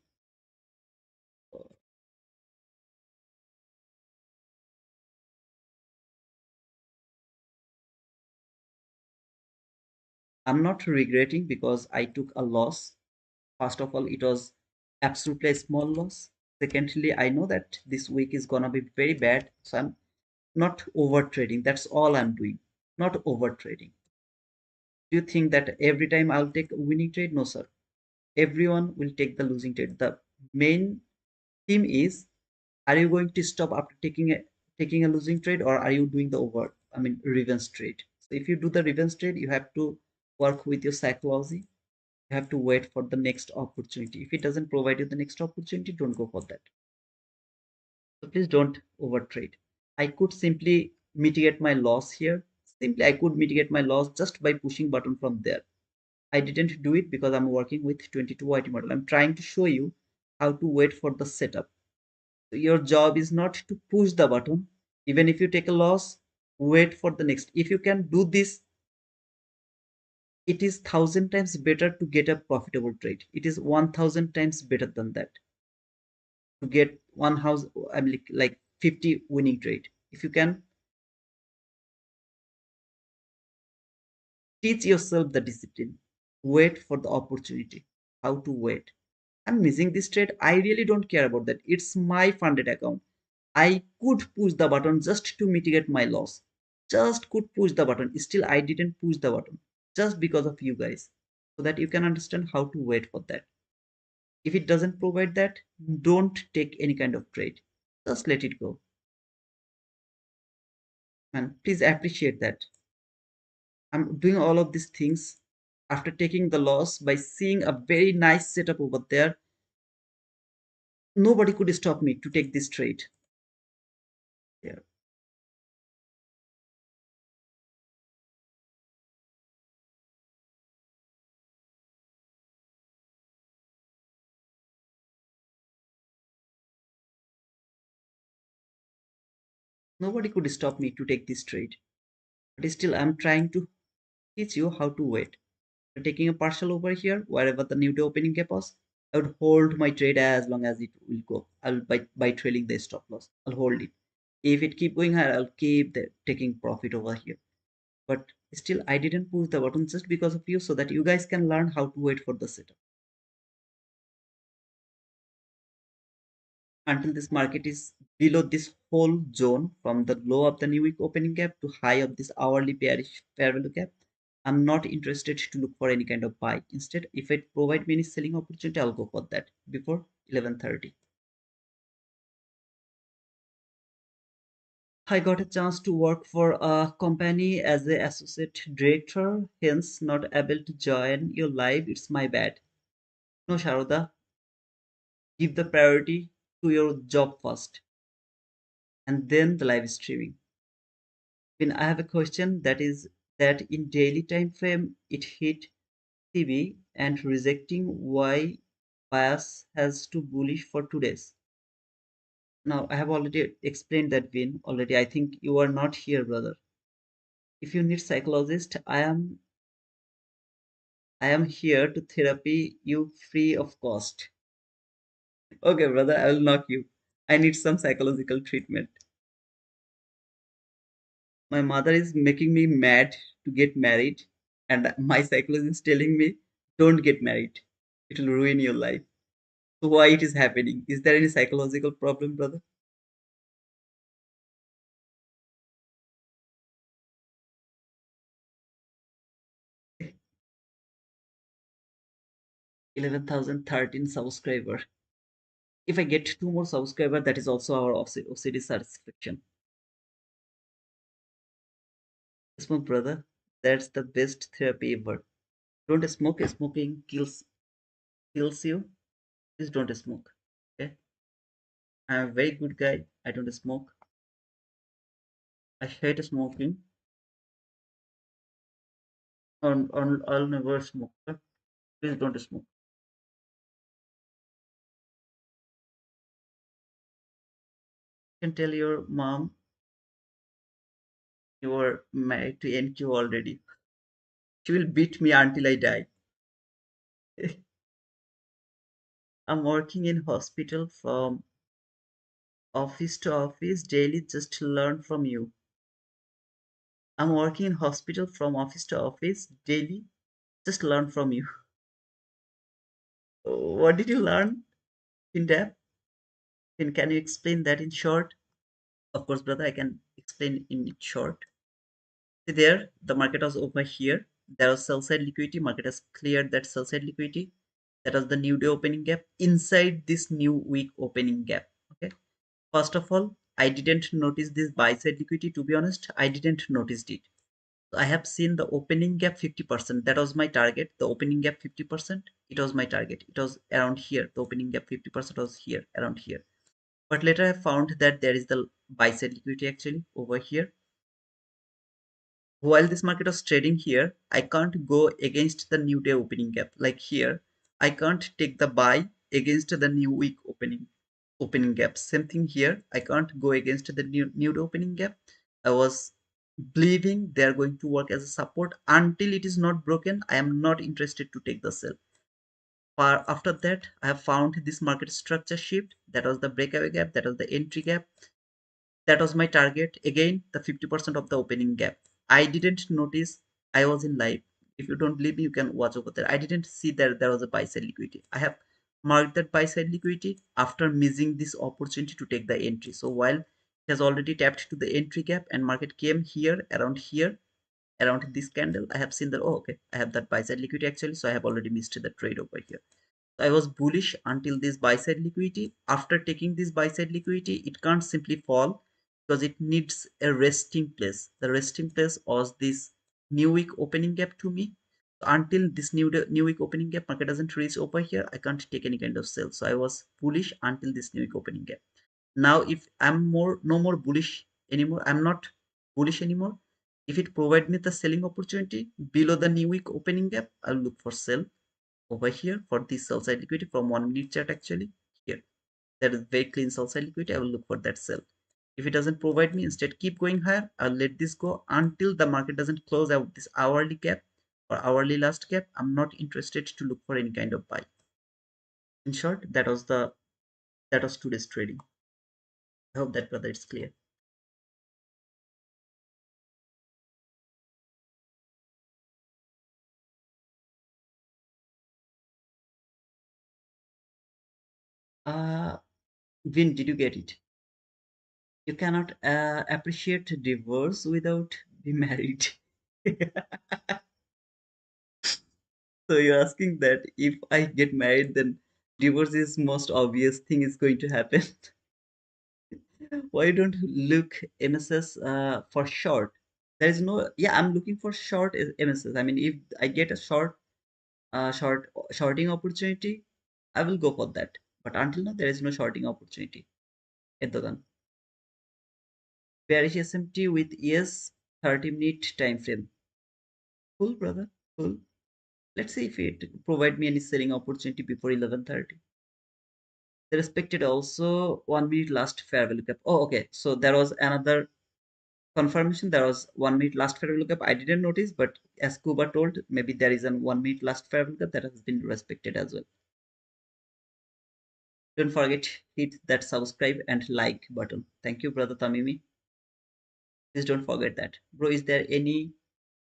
I'm not regretting because I took a loss. First of all, it was absolutely a small loss. Secondly, I know that this week is gonna be very bad, so I'm not over trading. That's all I'm doing. Not over trading. Do you think that every time I'll take a winning trade? No, sir. Everyone will take the losing trade. The main theme is, are you going to stop after taking a losing trade, or are you doing the revenge trade? So if you do the revenge trade, you have to work with your psychology. You have to wait for the next opportunity. If it doesn't provide you the next opportunity, don't go for that. So please don't overtrade. I could simply mitigate my loss here. Simply, I could mitigate my loss just by pushing button from there. I didn't do it because I'm working with 22 IT model. I'm trying to show you how to wait for the setup. So your job is not to push the button. Even if you take a loss, wait for the next. If you can do this, it is 1,000 times better to get a profitable trade. It is 1,000 times better than that to get one house. Like 50 winning trade. If you can teach yourself the discipline, wait for the opportunity. How to wait. I'm missing this trade. I really don't care about that. It's my funded account. I could push the button just to mitigate my loss. Just could push the button. Still, I didn't push the button just because of you guys. So that you can understand how to wait for that. If it doesn't provide that, don't take any kind of trade. Just let it go. And please appreciate that. I'm doing all of these things after taking the loss by seeing a very nice setup over there. Nobody could stop me to take this trade. Yeah. Nobody could stop me to take this trade. But still, I'm trying to teach you how to wait. Taking a partial over here, wherever the new day opening gap was, I would hold my trade as long as it will go. I'll by trailing the stop loss. I'll hold it. If it keep going higher, I'll keep taking profit over here. But still, I didn't push the button just because of you, so that you guys can learn how to wait for the setup until this market is below this whole zone from the low of the new week opening gap to high of this hourly bearish fair value gap. I'm not interested to look for any kind of buy. Instead, if it provide me any selling opportunity, I'll go for that before 11:30. I got a chance to work for a company as a associate director, hence not able to join your live. It's my bad. No, Sharoda, give the priority to your job first and then the live streaming. When I have a question that is that in daily time frame it hit CB and rejecting why bias has to bullish for 2 days. Now I have already explained that Vin already. I think you are not here, brother. If you need psychologist, I am here to therapy you free of cost. Okay, brother, I will knock you. I need some psychological treatment. My mother is making me mad to get married, and my psychologist is telling me, don't get married. It will ruin your life. So why it is happening? Is there any psychological problem, brother? 11,013 subscriber. If I get two more subscriber, that is also our OCD satisfaction. Smoke, brother. That's the best therapy ever. Don't smoke. Smoking kills you. Please don't smoke. Okay. I'm a very good guy. I don't smoke. I hate smoking. I'll never smoke. Okay? Please don't smoke. You can tell your mom you are married to NQ already. She will beat me until I die. I'm working in hospital from office to office daily just to learn from you. I'm working in hospital from office to office daily just to learn from you. What did you learn in depth? Can you explain that in short? Of course, brother, I can explain in short. See there, the market was over here. There was sell side liquidity. Market has cleared that sell side liquidity. That was the new day opening gap inside this new week opening gap. Okay. First of all, I didn't notice this buy side liquidity. To be honest, I didn't notice it. I have seen the opening gap 50%. That was my target. The opening gap 50%. It was my target. It was around here. The opening gap 50% was here, around here. But later I found that there is the buy side liquidity actually over here. While this market was trading here, I can't go against the new day opening gap. Like here, I can't take the buy against the new week opening gap. Same thing here. I can't go against the new day opening gap. I was believing they are going to work as a support until it is not broken. I am not interested to take the sell. After that, I have found this market structure shift. That was the breakaway gap. That was the entry gap. That was my target. Again, the 50% of the opening gap. I didn't notice. I was in live. If you don't believe me, you can watch over there. I didn't see that there was a buy side liquidity. I have marked that buy side liquidity after missing this opportunity to take the entry. So while it has already tapped to the entry gap and market came here, around this candle, I have seen that, oh, okay, I have that buy side liquidity actually. So I have already missed the trade over here. I was bullish until this buy side liquidity. After taking this buy side liquidity, it can't simply fall because it needs a resting place. The resting place was this new week opening gap to me. Until this new week opening gap, market doesn't reach over here, I can't take any kind of sell. So I was bullish until this new week opening gap. Now, if I'm no more bullish anymore, I'm not bullish anymore. If it provide me the selling opportunity below the new week opening gap, I'll look for sell over here for this sell side liquidity from 1 minute chart actually here. That is very clean sell side liquidity. I will look for that sell. If it doesn't provide me, instead keep going higher. I'll let this go until the market doesn't close out this hourly gap or hourly last gap. I'm not interested to look for any kind of buy. In short, that was today's trading. I hope that brother it's clear. Uh Vin, did you get it? You cannot appreciate divorce without be married. So you're asking that if I get married, then divorce is most obvious thing is going to happen. Why don't you look MSS for short? There is no, yeah, I'm looking for short MSS. I mean, if I get a shorting opportunity, I will go for that. But until now, there is no shorting opportunity at the gun. Bearish SMT with yes 30-minute time frame. Cool, brother. Cool. Let's see if it provide me any selling opportunity before 11:30. They respected also 1 minute last fair value gap. Oh, okay. So there was another confirmation. There was 1 minute last fair value gap. I didn't notice, but as Kuba told, maybe there is an 1 minute last fair value gap that has been respected as well. Don't forget hit that subscribe and like button. Thank you, brother Tamimi. Please don't forget that, bro. Is there any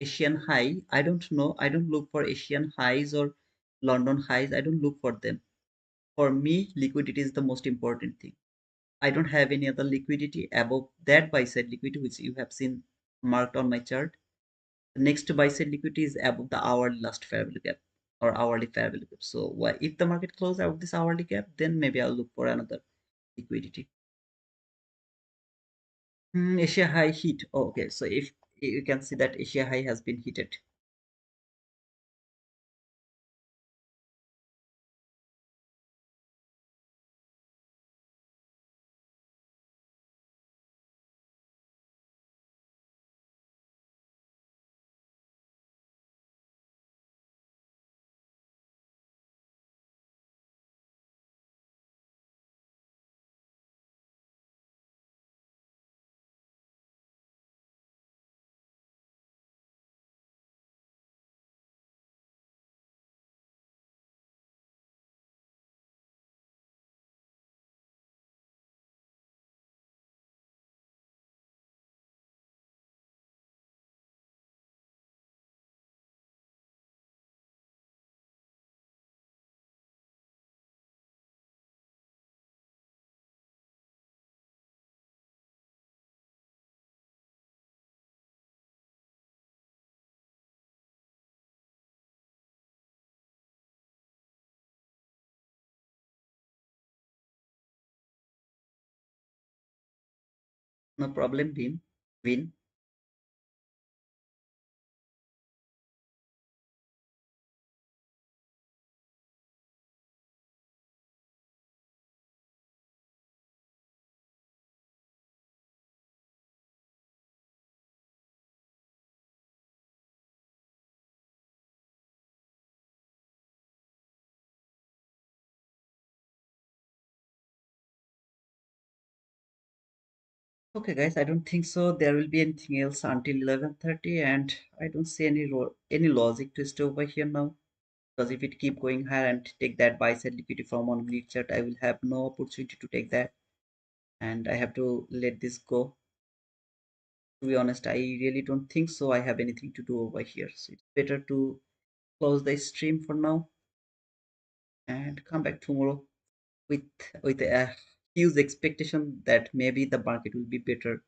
Asian high? I don't know. I don't look for Asian highs or London highs. I don't look for them. For me, liquidity is the most important thing. I don't have any other liquidity above that buy side liquidity, which you have seen marked on my chart. The next buy side liquidity is above the hourly last fair value gap or hourly fair value gap. So if the market closes out this hourly gap, then maybe I'll look for another liquidity. Asia high hit. Oh, okay, so if you can see that Asia high has been hit. No problem, Win. Win. Okay, guys, I don't think so. There will be anything else until 11:30, and I don't see any logic twist over here now. Because if it keep going higher and take that buy side liquidity from 1 minute chart, I will have no opportunity to take that, and I have to let this go. To be honest, I really don't think so. I have anything to do over here, so it's better to close the stream for now and come back tomorrow with a huge expectation that maybe the market will be better.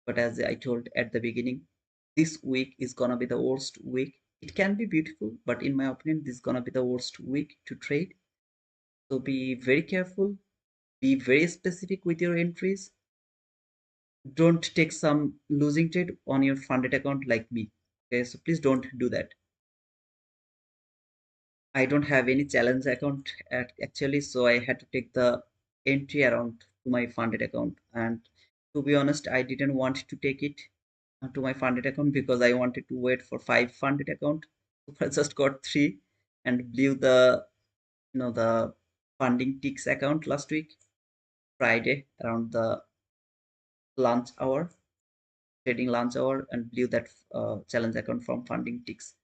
But as I told at the beginning, this week is gonna be the worst week. It can be beautiful, but in my opinion, this is gonna be the worst week to trade. So be very careful, be very specific with your entries. Don't take some losing trade on your funded account like me. Okay, so please don't do that. I don't have any challenge account actually, so I had to take the entry around to my funded account. And to be honest, I didn't want to take it to my funded account because I wanted to wait for five funded account. So I just got three and blew the funding ticks account last week, Friday around the lunch hour, trading lunch hour, and blew that challenge account from funding ticks.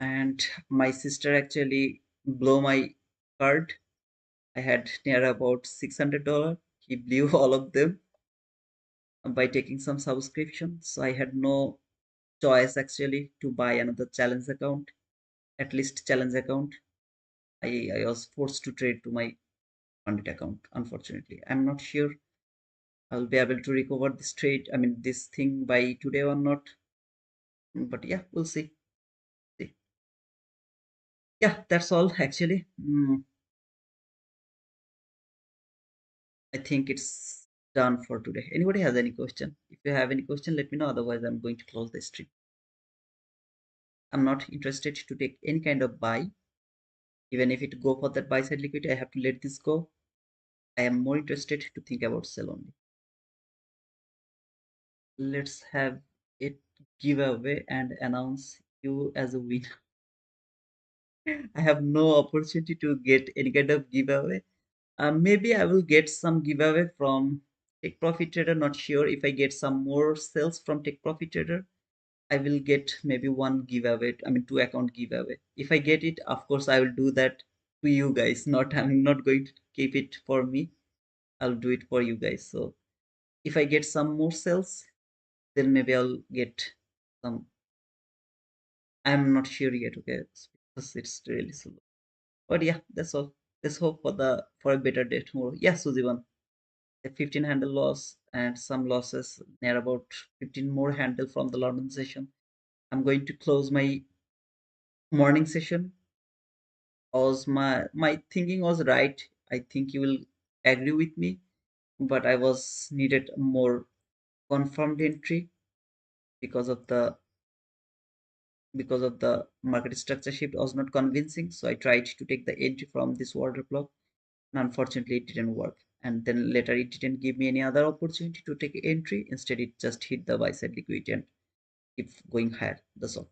And my sister actually blew my card. I had near about $600. He blew all of them by taking some subscription. So I had no choice actually to buy another challenge account, at least challenge account. I was forced to trade to my funded account, unfortunately. I'm not sure I'll be able to recover this trade, I mean, this thing by today or not. But yeah, we'll see. See. Yeah, that's all actually. I think it's done for today. Anybody has any question? If you have any question, let me know. Otherwise, I'm going to close the stream. I'm not interested to take any kind of buy. Even if it go for that buy side liquidity, I have to let this go. I am more interested to think about sell only. Let's have it giveaway and announce you as a winner. I have no opportunity to get any kind of giveaway. Maybe I will get some giveaway from Take Profit Trader. Not sure if I get some more sales from Take Profit Trader. I will get maybe one giveaway. I mean, two account giveaway. If I get it, of course, I will do that to you guys. Not I'm not going to keep it for me. I'll do it for you guys. So if I get some more sales, then maybe I'll get some. I'm not sure yet. Okay, because it's really slow. But yeah, that's all. Let's hope for the for a better day tomorrow. Yeah, Sujivan. A 15 handle loss and some losses near about 15 more handle from the London session. I'm going to close my morning session. Was my thinking was right. I think you will agree with me, but I was needed a more confirmed entry because of the market structure shift was not convincing. So I tried to take the entry from this order block, and unfortunately it didn't work. And then later it didn't give me any other opportunity to take entry. Instead, it just hit the buy side liquidity and keep going higher. That's all.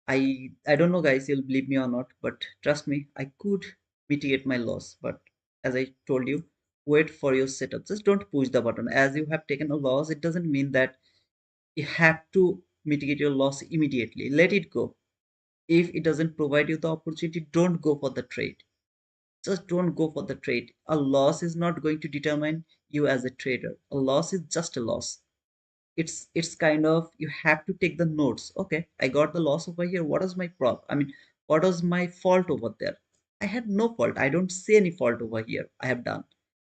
I don't know, guys, you'll believe me or not, but trust me, I could mitigate my loss. But as I told you, wait for your setup. Just don't push the button. As you have taken a loss, it doesn't mean that you have to mitigate your loss immediately. Let it go. If it doesn't provide you the opportunity, don't go for the trade. Just don't go for the trade. A loss is not going to determine you as a trader. A loss is just a loss. It's kind of you have to take the notes. Okay, I got the loss over here. What is my prop? I mean, what was my fault over there? I had no fault. I don't see any fault over here. I have done,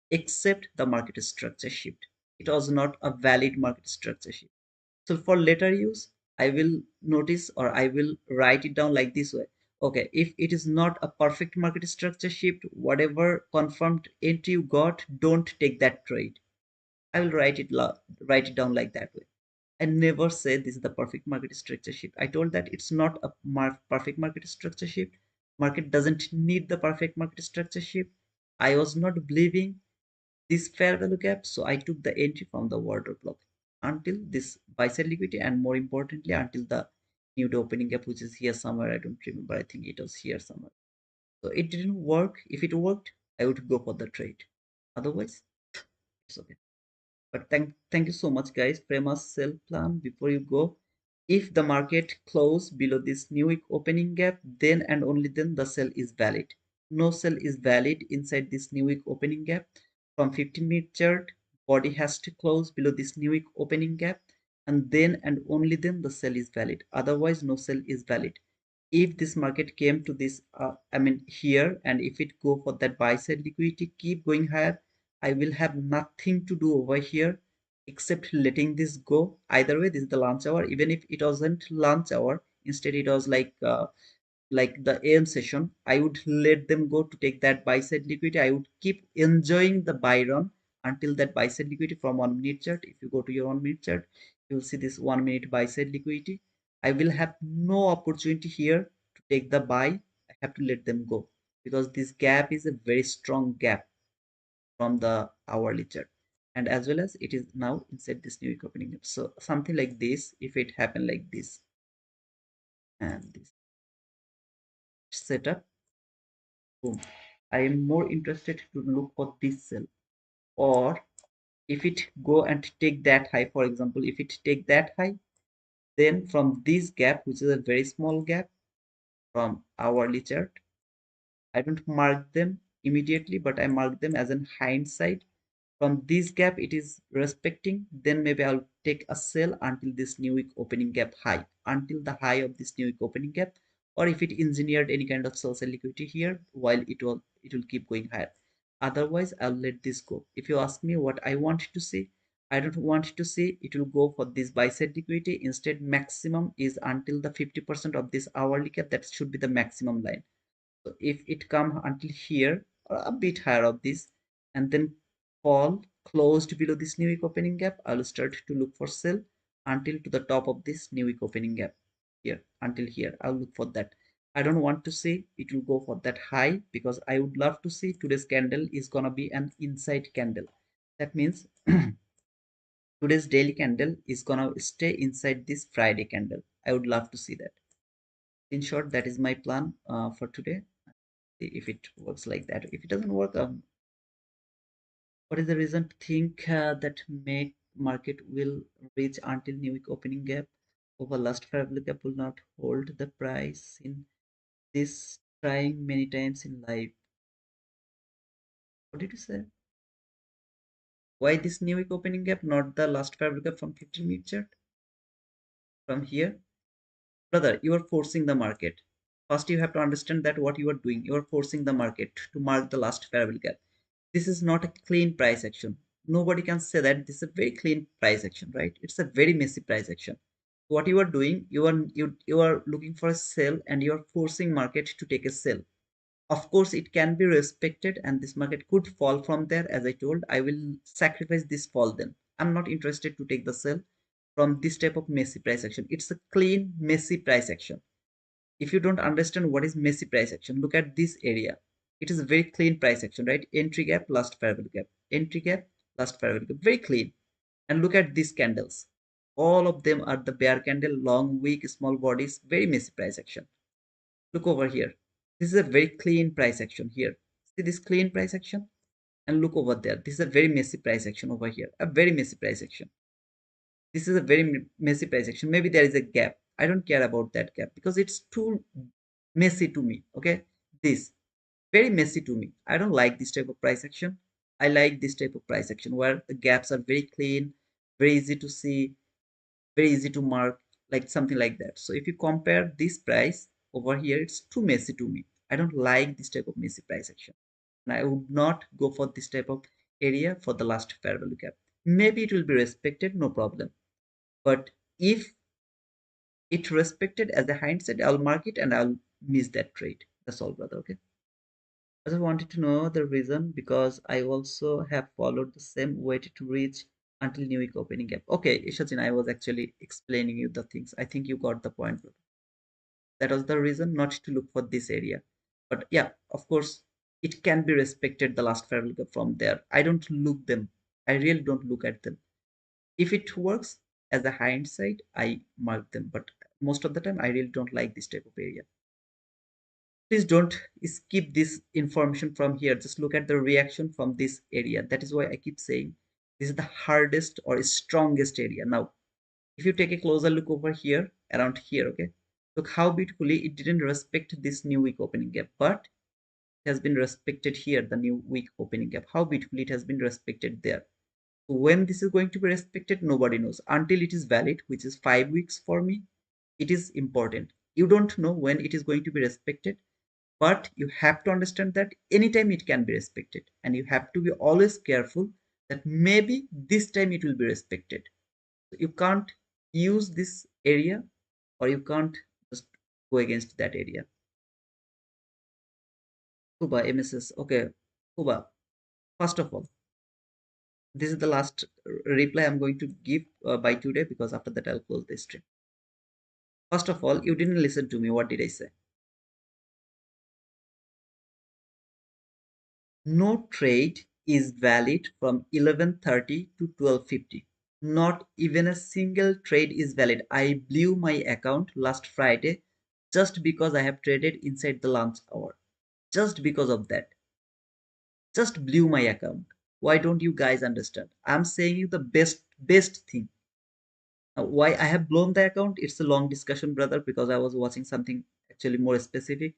except the market structure shift. It was not a valid market structure shift. So for later use, I will notice or I will write it down like this way. Okay, if it is not a perfect market structure shift, whatever confirmed entry you got, don't take that trade. I will write it down like that way. I never said this is the perfect market structure shift. I told that it's not a perfect market structure shift. Market doesn't need the perfect market structure shift. I was not believing this fair value gap, so I took the entry from the order block until this buy side liquidity, and more importantly, until the new opening gap, which is here somewhere. I don't remember. I think it was here somewhere. So it didn't work. If it worked, I would go for the trade. Otherwise, it's okay. But thank you so much, guys. Frame a sell plan before you go. If the market close below this new week opening gap, then and only then the sell is valid. No sell is valid inside this new week opening gap. From 15-minute chart, body has to close below this new week opening gap, and then and only then the sell is valid. Otherwise, no sell is valid. If this market came to this, I mean here, and if it go for that buy side liquidity, keep going higher, I will have nothing to do over here except letting this go. Either way, this is the launch hour. Even if it wasn't launch hour, instead it was like the AM session, I would let them go to take that buy side liquidity. I would keep enjoying the buy run until that buy side liquidity from 1 minute chart. If you go to your 1 minute chart, you will see this 1 minute buy side liquidity. I will have no opportunity here to take the buy. I have to let them go because this gap is a very strong gap from the hourly chart, and as well as it is now inside this new week opening. So something like this, if it happened like this and this setup, boom, I am more interested to look for this cell or If it go and take that high, for example, if it take that high, then from this gap, which is a very small gap from hourly chart, I don't mark them immediately, but I mark them as an hindsight. From this gap it is respecting, then maybe I'll take a sell until this new week opening gap high, until the high of this new week opening gap. Or if it engineered any kind of sell liquidity here, while it will keep going higher. Otherwise I'll let this go. If you ask me what I want to see, I don't want to see it will go for this buy side liquidity. Instead, maximum is until the 50% of this hourly gap. That should be the maximum line. So if it come until here or a bit higher of this and then fall closed below this new week opening gap, I'll start to look for sell until to the top of this new week opening gap here. Until here I'll look for that. I don't want to see it will go for that high, because I would love to see today's candle is gonna be an inside candle. That means today's daily candle is gonna stay inside this Friday candle. I would love to see that. In short, that is my plan for today. If it works like that. If it doesn't work, what is the reason to think that make market will reach until new week opening gap over last favorable gap will not hold the price in this, trying many times in life? What did you say? Why this new week opening gap, not the last favorable gap from 15-minute chart? From here, brother, you are forcing the market. First, you have to understand that what you are doing, you are forcing the market to mark the last favorable gap. This is not a clean price action. Nobody can say that this is a very clean price action, right? It's a very messy price action. What you are doing, you are looking for a sell and you are forcing market to take a sell. Of course it can be respected and this market could fall from there. As I told, I will sacrifice this fall. Then I'm not interested to take the sell from this type of messy price action. It's a clean messy price action. If you don't understand what is messy price action, look at this area. It is a very clean price action, right? Entry gap, last favorable gap, entry gap, last favorable gap, very clean. And look at these candles, all of them are the bear candle, long weak small bodies, very messy price action. Look over here, this is a very clean price action here. See this clean price action, and look over there, this is a very messy price action over here, a very messy price action. This is a very messy price action. Maybe there is a gap, I don't care about that gap because it's too messy to me. Okay, this very messy to me. I don't like this type of price action. I like this type of price action where the gaps are very clean, very easy to see, very easy to mark, like something like that. So if you compare this price over here, it's too messy to me. I don't like this type of messy price action, and I would not go for this type of area for the last fair value gap. Maybe it will be respected, no problem, but if it respected as a hindsight, I'll mark it and I'll miss that trade. That's all, brother. Okay, I just wanted to know the reason because I also have followed the same way to reach until new week opening gap. Okay, Ishachin, I was actually explaining you the things. I think you got the point, brother. That was the reason not to look for this area. But yeah, of course, it can be respected the last fair value gap from there. I don't look them. I really don't look at them. If it works as a hindsight, I mark them. But most of the time, I really don't like this type of area. Please don't skip this information from here. Just look at the reaction from this area. That is why I keep saying this is the hardest or strongest area. Now if you take a closer look over here, around here, okay, look how beautifully it didn't respect this new week opening gap, but it has been respected here, the new week opening gap. How beautifully it has been respected there. When this is going to be respected, nobody knows until it is valid, which is 5 weeks for me. It is important. You don't know when it is going to be respected, but you have to understand that anytime it can be respected, and you have to be always careful that maybe this time it will be respected. So you can't use this area, or you can't just go against that area. Kuba MSS. Okay, Kuba, first of all, this is the last reply I'm going to give by today, because after that I'll close this stream. First of all, you didn't listen to me. What did I say? No trade is valid from 11:30 to 12:50. Not even a single trade is valid. I blew my account last Friday just because I have traded inside the lunch hour. Just because of that. Just blew my account. Why don't you guys understand? I'm saying you the best thing. Why I have blown the account, it's a long discussion, brother, because I was watching something actually more specific.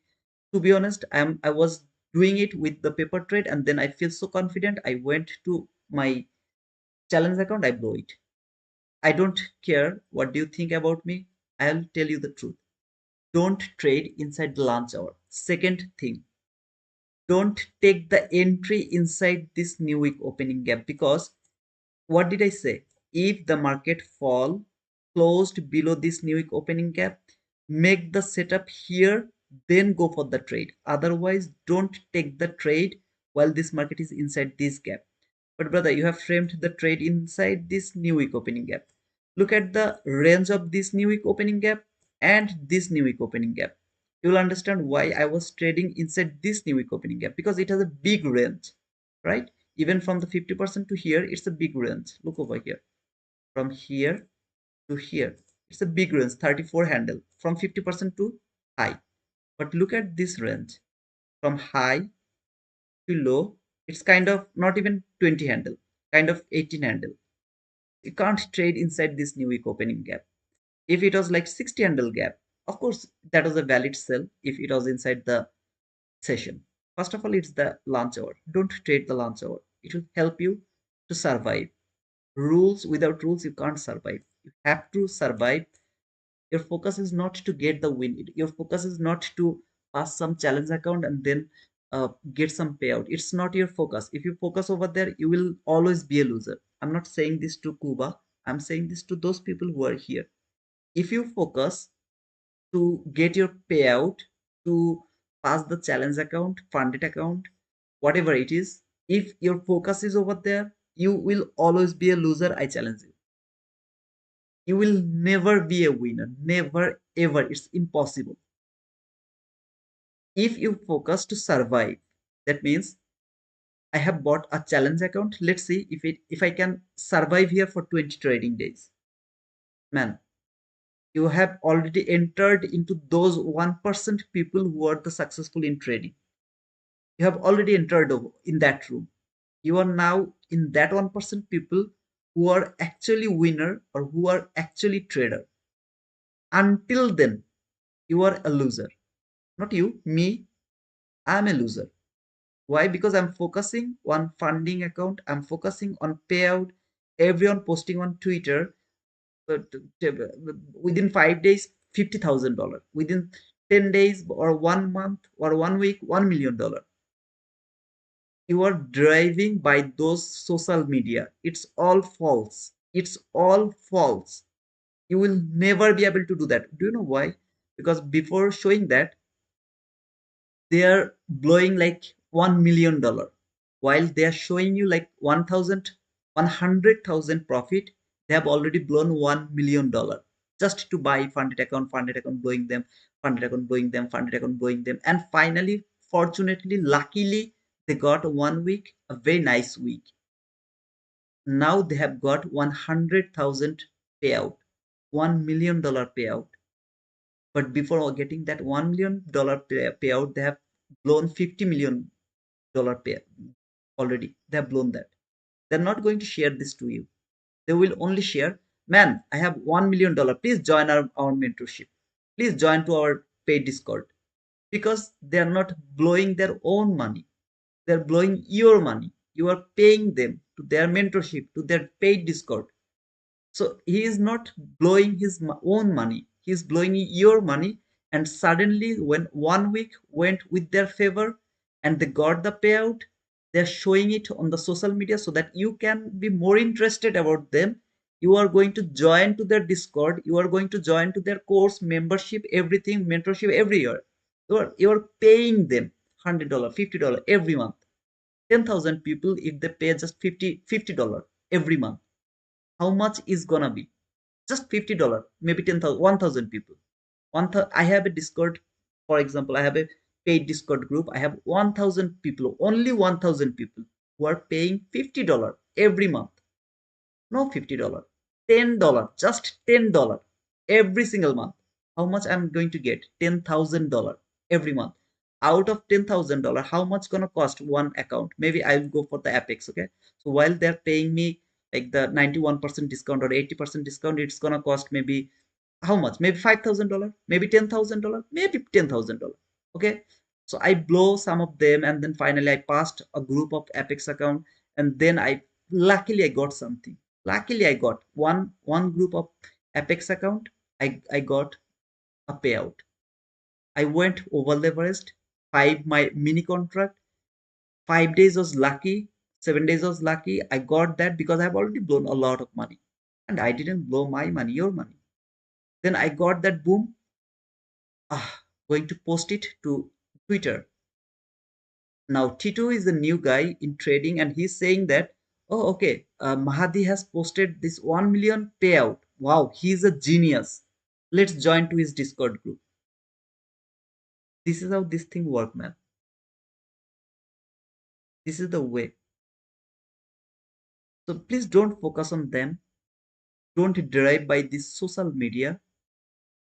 To be honest, I was doing it with the paper trade, and then I feel so confident. I went to my challenge account, I blow it. I don't care what do you think about me. I'll tell you the truth. Don't trade inside the lunch hour. Second thing, don't take the entry inside this new week opening gap, because what did I say? If the market fall closed below this new week opening gap, make the setup here, then go for the trade. Otherwise, don't take the trade while this market is inside this gap. But brother, you have framed the trade inside this new week opening gap. Look at the range of this new week opening gap and this new week opening gap. You will understand why I was trading inside this new week opening gap, because it has a big range, right? Even from the 50% to here, it's a big range. Look over here. From here to here, it's a big range, 34 handle from 50% to high. But look at this range from high to low. It's kind of not even 20 handle, kind of 18 handle. You can't trade inside this new week opening gap. If it was like 60 handle gap, of course, that was a valid sell if it was inside the session. First of all, it's the launch hour. Don't trade the launch hour. It will help you to survive. Rules, without rules, you can't survive. You have to survive. Your focus is not to get the win. Your focus is not to pass some challenge account and then get some payout. It's not your focus. If you focus over there, you will always be a loser. I'm not saying this to Kuba. I'm saying this to those people who are here. If you focus to get your payout, to pass the challenge account, funded account, whatever it is, if your focus is over there, you will always be a loser. I challenge you. You will never be a winner. Never, ever. It's impossible. If you focus to survive, that means I have bought a challenge account. Let's see if I can survive here for 20 trading days. Man, you have already entered into those 1% people who are the successful in trading. You have already entered in that room. You are now in that 1% people who are actually winner or who are actually trader. Until then, you are a loser. Not you, me. I'm a loser. Why? Because I'm focusing on funding account. I'm focusing on payout. Everyone posting on Twitter. But within 5 days, $50,000. Within 10 days or 1 month or 1 week, $1 million. You are driving by those social media. It's all false. It's all false. You will never be able to do that. Do you know why? Because before showing that, they are blowing like $1 million, while they are showing you like 1,000, 100,000 profit. They have already blown $1 million just to buy funded account blowing them, funded account blowing them, funded account blowing them, and finally, fortunately, luckily, they got 1 week, a very nice week. Now they have got 100,000 payout, $1 million payout. But before getting that $1 million payout, they have blown $50 million pay already. They have blown that. They're not going to share this to you. They will only share, man, I have $1 million. Please join our mentorship. Please join to our paid Discord. Because they are not blowing their own money. They're blowing your money. You are paying them to their mentorship, to their paid Discord. So he is not blowing his own money. He is blowing your money. And suddenly, when 1 week went with their favor and they got the payout, they're showing it on the social media so that you can be more interested about them. You are going to join to their Discord. You are going to join to their course, membership, everything, mentorship every year. You are paying them $100, $50 every month. 10,000 people, if they pay just $50 every month, how much is gonna be? Just $50, maybe 10,000, 1,000 people. I have a Discord, for example, I have a paid Discord group. I have 1,000 people, only 1,000 people who are paying $50 every month. No, $50, $10, just $10 every single month. How much I'm going to get? $10,000 every month. out of $10,000, how much gonna cost one account? Maybe I'll go for the Apex, okay? So while they're paying me like the 91% discount or 80% discount, it's gonna cost maybe how much? Maybe $5,000, maybe $10,000, maybe $10,000. Okay. So I blow some of them, and then finally I passed a group of Apex account, and then I luckily I got something. Luckily I got one group of Apex account. I got a payout. I went over leveraged, five my mini contract. 5 days was lucky, 7 days was lucky. I got that because I've already blown a lot of money. And I didn't blow my money, your money. Then I got that boom. Going to post it to Twitter. Now Tito is a new guy in trading, and he's saying that, oh, okay, Mahadi has posted this 1 million payout. Wow, he's a genius. Let's join to his Discord group. This is how this thing works, man. This is the way. So please don't focus on them. Don't derive by this social media.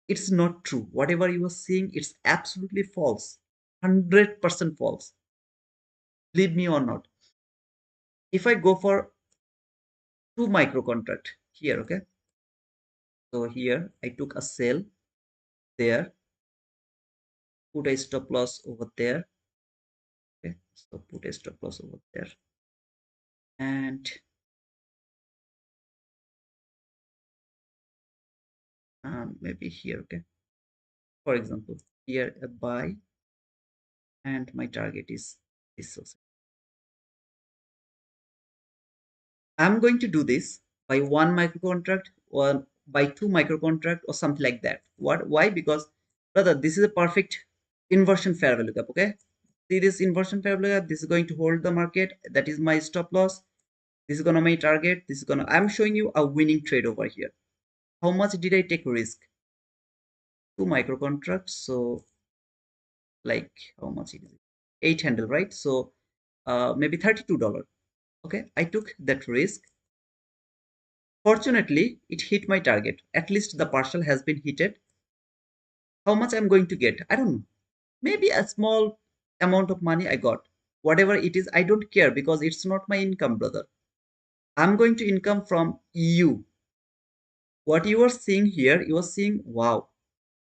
It's not true. Whatever you are seeing, it's absolutely false. 100% false. Believe me or not. If I go for two micro contract here, okay? So here I took a sell there, put a stop loss over there. Okay, so put a stop loss over there, and maybe here. Okay, for example, here a buy, and my target is this. Also. I'm going to do this by one micro contract or by two micro contract or something like that. What? Why? Because brother, this is a perfect inversion fair value gap. Okay, see this inversion fair value gap. This is going to hold the market. That is my stop loss. This is gonna my target. This is gonna. I'm showing you a winning trade over here. How much did I take risk? Two micro contracts. So like how much it is? Eight handle, right? So maybe $32. Okay, I took that risk. Fortunately, it hit my target. At least the partial has been hitted. How much I'm going to get? I don't know. Maybe a small amount of money I got. Whatever it is, I don't care because it's not my income, brother. I'm going to income from you. What you are seeing here, you are seeing, wow,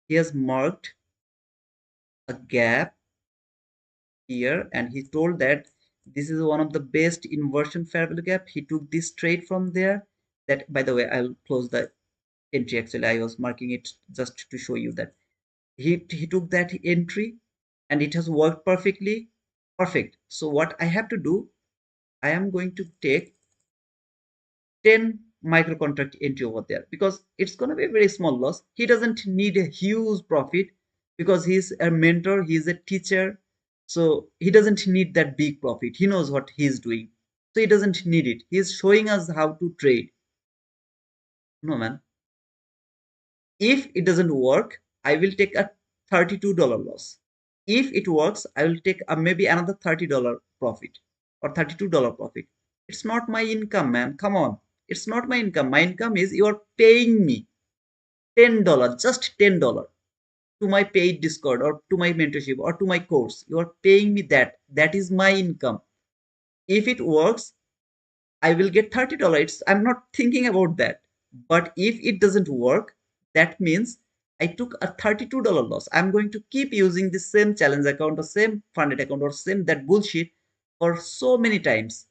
he has marked a gap here, and he told that this is one of the best inversion fair value gap. He took this trade from there. That, by the way, I'll close the entry. Actually, I was marking it just to show you that he took that entry, and it has worked perfectly. Perfect. So what I have to do, I am going to take 10 micro contract entry over there because it's going to be a very small loss. He doesn't need a huge profit because he's a mentor, he's a teacher. So he doesn't need that big profit. He knows what he's doing. So he doesn't need it. He's showing us how to trade. No, man. If it doesn't work, I will take a $32 loss. If it works, I will take maybe another $30 profit or $32 profit. It's not my income, man. Come on. It's not my income. My income is you are paying me $10, just $10 to my paid Discord or to my mentorship or to my course. You are paying me that. That is my income. If it works, I will get $30. I'm not thinking about that. But if it doesn't work, that means I took a $32 loss. I'm going to keep using the same challenge account or same funded account or same that bullshit for so many times.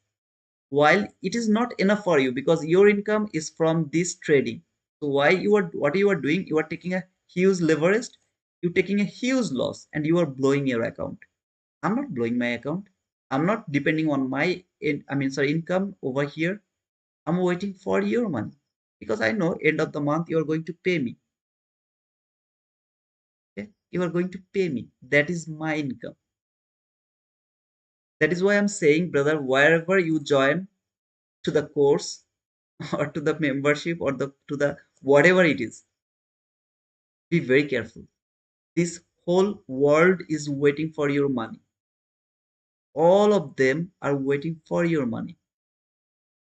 While it is not enough for you because your income is from this trading. So why you are what you are doing? You are taking a huge leverage, you're taking a huge loss, and you are blowing your account. I'm not blowing my account. I'm not depending on my income over here. I'm waiting for your money because I know end of the month you are going to pay me. Okay? You are going to pay me. That is my income. That is why I'm saying, brother, wherever you join to the course or to the membership or the to the whatever it is, be very careful. This whole world is waiting for your money. All of them are waiting for your money.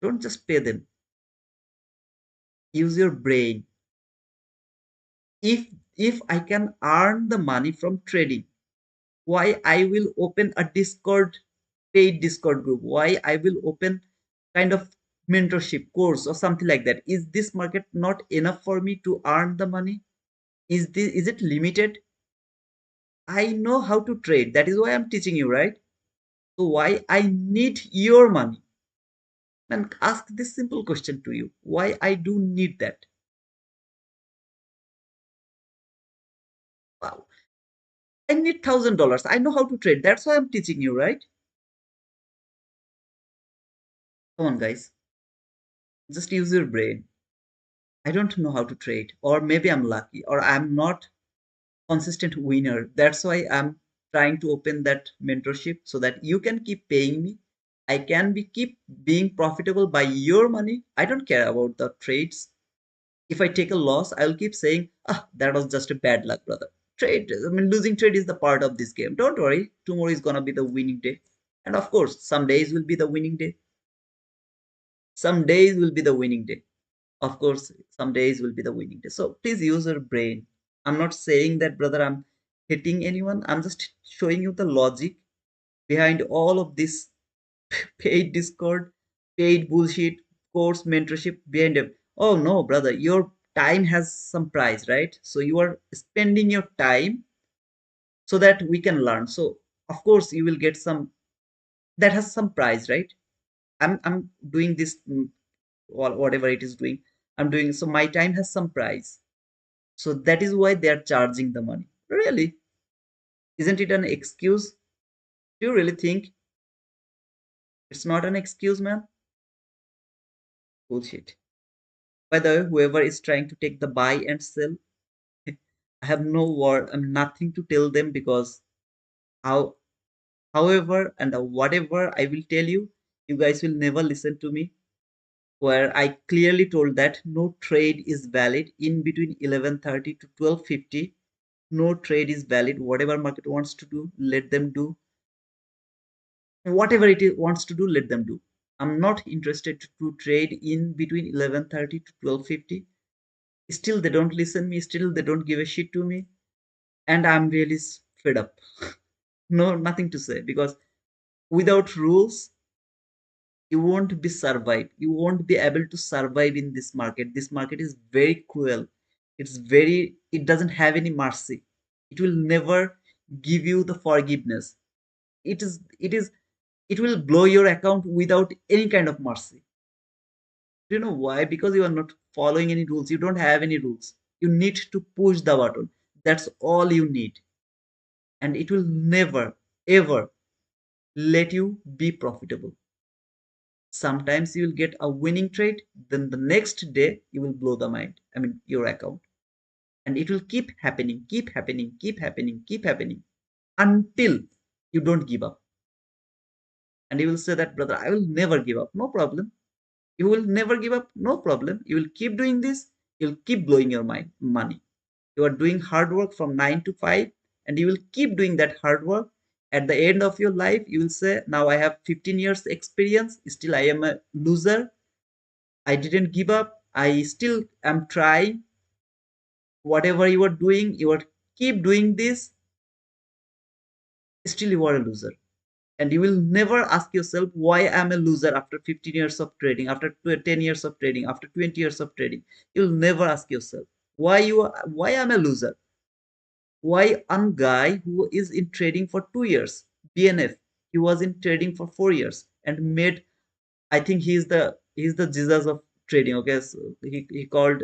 Don't just pay them. Use your brain. If if I can earn the money from trading, why I will open a Discord, paid Discord group, why I will open kind of mentorship course or something like that. Is this market not enough for me to earn the money? Is it limited? I know how to trade. That is why I'm teaching you, right? So why I need your money? And ask this simple question to you. Why I do need that? Wow. I need $1,000. I know how to trade. That's why I'm teaching you, right? Come on, guys. Just use your brain. I don't know how to trade, or maybe I'm lucky, or I'm not consistent winner. That's why I'm trying to open that mentorship so that you can keep paying me. I can be keep being profitable by your money. I don't care about the trades. If I take a loss, I'll keep saying, ah, that was just a bad luck, brother. Trade, I mean, losing trade is the part of this game. Don't worry, tomorrow is gonna be the winning day. And of course, some days will be the winning day. Some days will be the winning day. Of course, some days will be the winning day. So please use your brain. I'm not saying that, brother, I'm hitting anyone. I'm just showing you the logic behind all of this paid Discord, paid bullshit, course mentorship behind it. Oh no, brother, your time has some price, right? So you are spending your time so that we can learn. So of course you will get some that has some price, right? I'm doing this whatever it is doing. I'm doing so my time has some price. So that is why they are charging the money. Really? Isn't it an excuse? Do you really think it's not an excuse, man? Bullshit. By the way, whoever is trying to take the buy and sell, I have no word, I'm nothing to tell them because how, however, and whatever I will tell you, you guys will never listen to me. Where I clearly told that no trade is valid in between 11:30 to 12:50. No trade is valid. Whatever market wants to do, let them do. Whatever wants to do, let them do. I'm not interested to trade in between 11:30 to 12:50. Still, they don't listen me. Still, they don't give a shit to me, and I'm really fed up. No, nothing to say because without rules, you won't be survive. You won't be able to survive in this market. This market is very cruel. It's very. It doesn't have any mercy. It will never give you the forgiveness. It is. It is. It will blow your account without any kind of mercy. Do you know why? Because you are not following any rules. You don't have any rules. You need to push the button. That's all you need. And it will never, ever let you be profitable. Sometimes you will get a winning trade, then the next day you will blow the mind. I mean, your account. And it will keep happening, keep happening, keep happening, keep happening until you don't give up. And you will say that, brother, I will never give up. No problem. You will never give up. No problem. You will keep doing this. You'll keep blowing your mind, money. You are doing hard work from 9 to 5, and you will keep doing that hard work. At the end of your life, you will say, now I have 15 years experience. Still, I am a loser. I didn't give up. I still am trying. Whatever you are doing, you are keep doing this. Still, you are a loser. And you will never ask yourself why I'm a loser after 15 years of trading, after 10 years of trading, after 20 years of trading. You'll never ask yourself why I'm a loser. Why a guy who is in trading for 2 years, BNF, he was in trading for 4 years and made, I think he's the Jesus of trading. Okay, so he called,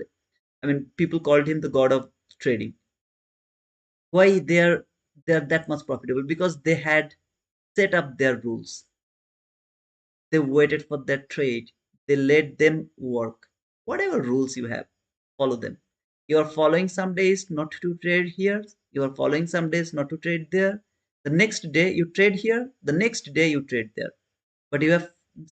I mean, people called him the god of trading. Why they're that much profitable? Because they had set up their rules. They waited for their trade. They let them work. Whatever rules you have, follow them. You are following some days not to trade here. You are following some days not to trade there. The next day you trade here. The next day you trade there. But you have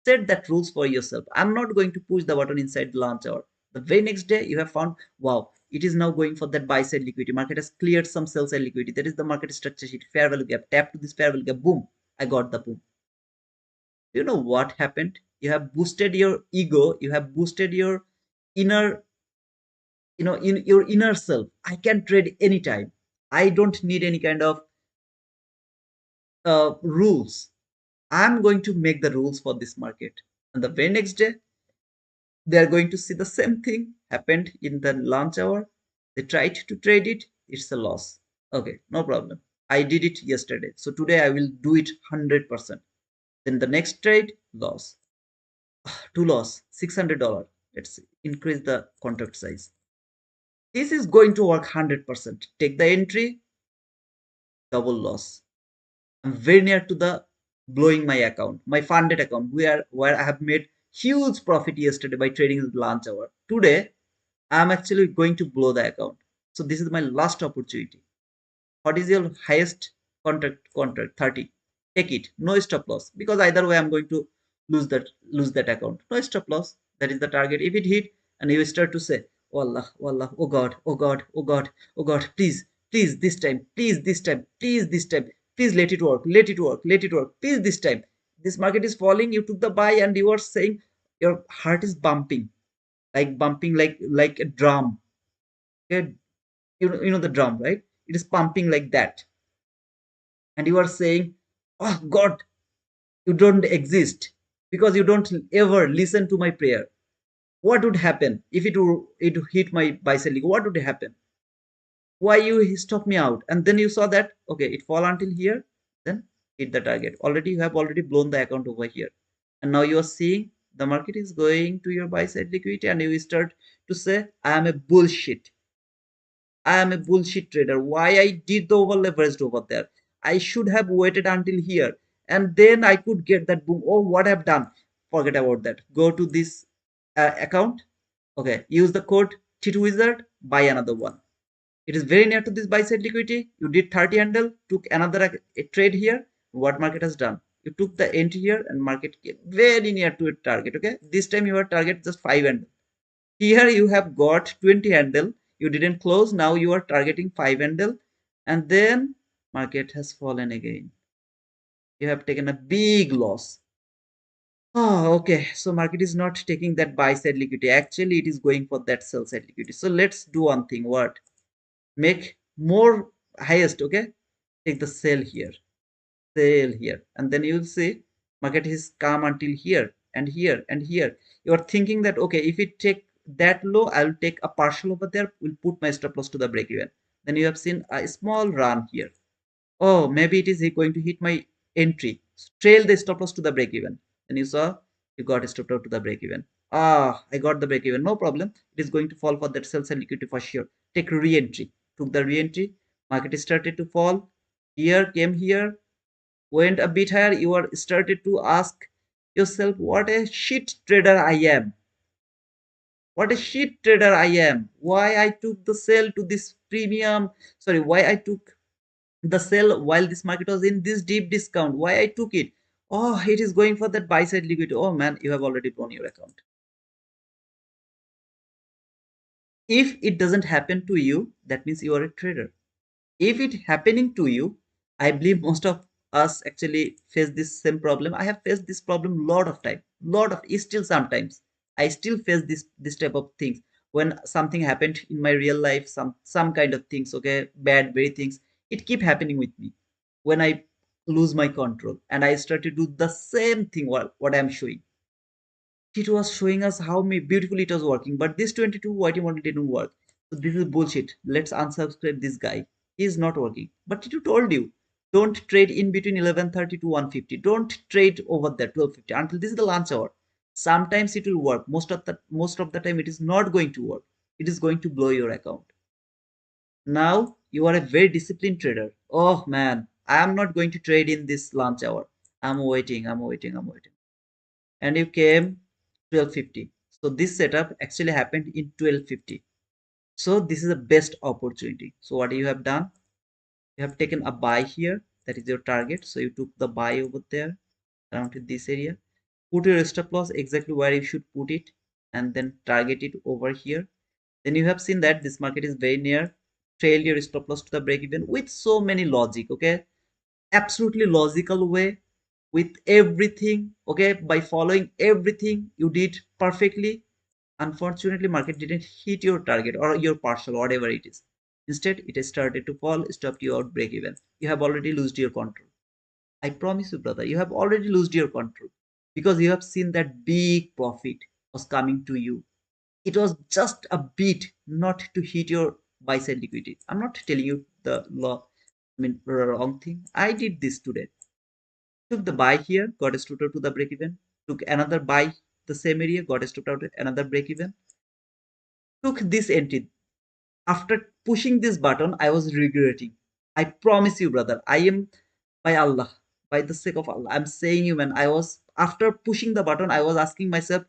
set that rules for yourself. I'm not going to push the button inside the launch hour. The very next day you have found, wow, it is now going for that buy side liquidity. Market has cleared some sell side liquidity. That is the market structure sheet. Fair value gap. Tap to this fair value gap. Boom. I got the boom. You know what happened? You have boosted your ego. You have boosted your inner, in your inner self. I can trade anytime. I don't need any kind of rules. I'm going to make the rules for this market. And the very next day, they are going to see the same thing happened in the lunch hour. They tried to trade it, it's a loss. Okay, no problem. I did it yesterday. So today I will do it 100%. Then the next trade, loss. Two loss, $600. Let's increase the contract size. This is going to work 100%. Take the entry, double loss. I'm very near to the blowing my account, my funded account, where I have made huge profit yesterday by trading in the lunch hour. Today, I'm actually going to blow the account. So this is my last opportunity. What is your highest contract? 30. Take it. No stop loss. Because either way I'm going to lose that account. No stop loss. That is the target. If it hit and you start to say, Wallah, Wallah, oh God, oh God, oh God, oh God, please, please this time, please this time, please this time, please let it work, let it work, let it work, please this time. This market is falling, you took the buy and you are saying your heart is bumping like a drum. Okay? You know the drum, right? It is pumping like that, and you are saying, oh God, you don't exist because you don't ever listen to my prayer. What would happen if it hit my bicycle? What would happen? Why you stop me out? And then you saw that, okay, it fall until here, then hit the target. Already you have already blown the account over here, and now you are seeing the market is going to your buy side liquidity, and you start to say, I am a bullshit. I am a bullshit trader. Why I did the over leveraged over there? I should have waited until here, and then I could get that boom. Oh, what I've done? Forget about that. Go to this account. Okay, use the code T2 Wizard. Buy another one. It is very near to this buy side liquidity. You did 30 handle, took another a trade here. What market has done? You took the entry here, and market came very near to a target. Okay, this time your target just 5 handle. Here you have got 20 handle, you didn't close, now you are targeting 5 handle, and then market has fallen again. You have taken a big loss. Oh, okay. So market is not taking that buy side liquidity. Actually, it is going for that sell side liquidity. So let's do one thing. What? Make more highest, okay? Take the sell here, and then you'll see market is come until here and here and here. You are thinking that, okay, if it take that low, I'll take a partial over there, will put my stop loss to the break even. Then you have seen a small run here. Oh, maybe it is going to hit my entry, trail the stop loss to the break even. Then you saw you got a stop loss to the break even. Ah, I got the break even, no problem. It is going to fall for that sell side liquidity for sure. Take re-entry. Took the re-entry, market started to fall. Here came here, went a bit higher. You are started to ask yourself, what a shit trader I am. What a shit trader I am. Why I took the sell to this premium, sorry, why I took the sell while this market was in this deep discount, why I took it. Oh, it is going for that buy side liquidity. Oh man, you have already blown your account. If it doesn't happen to you, that means you are a trader. If it happening to you, I believe most of us actually face this same problem. I have faced this problem lot of time, lot of, still sometimes I still face this type of things. When something happened in my real life, some kind of things, okay, bad very things, it keep happening with me. When I lose my control and I start to do the same thing, what I'm showing, it was showing us how beautifully it was working, but this 22 whitey model didn't work. So this is bullshit. Let's unsubscribe this guy. He is not working. But T2 told you, don't trade in between 11:30 to 1:50. Don't trade over there 12:50 until this is the lunch hour. Sometimes it will work. Most of the time it is not going to work. It is going to blow your account. Now you are a very disciplined trader. Oh man, I am not going to trade in this lunch hour. I'm waiting. And you came 12:50. So this setup actually happened in 12:50. So this is the best opportunity. So what you have done, you have taken a buy here, that is your target. So you took the buy over there around in this area, put your stop loss exactly where you should put it, and then target it over here. Then you have seen that this market is very near, trail your stop loss to the break even with so many logic, okay, absolutely logical way, with everything, okay, by following everything you did perfectly. Unfortunately, market didn't hit your target or your partial, whatever it is. Instead, it has started to fall, stopped you out break even. You have already lost your control. I promise you, brother, you have already lost your control because you have seen that big profit was coming to you. It was just a bit not to hit your buy side liquidity. I'm not telling you the law, I mean, wrong thing. I did this today. Took the buy here, got a stood out to the break even. Took another buy the same area, got a stood out another break even. Took this entry. After pushing this button, I was regretting. I promise you, brother, I am by Allah, by the sake of Allah, I'm saying you, man. I was after pushing the button, I was asking myself,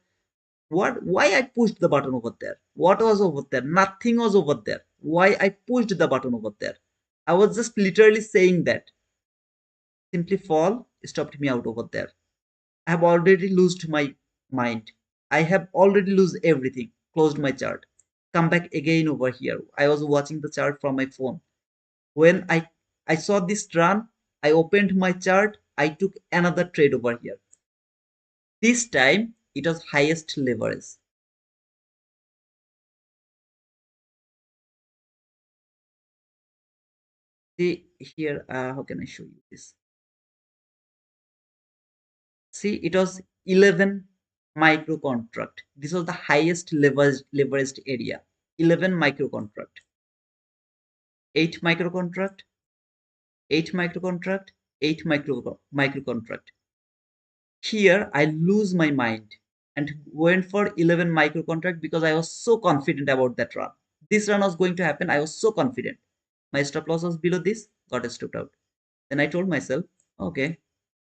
what why I pushed the button over there? What was over there? Nothing was over there. Why I pushed the button over there? I was just literally saying that. Simply fall stopped me out over there. I have already lost my mind. I have already lost everything. Closed my chart. Come back again over here. I was watching the chart from my phone. When I saw this run, I opened my chart. I took another trade over here. This time it was highest leverage. See here, how can I show you this? See, it was 11 micro contract. This was the highest leveraged area. 11 micro contract. 8 micro contract, 8 micro contract, 8 micro contract. Here I lose my mind and went for 11 micro contract because I was so confident about that run. This run was going to happen. I was so confident. My stop loss was below this, got stopped out. Then I told myself, okay,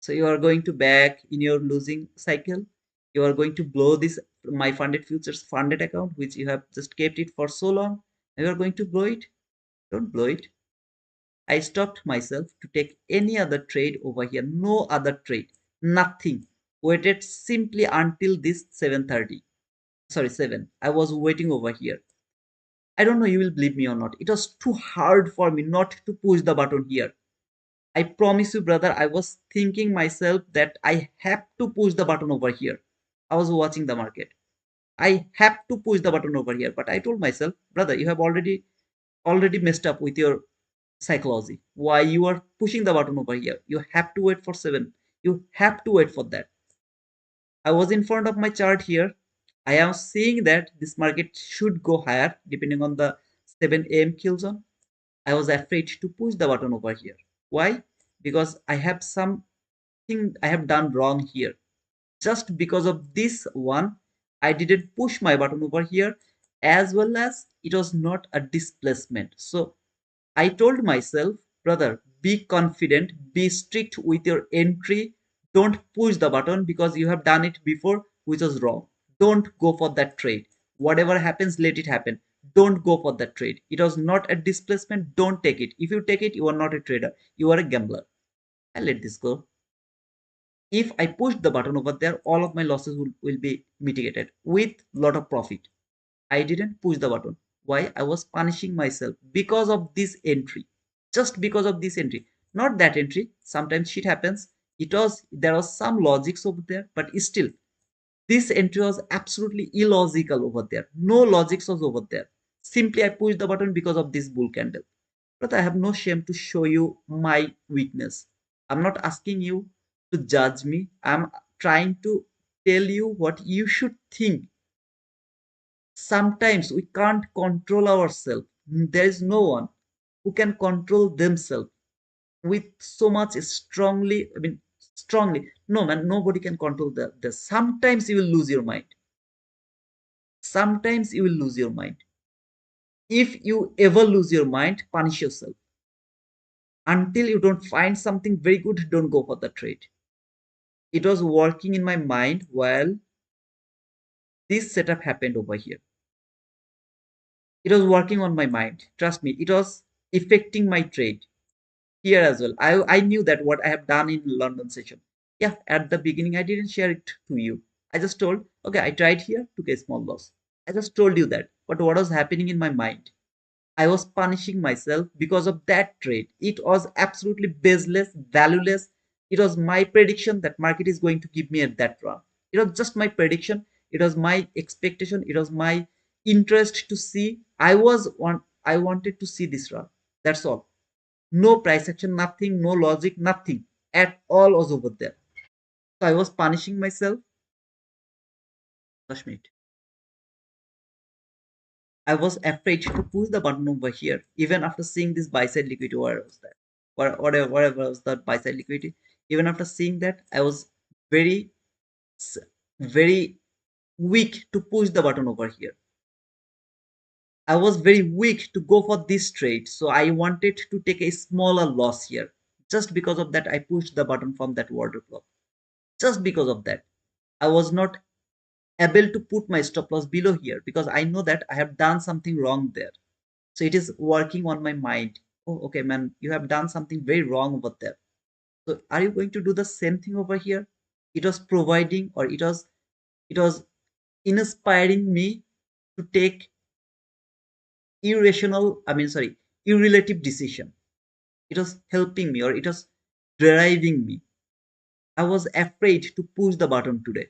so you are going to back in your losing cycle. You are going to blow this my funded futures funded account, which you have just kept it for so long. And you are going to blow it. Don't blow it. I stopped myself to take any other trade over here. No other trade. Nothing. Waited simply until this 7:30. Sorry, 7. I was waiting over here. I don't know you will believe me or not. It was too hard for me not to push the button here. I promise you, brother, I was thinking myself that I have to push the button over here. I was watching the market. I have to push the button over here. But I told myself, brother, you have already messed up with your psychology. Why you are pushing the button over here? You have to wait for 7. You have to wait for that. I was in front of my chart here. I am seeing that this market should go higher depending on the 7 a.m. kill zone. I was afraid to push the button over here. Why? Because I have something I have done wrong here. Just because of this one, I didn't push my button over here, as well as it was not a displacement. So I told myself, brother, be confident, be strict with your entry. Don't push the button because you have done it before, which was wrong. Don't go for that trade. Whatever happens, let it happen. Don't go for that trade. It was not a displacement. Don't take it. If you take it, you are not a trader. You are a gambler. I let this go. If I push the button over there, all of my losses will be mitigated with lot of profit. I didn't push the button. Why? I was punishing myself because of this entry. Just because of this entry. Not that entry. Sometimes shit happens. There was some logics over there, but still, this entry was absolutely illogical over there. No logics was over there. Simply I pushed the button because of this bull candle. But I have no shame to show you my weakness. I'm not asking you to judge me. I'm trying to tell you what you should think. Sometimes we can't control ourselves. There is no one who can control themselves with so much strongly. I mean, strongly. No, man, nobody can control the. Sometimes you will lose your mind. Sometimes you will lose your mind. If you ever lose your mind, punish yourself. Until you don't find something very good, don't go for the trade. It was working in my mind while this setup happened over here. It was working on my mind. Trust me, it was affecting my trade here as well. I knew that what I have done in London session. Yeah, at the beginning, I didn't share it to you. I just told, okay, I tried here, took a small loss. I just told you that. But what was happening in my mind? I was punishing myself because of that trade. It was absolutely baseless, valueless. It was my prediction that market is going to give me at that run. It was just my prediction. It was my expectation. It was my interest to see. I wanted to see this run. That's all. No price action, nothing, no logic, nothing. at all was over there. So I was punishing myself. Kashmir. I was afraid to push the button over here, even after seeing this buy side liquidity. Where was that? Whatever was that buy side liquidity. Even after seeing that, I was very, very weak to push the button over here. I was very weak to go for this trade, so I wanted to take a smaller loss here. Just because of that, I pushed the button from that order block. Just because of that, I was not able to put my stop loss below here because I know that I have done something wrong there. So it is working on my mind. Oh, okay, man, you have done something very wrong over there. So are you going to do the same thing over here? It was providing, or it was inspiring me to take irrelative decision. It was helping me, or it was driving me. I was afraid to push the button today.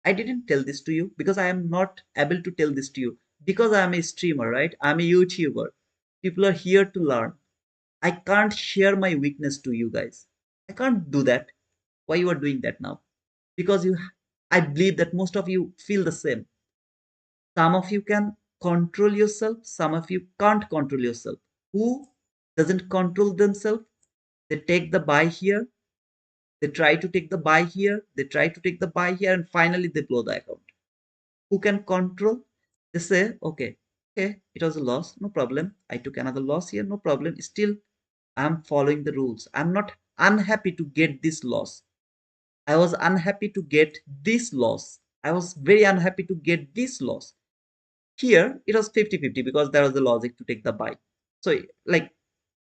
I didn't tell this to you because I am not able to tell this to you because I am a streamer, right? I'm a YouTuber. People are here to learn. I can't share my weakness to you guys. I can't do that. Why you are doing that now? Because I believe that most of you feel the same. Some of you can control yourself, some of you can't control yourself. Who doesn't control themselves? They take the buy here, they try to take the buy here, they try to take the buy here, and finally they blow the account. Who can control? They say, okay, it was a loss, no problem. I took another loss here, no problem. Still, I'm following the rules. I'm not unhappy to get this loss. I was unhappy to get this loss. I was very unhappy to get this loss. Here, it was 50-50 because there was the logic to take the buy. So, like,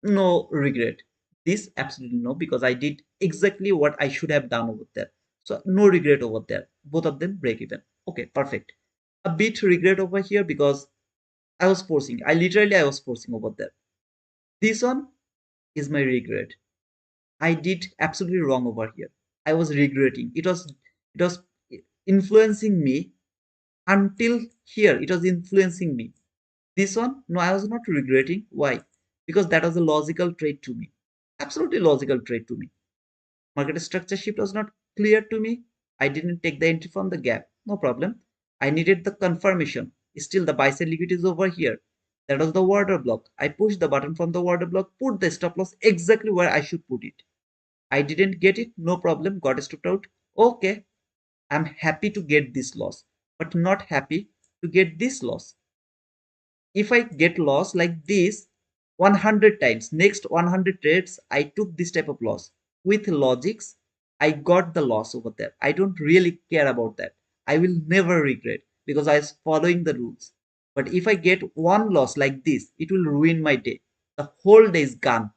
no regret. This, absolutely no, because I did exactly what I should have done over there. So, no regret over there. Both of them break even. Okay, perfect. A bit regret over here because I was forcing. I was forcing over there. This one is my regret. I did absolutely wrong over here. I was regretting. It was influencing me until here. It was influencing me. This one, no, I was not regretting. Why? Because that was a logical trade to me. Absolutely logical trade to me. Market structure shift was not clear to me. I didn't take the entry from the gap. No problem. I needed the confirmation. Still, the buy side liquidity is over here. That was the order block. I pushed the button from the order block, put the stop loss exactly where I should put it. I didn't get it. No problem. Got stopped out. Okay. I'm happy to get this loss, but not happy to get this loss. If I get loss like this 100 times, next 100 trades, I took this type of loss. With logics, I got the loss over there. I don't really care about that. I will never regret because I was following the rules. But if I get one loss like this, it will ruin my day. The whole day is gone.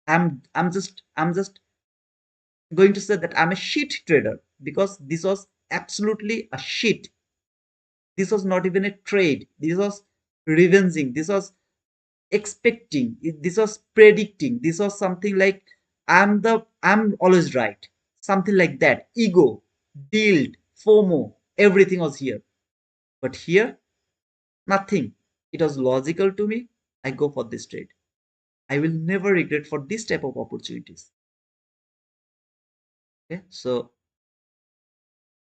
I'm just going to say that I'm a shit trader because this was absolutely a shit. This was not even a trade. This was revenging. This was expecting. This was predicting. This was something like I'm always right. Something like that. Ego, build, FOMO, everything was here. But here, nothing. It was logical to me. I go for this trade. I will never regret for this type of opportunities. Okay, so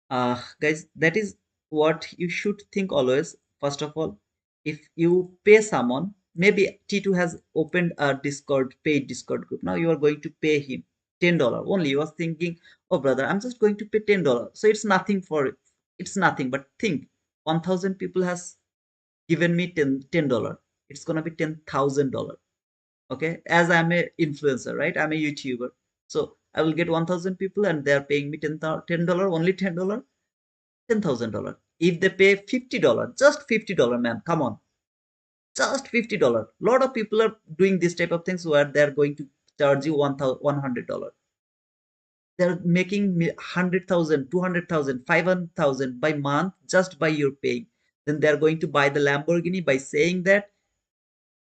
guys, that is what you should think always. First of all, if you pay someone, maybe T2 has opened a Discord, paid Discord group. Now you are going to pay him $10 only. You are thinking, oh brother, I'm just going to pay $10. So it's nothing for it. It's nothing. But think, 1,000 people has given me $10. It's gonna be $10,000. Okay, as I'm a influencer, right? I'm a YouTuber. So I will get 1,000 people and they are paying me $10, only $10. $10,000. If they pay $50, just $50, man, come on, just $50. Lot of people are doing this type of things where they're going to charge you $100. They're making 100,000, 200,000, 500,000 by month just by your paying. Then they're going to buy the Lamborghini by saying that,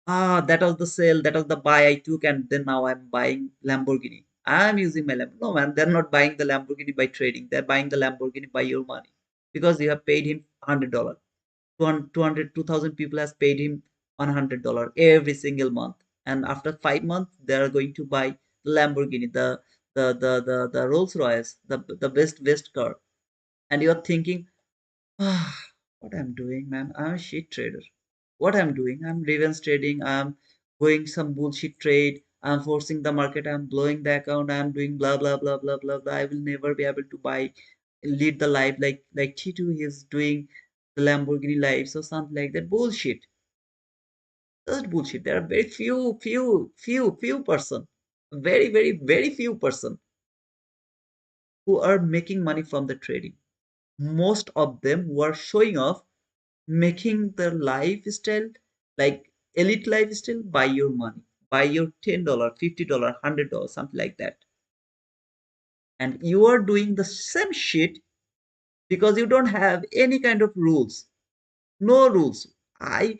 that was the sale, that was the buy I took, and then now I'm buying Lamborghini. I'm using my Lamborghini. No, man, they're not buying the Lamborghini by trading. They're buying the Lamborghini by your money because you have paid him $100. 200 2,000 people has paid him $100 every single month, and after 5 months they are going to buy the Lamborghini, the Rolls Royce, the best car, and you're thinking, ah, what I'm doing, man? I'm a shit trader. What I'm doing? I'm revenge trading. I'm going some bullshit trade. I'm forcing the market. I'm blowing the account. I'm doing blah blah blah blah blah blah. I will never be able to buy, lead the life like T2 is doing the Lamborghini lives or something like that. Bullshit. Just bullshit. There are very few person, very few person who are making money from the trading. Most of them who are showing off, making the lifestyle like elite lifestyle by your money, by your $10, $50, $100, something like that. And you are doing the same shit because you don't have any kind of rules. No rules. I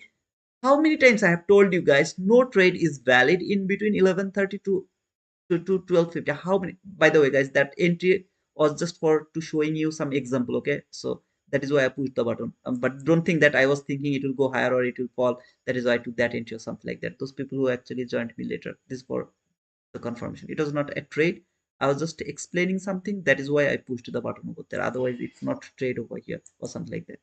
How many times I have told you guys no trade is valid in between 11:30 to 12:50. How many? By the way, guys, that entry was just for to showing you some example. Okay, so that is why I pushed the button. But don't think that I was thinking it will go higher or it will fall. That is why I took that entry or something like that. Those people who actually joined me later, this is for the confirmation. It was not a trade. I was just explaining something. That is why I pushed the button over there. Otherwise, it's not trade over here or something like that.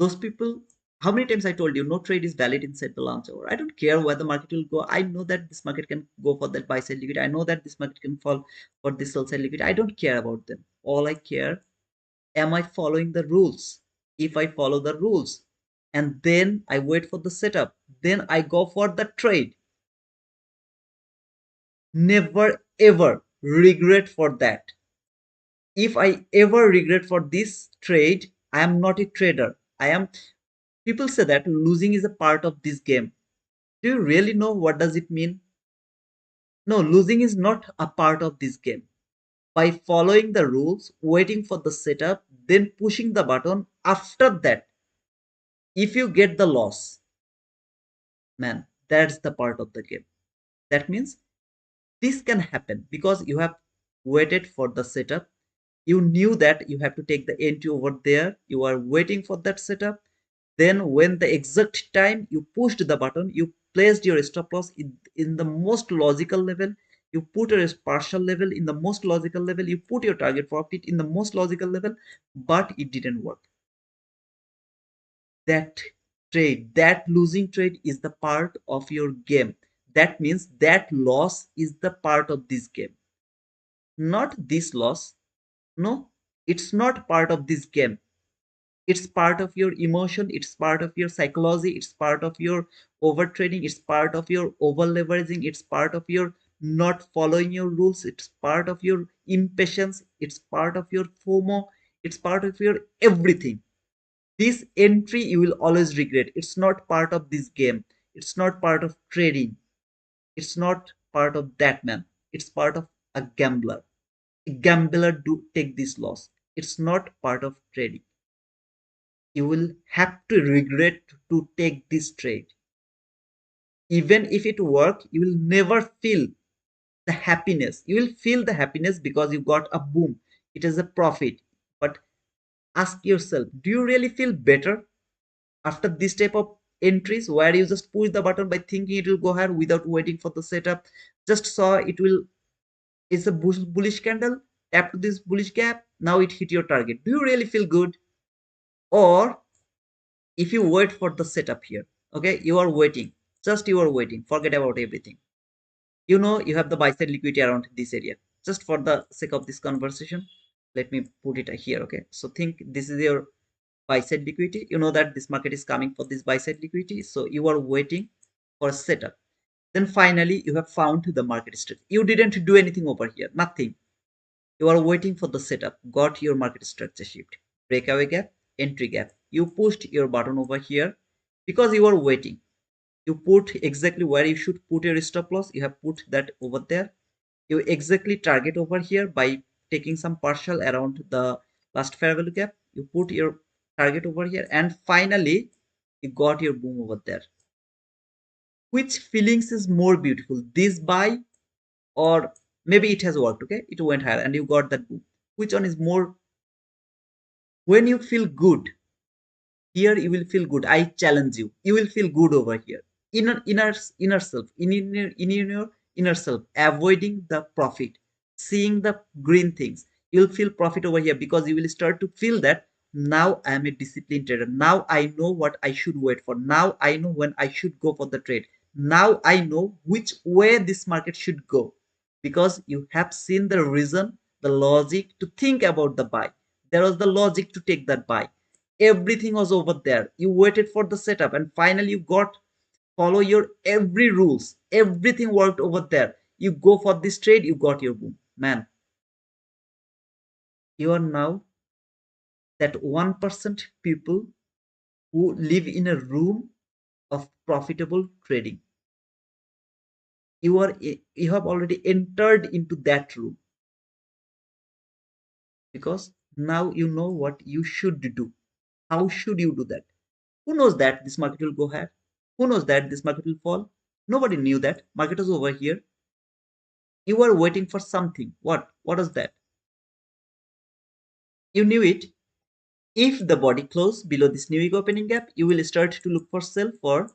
Those people, how many times I told you no trade is valid inside the launch hour? I don't care where the market will go. I know that this market can go for that buy side liquidity. I know that this market can fall for this sell side liquidity. I don't care about them. All I care, am I following the rules? If I follow the rules and then I wait for the setup, then I go for the trade. Never ever regret for that. If I ever regret for this trade, I am not a trader. I am, people say that losing is a part of this game. Do you really know what does it mean? No, losing is not a part of this game. By following the rules, waiting for the setup, then pushing the button, after that, if you get the loss, man, that's the part of the game. That means this can happen because you have waited for the setup. You knew that you have to take the entry over there. You are waiting for that setup. Then when the exact time you pushed the button, you placed your stop loss in the most logical level. You put your partial level in the most logical level. You put your target profit in the most logical level, but it didn't work. That trade, that losing trade is the part of your game. That means that loss is the part of this game, not this loss. No, it's not part of this game. It's part of your emotion, it's part of your psychology, it's part of your overtraining, it's part of your over leveraging, it's part of your not following your rules, it's part of your impatience, it's part of your FOMO, it's part of your everything. This entry you will always regret. It's not part of this game. It's not part of trading. It's not part of that, man. It's part of a gambler. A gambler do take this loss. It's not part of trading. You will have to regret to take this trade. Even if it work, you will never feel the happiness. You will feel the happiness because you got a boom. It is a profit. But ask yourself, do you really feel better after this type of entries where you just push the button by thinking it will go higher without waiting for the setup? Just saw it will, it's a bullish candle, tap to this bullish gap, now it hit your target. Do you really feel good? Or if you wait for the setup here, okay, you are waiting, just you are waiting, forget about everything. You know you have the buy side liquidity around this area. Just for the sake of this conversation, let me put it here. Okay, so think this is your buy side liquidity. You know that this market is coming for this buy side liquidity, so you are waiting for a setup. Then finally you have found the market structure. You didn't do anything over here, nothing. You are waiting for the setup, got your market structure shift, breakaway gap, entry gap. You pushed your button over here because you are waiting. You put exactly where you should put your stop loss. You have put that over there. You exactly target over here by taking some partial around the last fair value gap. You put your target over here, and finally you got your boom over there. Which feelings is more beautiful, this buy, or maybe it has worked? Okay, it went higher and you got that boom. Which one is more, when you feel good here, you will feel good. I challenge you, you will feel good over here. Inner self, in your inner self, avoiding the profit, seeing the green things. You'll feel profit over here because you will start to feel that now I am a disciplined trader. Now I know what I should wait for. Now I know when I should go for the trade. Now I know which way this market should go because you have seen the reason, the logic to think about the buy. There was the logic to take that buy. Everything was over there. You waited for the setup and finally you got follow your every rules. Everything worked over there. You go for this trade, you got your boom. Man, you are now that 1% people who live in a room of profitable trading. You have already entered into that room because now you know what you should do. How should you do that? Who knows that this market will go higher? Who knows that this market will fall? Nobody knew that. Market was over here. You were waiting for something. What? What was that? You knew it. If the body close below this new week opening gap, you will start to look for sell for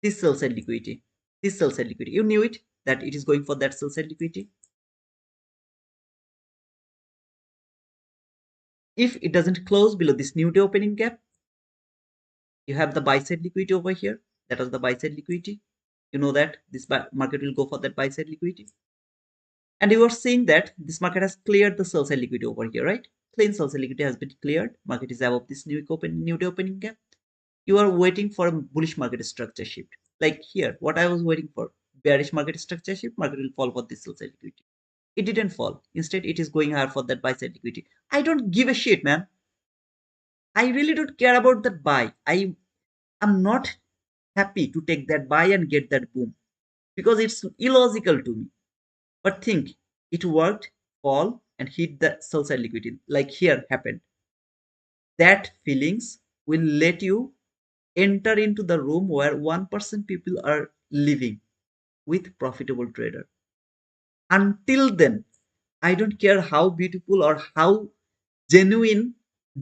this sell side liquidity. This sell side liquidity. You knew it that it is going for that sell side liquidity. If it doesn't close below this new day opening gap, you have the buy side liquidity over here. That was the buy side liquidity. You know that this market will go for that buy side liquidity. And you are seeing that this market has cleared the sell side liquidity over here, right? Clean sell side liquidity has been cleared. Market is above this new day opening gap. You are waiting for a bullish market structure shift. Like here, what I was waiting for, bearish market structure shift, market will fall for this sell side liquidity. It didn't fall. Instead, it is going higher for that buy side liquidity. I don't give a shit, man. I really don't care about that buy. I am not happy to take that buy and get that boom because it's illogical to me. But think, it worked, fall, and hit the sell side liquidity. Like here happened. That feelings will let you enter into the room where 1% people are living with profitable trader. Until then, I don't care how beautiful or how genuine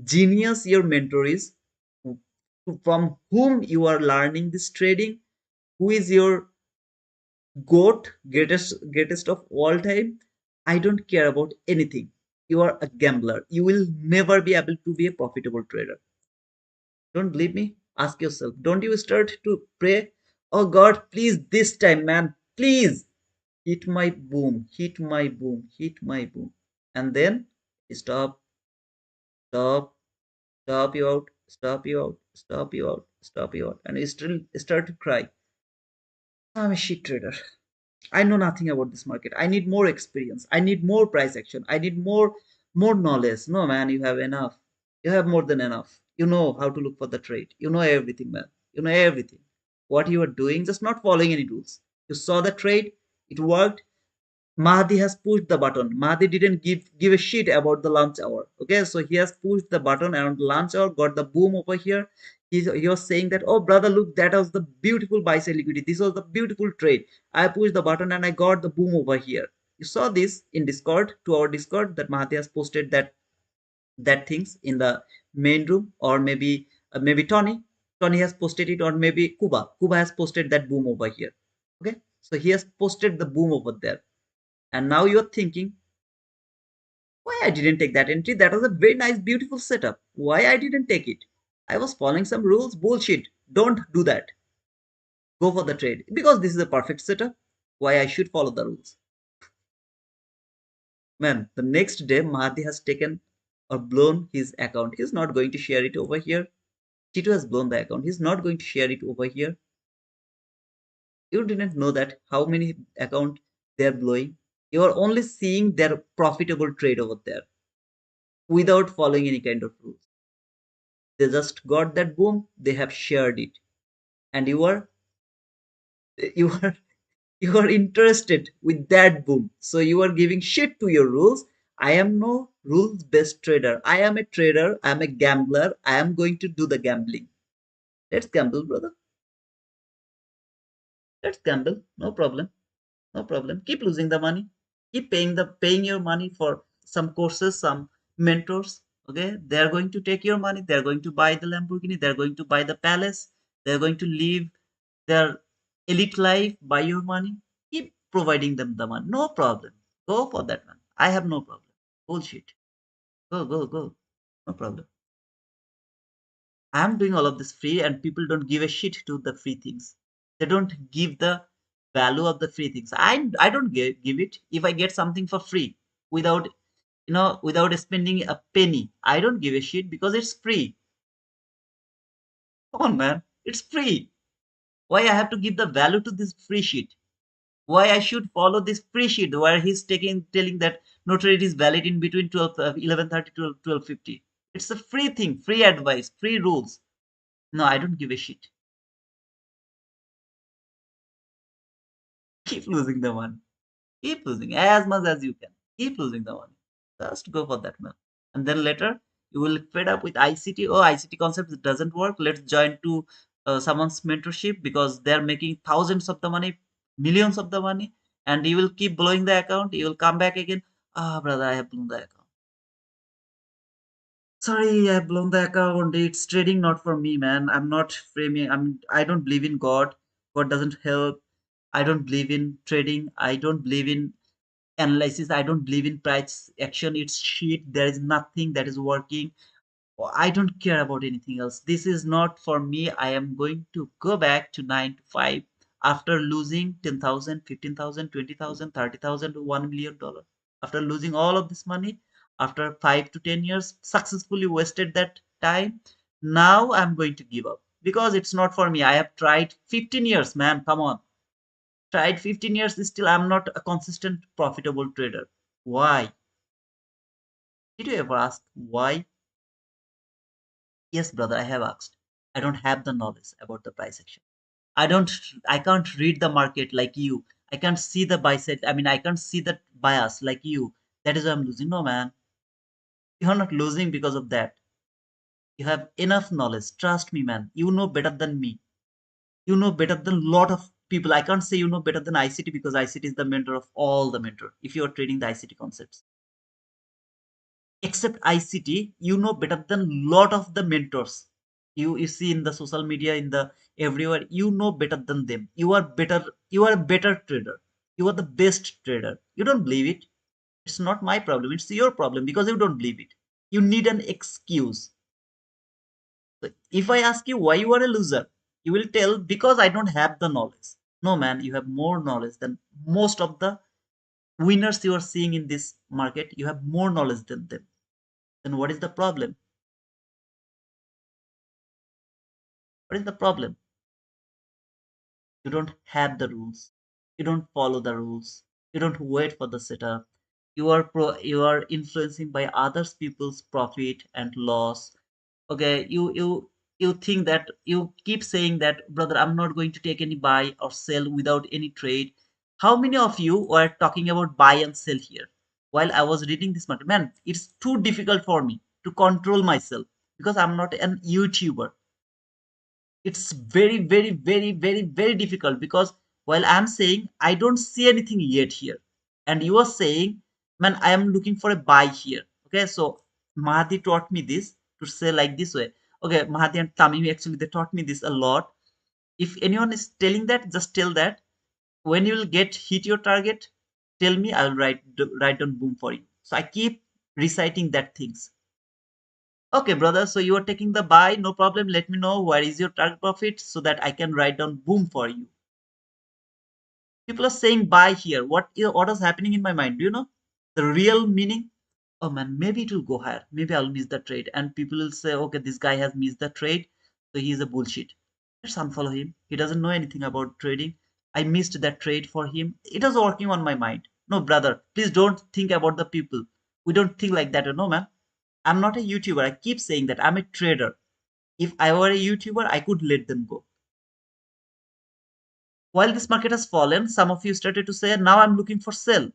genius your mentor is, from whom you are learning this trading, who is your goat, greatest of all time. I don't care about anything. You are a gambler. You will never be able to be a profitable trader. Don't believe me? Ask yourself. Don't you start to pray, oh God, please this time, man, please hit my boom, hit my boom, hit my boom. And then stop, stop, stop you out, stop you out, stop you out, stop you out. And you still start to cry. I'm a shit trader. I know nothing about this market. I need more experience. I need more price action. I need more knowledge. No man, you have enough. You have more than enough. You know how to look for the trade. You know everything, man. You know everything. What you are doing, just not following any rules. You saw the trade, it worked, Mahdi has pushed the button. Mahdi didn't give a shit about the lunch hour. Okay, so he has pushed the button around lunch hour, got the boom over here. He was saying that, oh brother, look, that was the beautiful buy sell liquidity. This was the beautiful trade. I pushed the button and I got the boom over here. You saw this in Discord, to our Discord, that Mahdi has posted that things in the main room, or maybe Tony has posted it, or maybe Kuba has posted that boom over here. Okay, so he has posted the boom over there, and now you're thinking, why I didn't take that entry? That was a very nice, beautiful setup. Why I didn't take it? I was following some rules. Bullshit. Don't do that. Go for the trade. Because this is a perfect setup. Why I should follow the rules? Man, the next day, Mahdi has taken or blown his account. He's not going to share it over here. Tito has blown the account. He's not going to share it over here. You didn't know that how many account they're blowing. You are only seeing their profitable trade over there without following any kind of rules. They just got that boom, they have shared it, and you are you are interested with that boom, so you are giving shit to your rules. I am no rules based trader. I am a trader. I am a gambler. I am going to do the gambling. Let's gamble, brother. Let's gamble. No problem. No problem. Keep losing the money. Keep paying your money for some courses, some mentors. Okay, they are going to take your money. They are going to buy the Lamborghini. They are going to buy the palace. They are going to live their elite life by your money. providing them the money. No problem. Go for that, man. I have no problem. Bullshit. Go, go, go. No problem. I'm doing all of this free, and people don't give a shit to the free things. They don't give the value of the free things. I don't give it. If I get something for free without without spending a penny, I don't give a shit because it's free. Come on, man. It's free. Why I have to give the value to this free shit? Why I should follow this free sheet where he's taking telling that no trade is valid in between 11:30 to 12:50. It's a free thing, free advice, free rules. No, I don't give a shit. Keep losing the money. Keep losing as much as you can. Keep losing the money. Just go for that, man. And then later you will fed up with ICT. Oh, ICT concept doesn't work. Let's join to someone's mentorship because they're making thousands of the money, millions of the money, and you will keep blowing the account. You will come back again. Ah, brother, I have blown the account. Sorry, I've blown the account. It's trading not for me, man. I'm not framing. I don't believe in God. God doesn't help. I don't believe in trading. I don't believe in analysis. I don't believe in price action. It's shit. There is nothing that is working. I don't care about anything else. This is not for me. I am going to go back to 9 to 5 after losing 10,000, 15,000, 20,000, 30,000 to $1 million. After losing all of this money, after 5 to 10 years, successfully wasted that time. Now I'm going to give up because it's not for me. I have tried 15 years, man. Come on. Tried 15 years. Still, I'm not a consistent, profitable trader. Why? Did you ever ask why? Yes, brother, I have asked. I don't have the knowledge about the price action. I don't I can't read the market like you. I can't see the buy side. I mean, I can't see the bias like you. That is why I'm losing. No, man. You're not losing because of that. You have enough knowledge. Trust me, man. You know better than me. You know better than lot of people. I can't say you know better than ICT because ICT is the mentor of all the mentor. If you are trading the ICT concepts, except ICT, you know better than lot of the mentors. You see in the social media, in the everywhere, you know better than them. You are better. You are a better trader. You are the best trader. You don't believe it. It's not my problem. It's your problem because you don't believe it. You need an excuse. So if I ask you why you are a loser, you will tell because I don't have the knowledge. No, man, you have more knowledge than most of the winners you are seeing in this market. You have more knowledge than them. Then what is the problem? What is the problem? You don't have the rules. You don't follow the rules. You don't wait for the setup. You are influencing by others people's profit and loss. Okay, you think that you keep saying that, brother, I'm not going to take any buy or sell without any trade. How many of you were talking about buy and sell here while I was reading this market? Man, it's too difficult for me to control myself because I'm not an YouTuber. It's very, very, very, very, very difficult because while I'm saying I don't see anything yet here, and you are saying, man, I am looking for a buy here. Okay, so Mahati taught me this to say like this way. Okay, Mahati and Tamimi actually they taught me this a lot. If anyone is telling that, just tell that when you will get hit your target, tell me, I will write down boom for you. So I keep reciting that things. Okay, brother. So you are taking the buy, no problem. Let me know where is your target profit so that I can write down boom for you. People are saying buy here. What is happening in my mind? Do you know the real meaning? Oh man, maybe it will go higher. Maybe I'll miss the trade, and people will say, okay, this guy has missed the trade, so he's a bullshit. Let's unfollow him. He doesn't know anything about trading. I missed that trade for him. It was working on my mind. No, brother, please don't think about the people. We don't think like that. No, man. I'm not a YouTuber. I keep saying that I'm a trader. If I were a YouTuber, I could let them go. While this market has fallen, some of you started to say, now I'm looking for sell.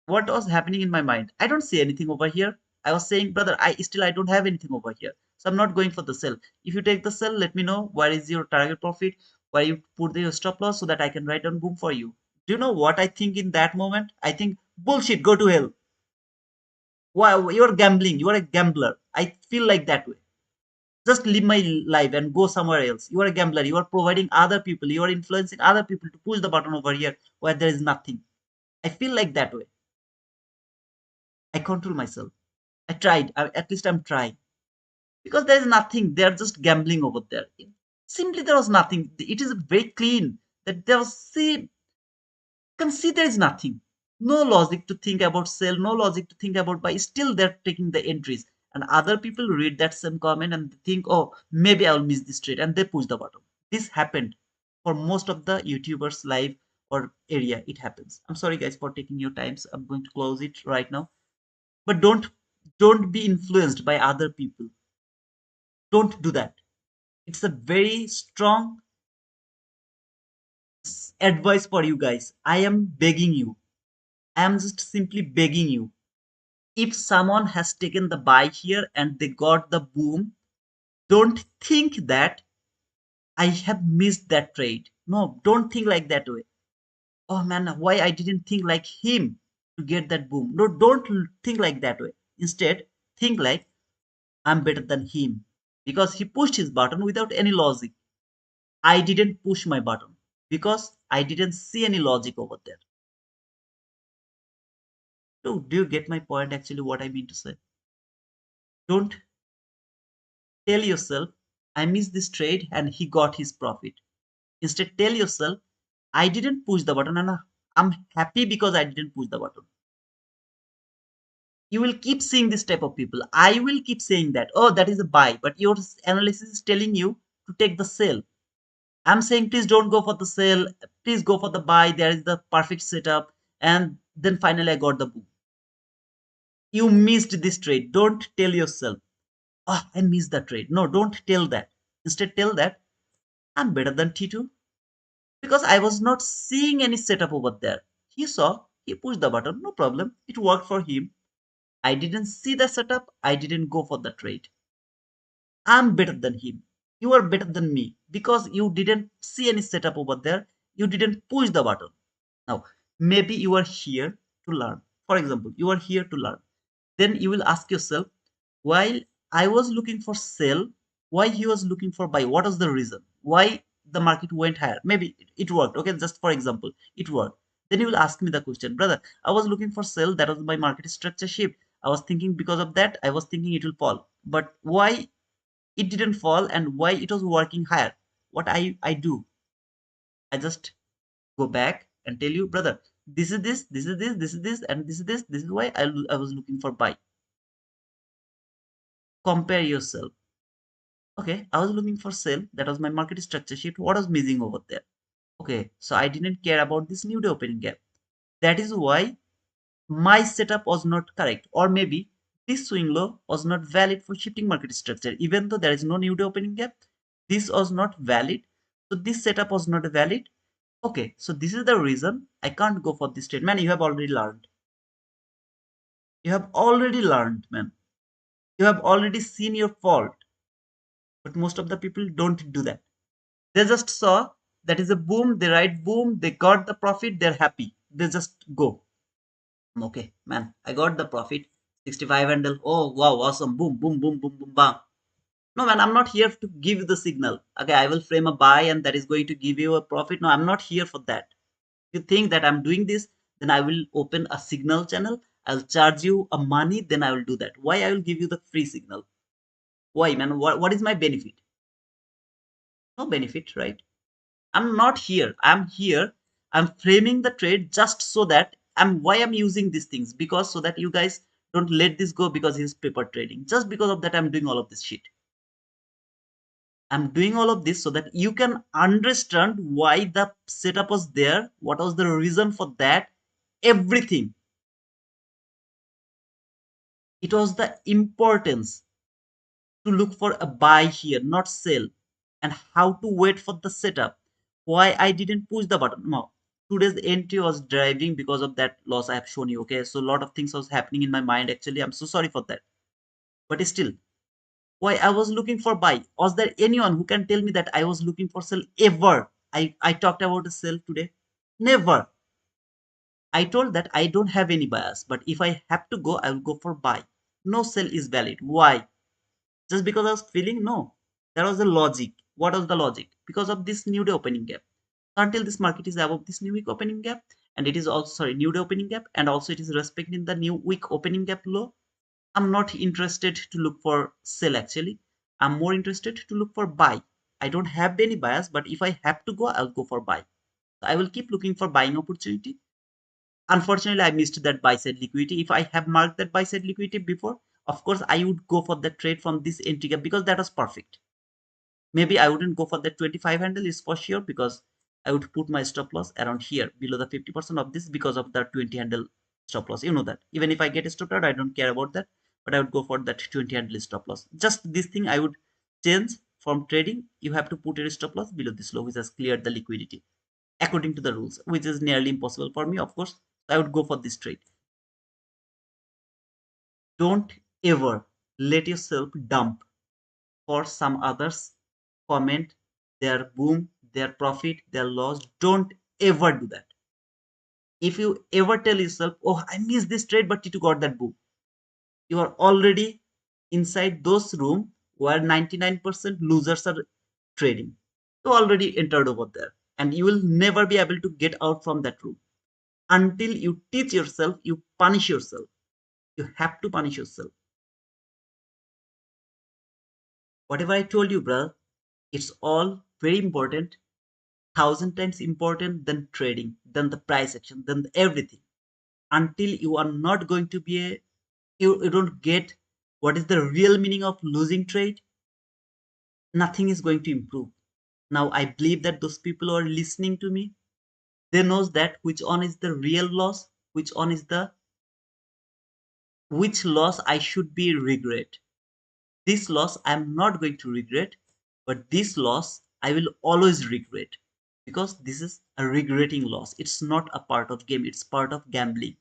What was happening in my mind? I don't see anything over here. I was saying, brother, I don't have anything over here. So I'm not going for the sell. If you take the sell, let me know where is your target profit, where you put your stop loss so that I can write down boom for you. Do you know what I think in that moment? I think, bullshit, go to hell. Why you're gambling, you are a gambler. I feel like that way. Just live my life and go somewhere else. You are a gambler. You are providing other people. You are influencing other people to push the button over here where there is nothing. I feel like that way. I control myself. I tried. At least I'm trying because there is nothing. They are just gambling over there. Simply, there was nothing. It is very clean that there was. See, can see there is nothing. No logic to think about sell, no logic to think about buy. Still, they're taking the entries. And other people read that same comment and think, oh, maybe I'll miss this trade. And they push the button. This happened for most of the YouTubers live or area. It happens. I'm sorry guys for taking your time. So I'm going to close it right now. But don't be influenced by other people. Don't do that. It's a very strong advice for you guys. I am begging you. I am just simply begging you. If someone has taken the buy here and they got the boom, don't think that I have missed that trade. No, don't think like that way. Oh man, why I didn't think like him to get that boom. No, don't think like that way. Instead, think like I'm better than him because he pushed his button without any logic. I didn't push my button because I didn't see any logic over there. So, do you get my point actually what I mean to say? Don't tell yourself, I missed this trade and he got his profit. Instead, tell yourself, I didn't push the button and I'm happy because I didn't push the button. You will keep seeing this type of people. I will keep saying that, oh, that is a buy, but your analysis is telling you to take the sell. I'm saying, please don't go for the sell, please go for the buy. There is the perfect setup. And then finally, I got the boom. You missed this trade. Don't tell yourself, oh, I missed the trade. No, don't tell that. Instead, tell that I'm better than T2 because I was not seeing any setup over there. He saw, he pushed the button, no problem. It worked for him. I didn't see the setup. I didn't go for the trade. I'm better than him. You are better than me because you didn't see any setup over there. You didn't push the button. Now, maybe you are here to learn. For example, you are here to learn. Then you will ask yourself, while I was looking for sell, why he was looking for buy? What was the reason? Why the market went higher? Maybe it worked. Okay, just for example, it worked. Then you will ask me the question, brother, I was looking for sell. That was my market structure shift. I was thinking because of that, I was thinking it will fall. But why it didn't fall and why it was working higher? What I do? I just go back and tell you, brother, this is this, this is this, this is this, and this is this. This is why I was looking for buy. Compare yourself. Okay, I was looking for sell. That was my market structure sheet. What was missing over there? Okay, so I didn't care about this new day opening gap. That is why my setup was not correct. Or maybe this swing low was not valid for shifting market structure. Even though there is no new day opening gap, this was not valid. So this setup was not valid. Okay, so this is the reason I can't go for this trade. Man, you have already learned. You have already learned, man. You have already seen your fault. But most of the people don't do that. They just saw that is a boom, they write boom, they got the profit, they're happy. They just go. Okay, man, I got the profit. 65 handle. Oh wow, awesome. Boom, boom, boom, boom, boom, bang. No, man, I'm not here to give you the signal. Okay, I will frame a buy and that is going to give you a profit. No, I'm not here for that. If you think that I'm doing this, then I will open a signal channel. I'll charge you a money, then I will do that. Why I will give you the free signal? Why, man? What is my benefit? No benefit, right? I'm not here. I'm here. I'm framing the trade just so that why I'm using these things because so that you guys don't let this go because he's paper trading. Just because of that, I'm doing all of this shit. I'm doing all of this so that you can understand why the setup was there, what was the reason for that, everything. It was the importance to look for a buy here, not sell, and how to wait for the setup. Why I didn't push the button? No, today's entry was driving because of that loss I have shown you. Okay, so a lot of things was happening in my mind. Actually, I'm so sorry for that. But still, why I was looking for buy? Was there anyone who can tell me that I was looking for sell ever? I talked about a sell today. Never. I told that I don't have any bias, but if I have to go, I will go for buy. No sell is valid. Why? Just because I was feeling? No. There was a logic. What was the logic? Because of this new day opening gap. Until this market is above this new week opening gap, and it is also, sorry, new day opening gap, and also it is respecting the new week opening gap low, I'm not interested to look for sell actually. I'm more interested to look for buy. I don't have any bias, but if I have to go, I'll go for buy. I will keep looking for buying opportunity. Unfortunately, I missed that buy side liquidity. If I have marked that buy side liquidity before, of course, I would go for the trade from this entry gap because that was perfect. Maybe I wouldn't go for the 25 handle is for sure, because I would put my stop loss around here below the 50% of this because of the 20 handle stop loss. You know that. Even if I get stopped out, I don't care about that. But I would go for that 20 handle stop loss. Just this thing I would change from trading. You have to put a stop loss below this low, which has cleared the liquidity according to the rules, which is nearly impossible for me, of course. I would go for this trade. Don't ever let yourself dump for some others comment their boom, their profit, their loss. Don't ever do that. If you ever tell yourself, oh, I missed this trade, but you got that boom, you are already inside those room where 99% losers are trading. You already entered over there, and you will never be able to get out from that room until you teach yourself, you punish yourself. You have to punish yourself. Whatever I told you, brother, it's all very important, thousand times important than trading, than the price action, than everything. Until you are not going to be a, you don't get what is the real meaning of losing trade, nothing is going to improve. Now I believe that those people who are listening to me, they knows that which one is the real loss, which one is the, which loss I should be regret. This loss I'm not going to regret, but this loss I will always regret, because this is a regretting loss. It's not a part of game, it's part of gambling.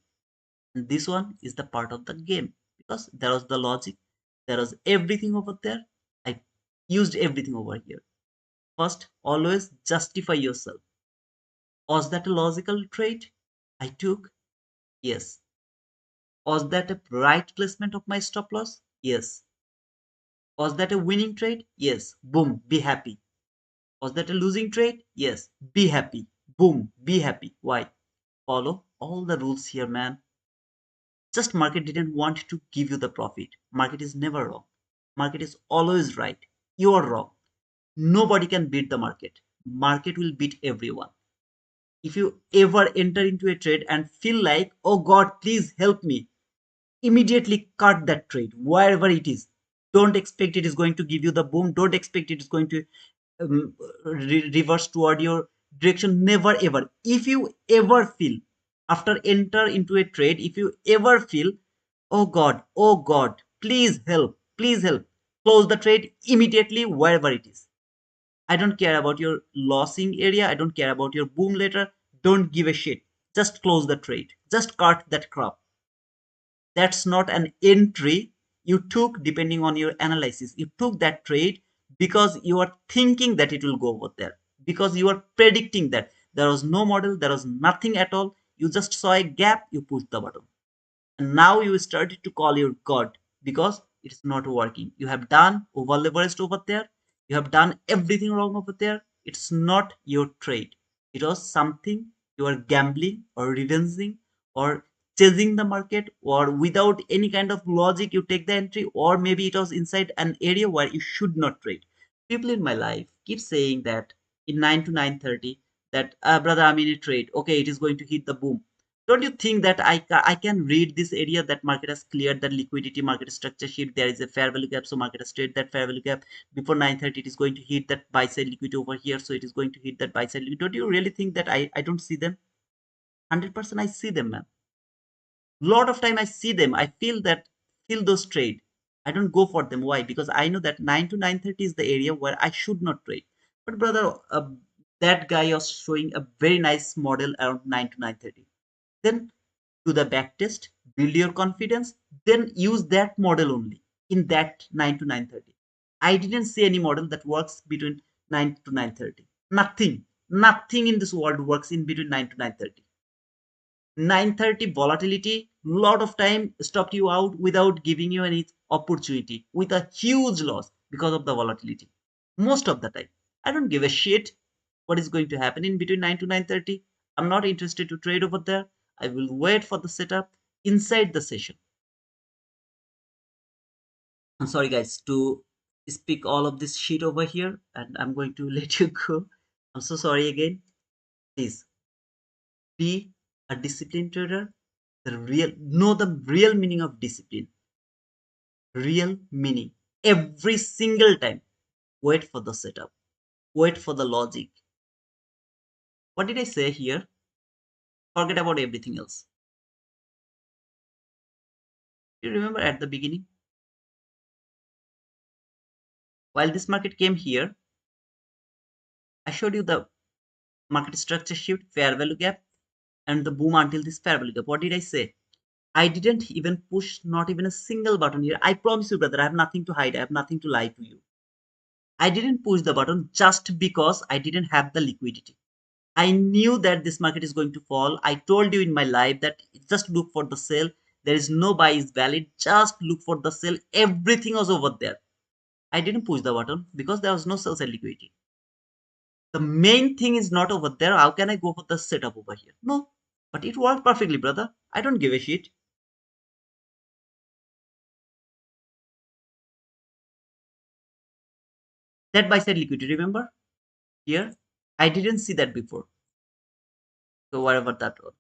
And this one is the part of the game, because there was the logic, there was everything over there. I used everything over here. First, always justify yourself. Was that a logical trade I took? Yes. Was that a right placement of my stop loss? Yes. Was that a winning trade? Yes. Boom, be happy. Was that a losing trade? Yes. Be happy. Boom, be happy. Why? Follow all the rules here, man. Just market didn't want to give you the profit. Market is never wrong. Market is always right. You are wrong. Nobody can beat the market. Market will beat everyone. If you ever enter into a trade and feel like, oh God, please help me, immediately cut that trade wherever it is. Don't expect it is going to give you the boom. Don't expect it is going to reverse toward your direction. Never ever. If you ever feel, after enter into a trade, if you ever feel, oh God, please help, close the trade immediately wherever it is. I don't care about your losing area, I don't care about your boom later. Don't give a shit. Just close the trade, just cut that crop. That's not an entry you took depending on your analysis. You took that trade because you are thinking that it will go over there, because you are predicting that. There was no model, there was nothing at all. You just saw a gap, you pushed the button. And now you started to call your God because it's not working. You have done over leveraged over there. You have done everything wrong over there. It's not your trade. It was something you are gambling or revenging or chasing the market, or without any kind of logic you take the entry, or maybe it was inside an area where you should not trade. People in my life keep saying that in 9 to 9:30 that brother, I'm in a trade. Okay, it is going to hit the boom. Don't you think that I can read this area that market has cleared that liquidity, market structure shift, there is a fair value gap, so market has traded that fair value gap before 9:30, it is going to hit that buy side liquidity over here, so it is going to hit that buy side liquidity. Don't you really think that I don't see them? 100% I see them, man. Lot of time I see them, I feel that, feel those trade. I don't go for them. Why? Because I know that 9 to 9:30 is the area where I should not trade. But brother, that guy was showing a very nice model around 9 to 9:30. Then do the back test, build your confidence, then use that model only in that 9 to 9:30. I didn't see any model that works between 9 to 9:30. Nothing. Nothing in this world works in between 9 to 9:30. 9:30 volatility, lot of time stopped you out without giving you any opportunity, with a huge loss because of the volatility. most of the time. I don't give a shit what is going to happen in between 9 to 9:30. I'm not interested to trade over there. I will wait for the setup inside the session. I'm sorry guys to speak all of this shit over here, and I'm going to let you go. I'm so sorry again. Please be a disciplined trader. The real know the real meaning of discipline. Real meaning. Every single time. Wait for the setup. Wait for the logic. What did I say here? Forget about everything else. You remember at the beginning? While this market came here, I showed you the market structure shift, fair value gap, and the boom until this fair value gap. What did I say? I didn't even push not even a single button here. I promise you, brother, I have nothing to hide. I have nothing to lie to you. I didn't push the button just because I didn't have the liquidity. I knew that this market is going to fall. I told you in my live that just look for the sell. There is no buy is valid. Just look for the sell. Everything was over there. I didn't push the button because there was no sell side liquidity. The main thing is not over there. How can I go for the setup over here? No, but it worked perfectly, brother. I don't give a shit. That buy side liquidity, remember? Here, I didn't see that before. So whatever that was.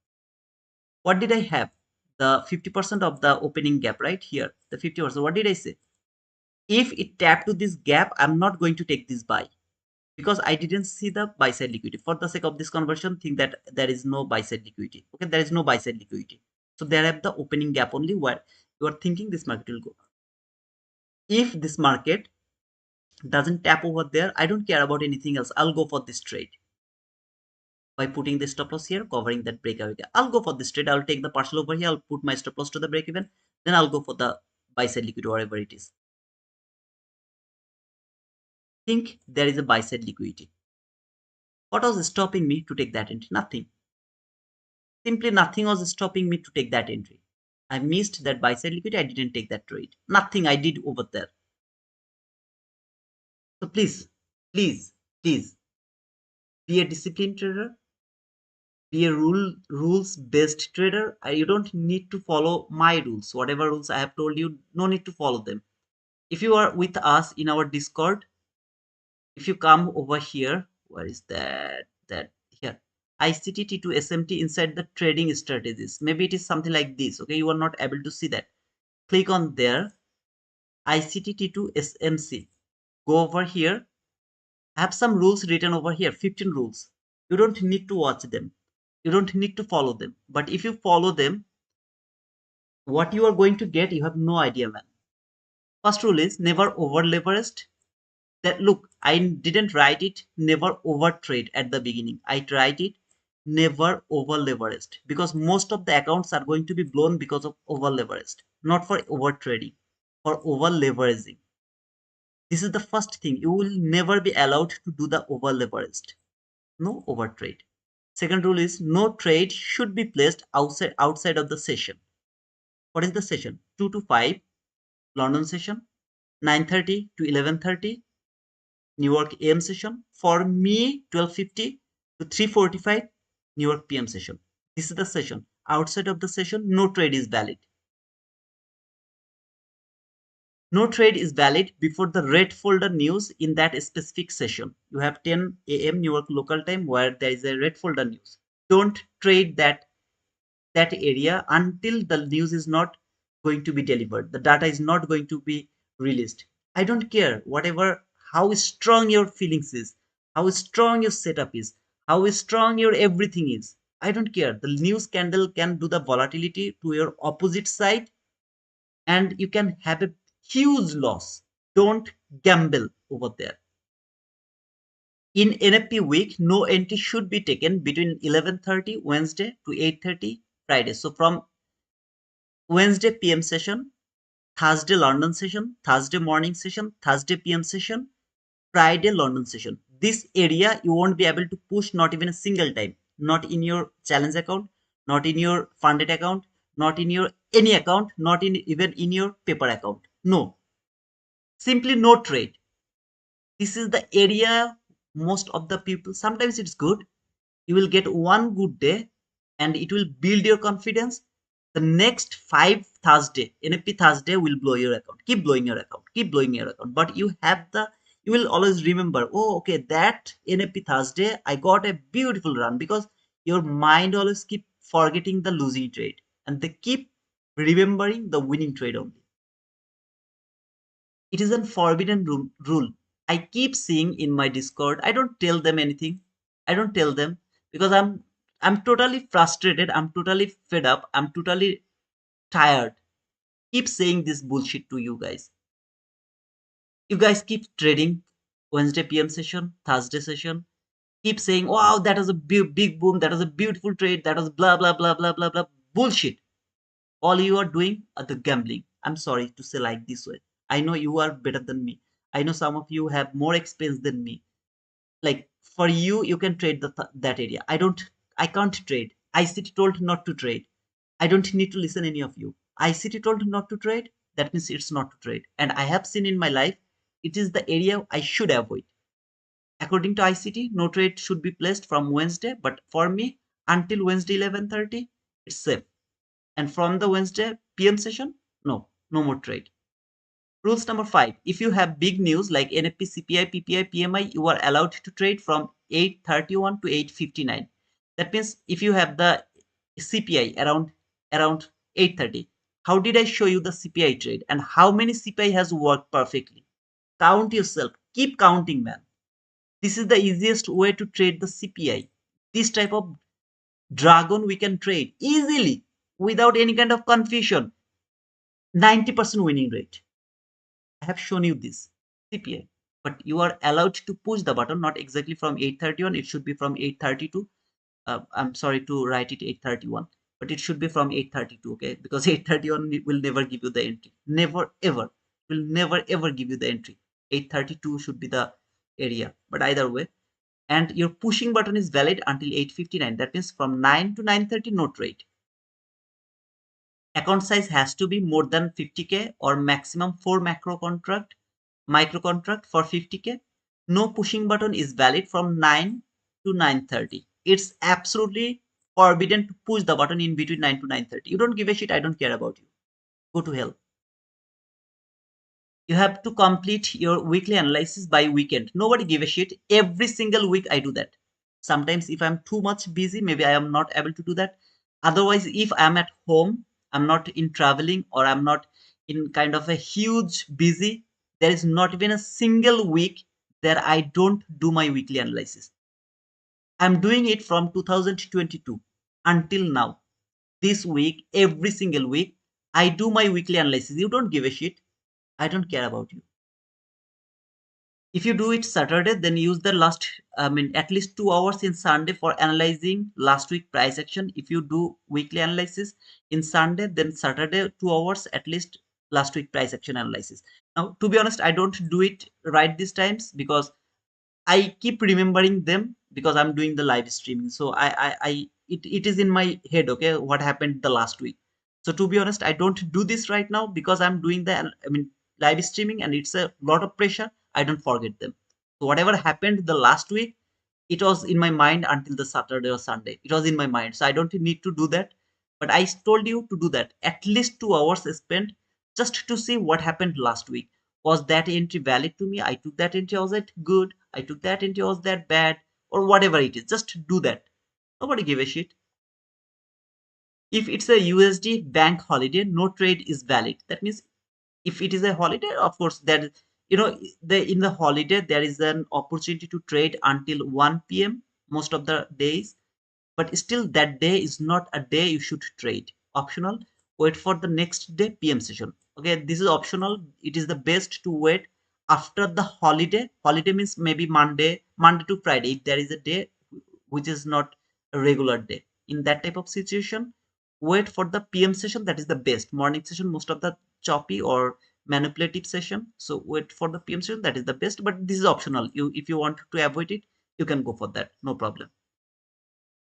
What did I have? The 50% of the opening gap right here. The 50%. What did I say? If it tap to this gap, I'm not going to take this buy because I didn't see the buy side liquidity. For the sake of this conversion, think that there is no buy side liquidity. Okay, there is no buy side liquidity. So there have the opening gap only where you are thinking this market will go. If this market doesn't tap over there, I don't care about anything else. I'll go for this trade by putting the stop loss here, covering that breakout. I'll go for this trade. I'll take the partial over here. I'll put my stop loss to the break even. Then I'll go for the buy side liquidity, whatever it is. Think there is a buy side liquidity. What was stopping me to take that entry? Nothing. Simply nothing was stopping me to take that entry. I missed that buy side liquidity. I didn't take that trade. Nothing I did over there. So please, please, please be a disciplined trader. Be a rules based trader. You don't need to follow my rules. Whatever rules I have told you, no need to follow them. If you are with us in our Discord, if you come over here, where is that here, ICTT to SMT inside the trading strategies, maybe it is something like this. Okay, you are not able to see that. Click on there, ICTT to SMC. Go over here. I have some rules written over here, 15 rules. You don't need to watch them. You don't need to follow them. But if you follow them, what you are going to get, you have no idea, man. First rule is never over leveraged. That look, I didn't write it never over trade at the beginning. I tried it never over leveraged because most of the accounts are going to be blown because of over leveraged, not for over trading, for over leveraging. This is the first thing. You will never be allowed to do the over leveraged. No over trade. Second rule is no trade should be placed outside of the session. What is the session? 2 to 5 London session, 9:30 to 11:30 New York AM session. For me, 12:50 to 3:45 New York PM session. This is the session. Outside of the session, no trade is valid. No trade is valid before the red folder news in that specific session. You have 10 AM New York local time where there is a red folder news. Don't trade that area until the news is not going to be delivered. The data is not going to be released. I don't care whatever how strong your feelings is, how strong your setup is, how strong your everything is. I don't care. The news candle can do the volatility to your opposite side and you can have a huge loss. Don't gamble over there. In NFP week, no entry should be taken between 11:30 Wednesday to 8:30 Friday. So from Wednesday PM session, Thursday London session, Thursday morning session, Thursday PM session, Friday London session. This area you won't be able to push not even a single time. Not in your challenge account, not in your funded account, not in your any account, not in even in your paper account. No. Simply no trade. This is the area most of the people, sometimes it's good. You will get one good day and it will build your confidence. The next five Thursday, NFP Thursday will blow your account. Keep blowing your account. Keep blowing your account. But you will always remember, oh, okay, that NFP Thursday, I got a beautiful run because your mind always keep forgetting the losing trade and they keep remembering the winning trade only. It is a forbidden rule. I keep seeing in my Discord. I don't tell them anything. I don't tell them because I'm totally frustrated. I'm totally fed up. I'm totally tired. Keep saying this bullshit to you guys. You guys keep trading Wednesday PM session, Thursday session. Keep saying, "Wow, that was a big boom. That was a beautiful trade. That was blah blah blah blah blah blah." Bullshit. All you are doing are the gambling. I'm sorry to say like this way. I know you are better than me. I know some of you have more experience than me. Like for you, you can trade that area. I can't trade. ICT told not to trade. I don't need to listen any of you. ICT told not to trade. That means it's not to trade. And I have seen in my life, it is the area I should avoid. According to ICT, no trade should be placed from Wednesday. But for me, until Wednesday 11:30, it's safe. And from the Wednesday PM session, no more trade. Rules number 5. If you have big news like NFP, CPI, PPI, PMI, you are allowed to trade from 8:31 to 8:59. That means if you have the CPI around 8:30, how did I show you the CPI trade and how many CPI has worked perfectly? Count yourself. Keep counting, man. This is the easiest way to trade the CPI. This type of dragon we can trade easily without any kind of confusion. 90% winning rate. I have shown you this CPI, but you are allowed to push the button, not exactly from 8:31. It should be from 8:32. I'm sorry to write it 8:31, but it should be from 8:32. Okay, because 8:31 will never give you the entry. Never ever will never ever give you the entry. 8:32 should be the area, but either way. And your pushing button is valid until 8:59. That means from 9 to 9:30, no trade. Account size has to be more than 50K or maximum 4 micro contract for 50K. No pushing button is valid from 9 to 9:30. It's absolutely forbidden to push the button in between 9 to 9:30. You don't give a shit. I don't care about you. Go to hell. You have to complete your weekly analysis by weekend. Nobody give a shit. Every single week I do that. Sometimes if I'm too much busy, maybe I am not able to do that. Otherwise, if I'm at home, I'm not in traveling or I'm not in kind of a huge busy, there is not even a single week that I don't do my weekly analysis. I'm doing it from 2022 until now. This week, every single week, I do my weekly analysis. You don't give a shit. I don't care about you. If you do it Saturday, then use the at least 2 hours in Sunday for analyzing last week price action. If you do weekly analysis in Sunday, then Saturday 2 hours at least last week price action analysis. Now, to be honest, I don't do it right these times because I keep remembering them because I'm doing the live streaming. So it is in my head, okay, what happened the last week. So to be honest, I don't do this right now because I'm doing live streaming and it's a lot of pressure. I don't forget them. So whatever happened the last week, it was in my mind until the Saturday or Sunday. It was in my mind. So I don't need to do that. But I told you to do that. At least 2 hours spent just to see what happened last week. Was that entry valid to me? I took that entry. Was it good? I took that entry. Was that bad? Or whatever it is. Just do that. Nobody give a shit. If it's a USD bank holiday, no trade is valid. That means if it is a holiday, of course, there in the holiday there is an opportunity to trade until 1 p.m. most of the days, but still that day is not a day you should trade. Optional. Wait for the next day PM session. Okay, this is optional. It is the best to wait after the holiday. Holiday means maybe Monday to Friday. If there is a day which is not a regular day, in that type of situation, wait for the PM session. That is the best. Morning session, most of the choppy or manipulative session. So wait for the PM session. That is the best. But this is optional. If you want to avoid it, you can go for that. No problem.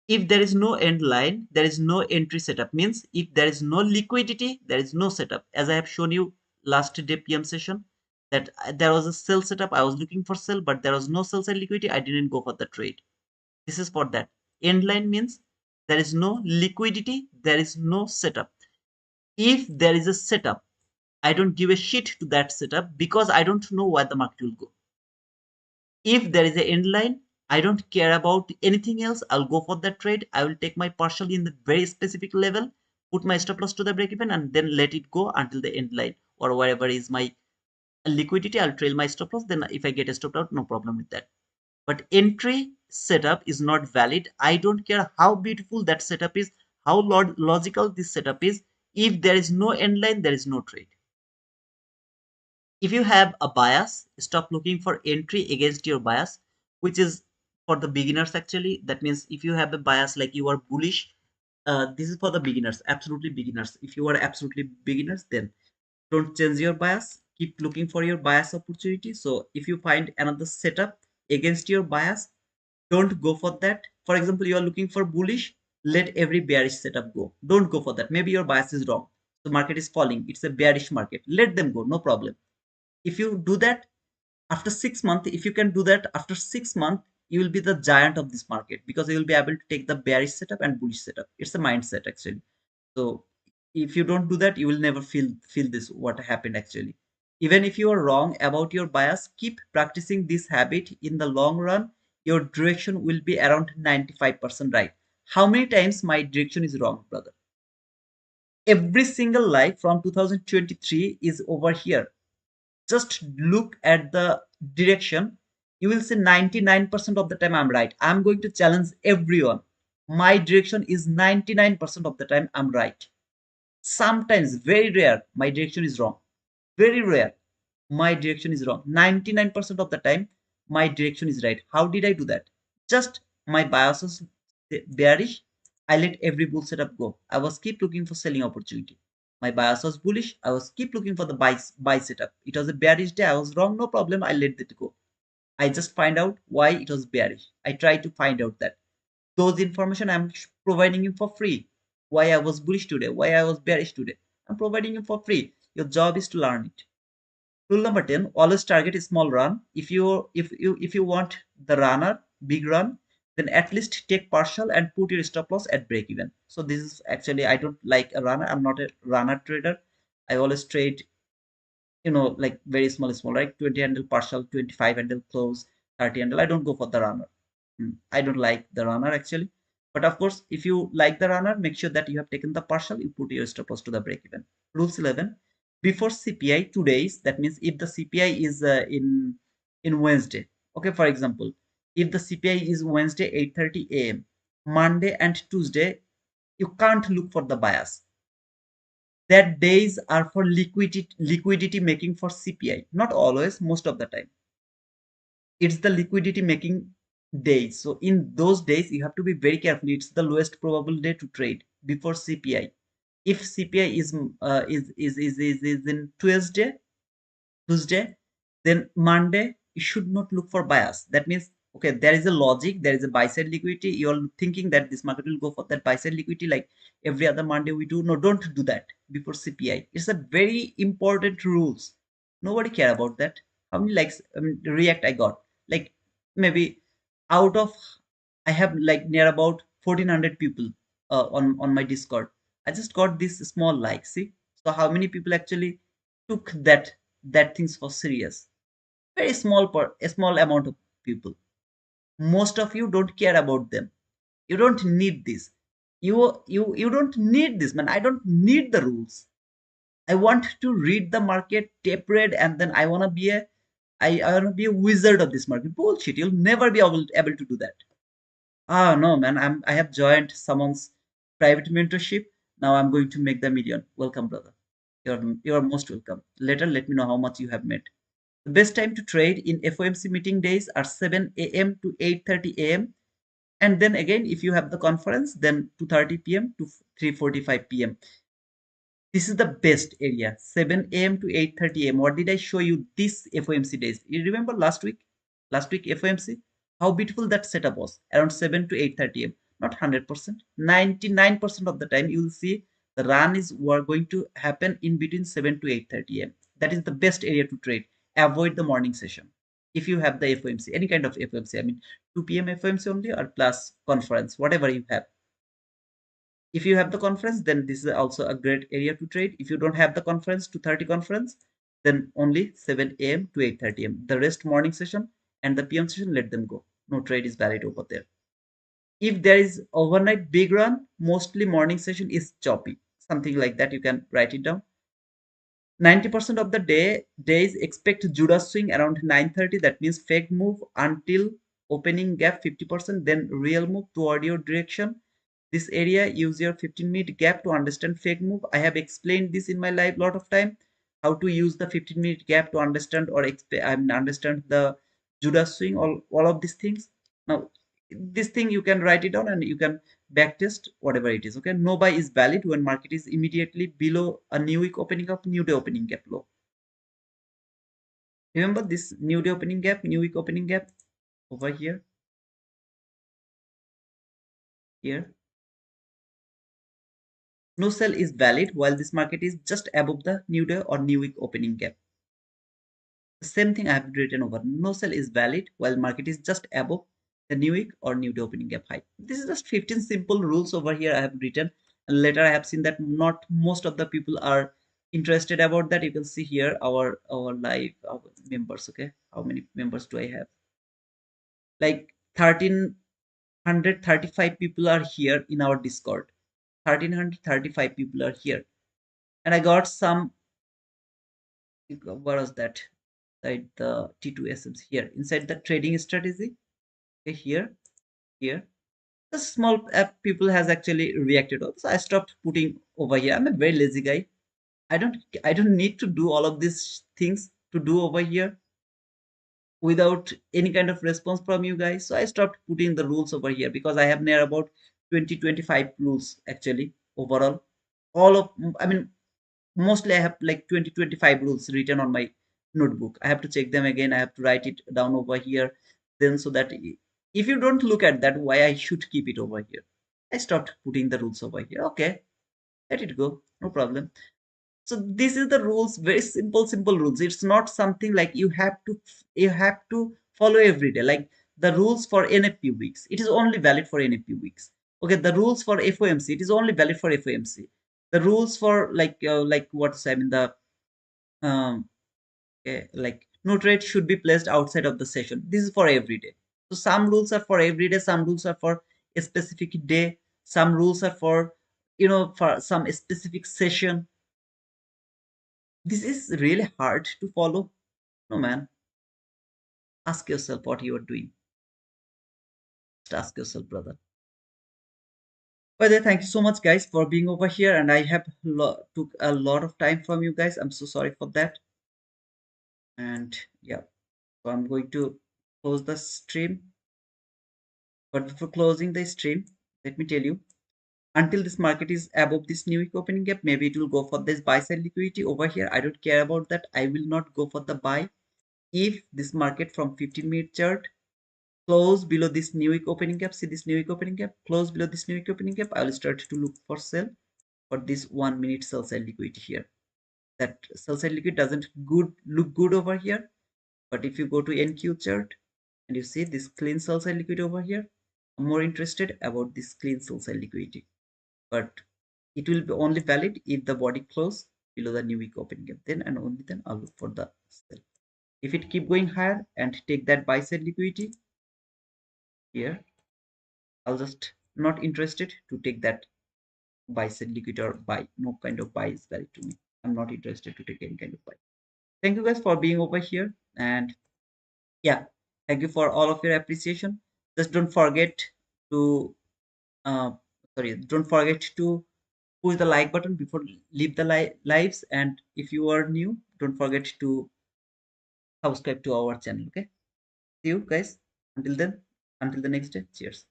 If there is no end line, there is no entry setup. Means if there is no liquidity, there is no setup. As I have shown you last day PM session, that there was a sell setup. I was looking for sell, but there was no sell side liquidity. I didn't go for the trade. This is for that. End line means there is no liquidity, there is no setup. If there is a setup, I don't give a shit to that setup because I don't know where the market will go. If there is a end line, I don't care about anything else. I'll go for that trade. I will take my partial in the very specific level, put my stop loss to the break even, and then let it go until the end line or wherever is my liquidity. I'll trail my stop loss. Then if I get a stop out, no problem with that. But entry setup is not valid. I don't care how beautiful that setup is, how logical this setup is. If there is no end line, there is no trade. If you have a bias, stop looking for entry against your bias, which is for the beginners actually. That means if you have a bias like you are bullish, this is for the beginners, absolutely beginners. If you are absolutely beginners, then don't change your bias. Keep looking for your bias opportunity. So if you find another setup against your bias, don't go for that. For example, you are looking for bullish, let every bearish setup go. Don't go for that. Maybe your bias is wrong. The market is falling. It's a bearish market. Let them go. No problem. If you do that after 6 months, if you can do that after 6 months, you will be the giant of this market because you will be able to take the bearish setup and bullish setup. It's a mindset actually. So if you don't do that, you will never feel this what happened actually. Even if you are wrong about your bias, keep practicing this habit. In the long run, your direction will be around 95% right. How many times my direction is wrong, brother? Every single life from 2023 is over here. Just look at the direction. You will see 99% of the time I'm right. I'm going to challenge everyone. My direction is 99% of the time I'm right. Sometimes, very rare, my direction is wrong. Very rare, my direction is wrong. 99% of the time, my direction is right. How did I do that? Just my bias was bearish. I let every bull setup go. I was keep looking for selling opportunity. My bias was bullish. I was keep looking for the buy setup. It was a bearish day. I was wrong. No problem. I let it go. I just find out why it was bearish. I try to find out that those information I'm providing you for free. Why I was bullish today, why I was bearish today. I'm providing you for free. Your job is to learn it. Rule number 10, always target a small run. If you want the runner, big run, then at least take partial and put your stop loss at break even. So this is actually I don't like a runner. I'm not a runner trader. I always trade like very small, right? 20 handle partial, 25 handle close, 30 handle. I don't go for the runner. I don't like the runner actually. But of course, if you like the runner, make sure that you have taken the partial, you put your stop loss to the break even. Rules 11. Before CPI 2 days, that means if the CPI is in Wednesday, okay, for example, if the CPI is Wednesday 8:30 a.m., Monday and Tuesday, you can't look for the bias. That days are for liquidity making for CPI. Not always, most of the time. It's the liquidity making days. So in those days, you have to be very careful. It's the lowest probable day to trade before CPI. If CPI is in Tuesday, then Monday you should not look for bias. That means okay, there is a logic, there is a buy side liquidity. You're thinking that this market will go for that buy side liquidity like every other Monday we do. No, don't do that before CPI. It's a very important rules. Nobody care about that. How many likes React I got? Like maybe out of I have like near about 1400 people on my Discord. I just got this small like. See, so how many people actually took that things for serious? Very small a small amount of people. Most of you don't care about them. You don't need this. You don't need this, man. I don't need the rules. I want to read the market, tape read, and then I want to be a wizard of this market. Bullshit. You'll never be able to do that. Ah, no, man. I have joined someone's private mentorship. Now I'm going to make the million. Welcome, brother. You're most welcome. Later, let me know how much you have made. The best time to trade in FOMC meeting days are 7 a.m. to 8:30 a.m. And then again, if you have the conference, then 2:30 p.m. to 3:45 p.m. This is the best area, 7 a.m. to 8:30 a.m. What did I show you this FOMC days? You remember last week? Last week FOMC? How beautiful that setup was around 7 to 8:30 a.m. Not 100%, 99% of the time you will see the run is going to happen in between 7 to 8:30 a.m. That is the best area to trade. avoid the morning session. If you have the FOMC, any kind of FOMC, I mean 2 p.m. FOMC only or plus conference, whatever you have. If you have the conference, then this is also a great area to trade. If you don't have the conference, 2:30 conference, then only 7 a.m. to 8:30 a.m. The rest morning session and the PM session, let them go. No trade is valid over there. If there is overnight big run, mostly morning session is choppy. Something like that, you can write it down. 90% of the days expect Judah swing around 9:30. That means fake move until opening gap 50%, then real move toward your direction. This area, use your 15-minute gap to understand fake move. I have explained this in my live lot of time, how to use the 15-minute gap to understand or understand the Judah swing, all of these things. Now, this thing you can write it down and you can backtest whatever it is. Okay, no buy is valid when market is immediately below a new week opening up, new day opening gap low. Remember this new day opening gap, new week opening gap over here, here. No sell is valid while this market is just above the new day or new week opening gap. The same thing I have written over. No sell is valid while market is just above the new week or new day opening gap high. This is just 15 simple rules over here I have written. And later I have seen that not most of the people are interested about that. You can see here our live our members. Okay, how many members do I have? Like 1335 people are here in our Discord. 1335 people are here, and I got some. What was that? Inside the T2SMs here, inside the trading strategy. Okay, here. The small app people has actually reacted on. So I stopped putting over here. I'm a very lazy guy. I don't need to do all of these things to do over here without any kind of response from you guys. So I stopped putting the rules over here because I have near about 20-25 rules actually overall. All of I mean mostly I have like 20-25 rules written on my notebook. I have to check them again. I have to write it down over here. Then so that if you don't look at that, why I should keep it over here? I stopped putting the rules over here. Okay, let it go. No problem. So this is the rules, very simple rules. It's not something like you have to follow every day. Like the rules for NFP weeks, it is only valid for NFP weeks. Okay, the rules for FOMC, it is only valid for FOMC. The rules for like what's I mean the um like no trade should be placed outside of the session. This is for every day. So some rules are for every day, some rules are for a specific day, some rules are for for some specific session. This is really hard to follow. No, man. Ask yourself what you are doing. Just ask yourself, brother. By the way, thank you so much, guys, for being over here. And I have took a lot of time from you guys. I'm so sorry for that. And yeah, so I'm going to close the stream. But before closing the stream, let me tell you, until this market is above this new week opening gap, maybe it will go for this buy side liquidity over here. I don't care about that. I will not go for the buy if this market from 15-minute chart close below this new week opening gap. See this new week opening gap, close below this new week opening gap. I will start to look for sell for this 1 minute sell side liquidity here. That sell side liquid doesn't look good over here, but if you go to NQ chart and you see this clean sell side liquid over here, I'm more interested about this clean sell side liquidity. But it will be only valid if the body close below the new week opening gap. Then and only then I'll look for the sell. If it keep going higher and take that buy side liquidity here, I'll just not interested to take that buy sell liquid or buy. No kind of buy is valid to me. I'm not interested to take any kind of buy. Thank you guys for being over here, and yeah, thank you for all of your appreciation. Just don't forget to uh, don't forget to push the like button before leave the lives, and if you are new, don't forget to subscribe to our channel. Okay, see you guys until then, until the next day. Cheers.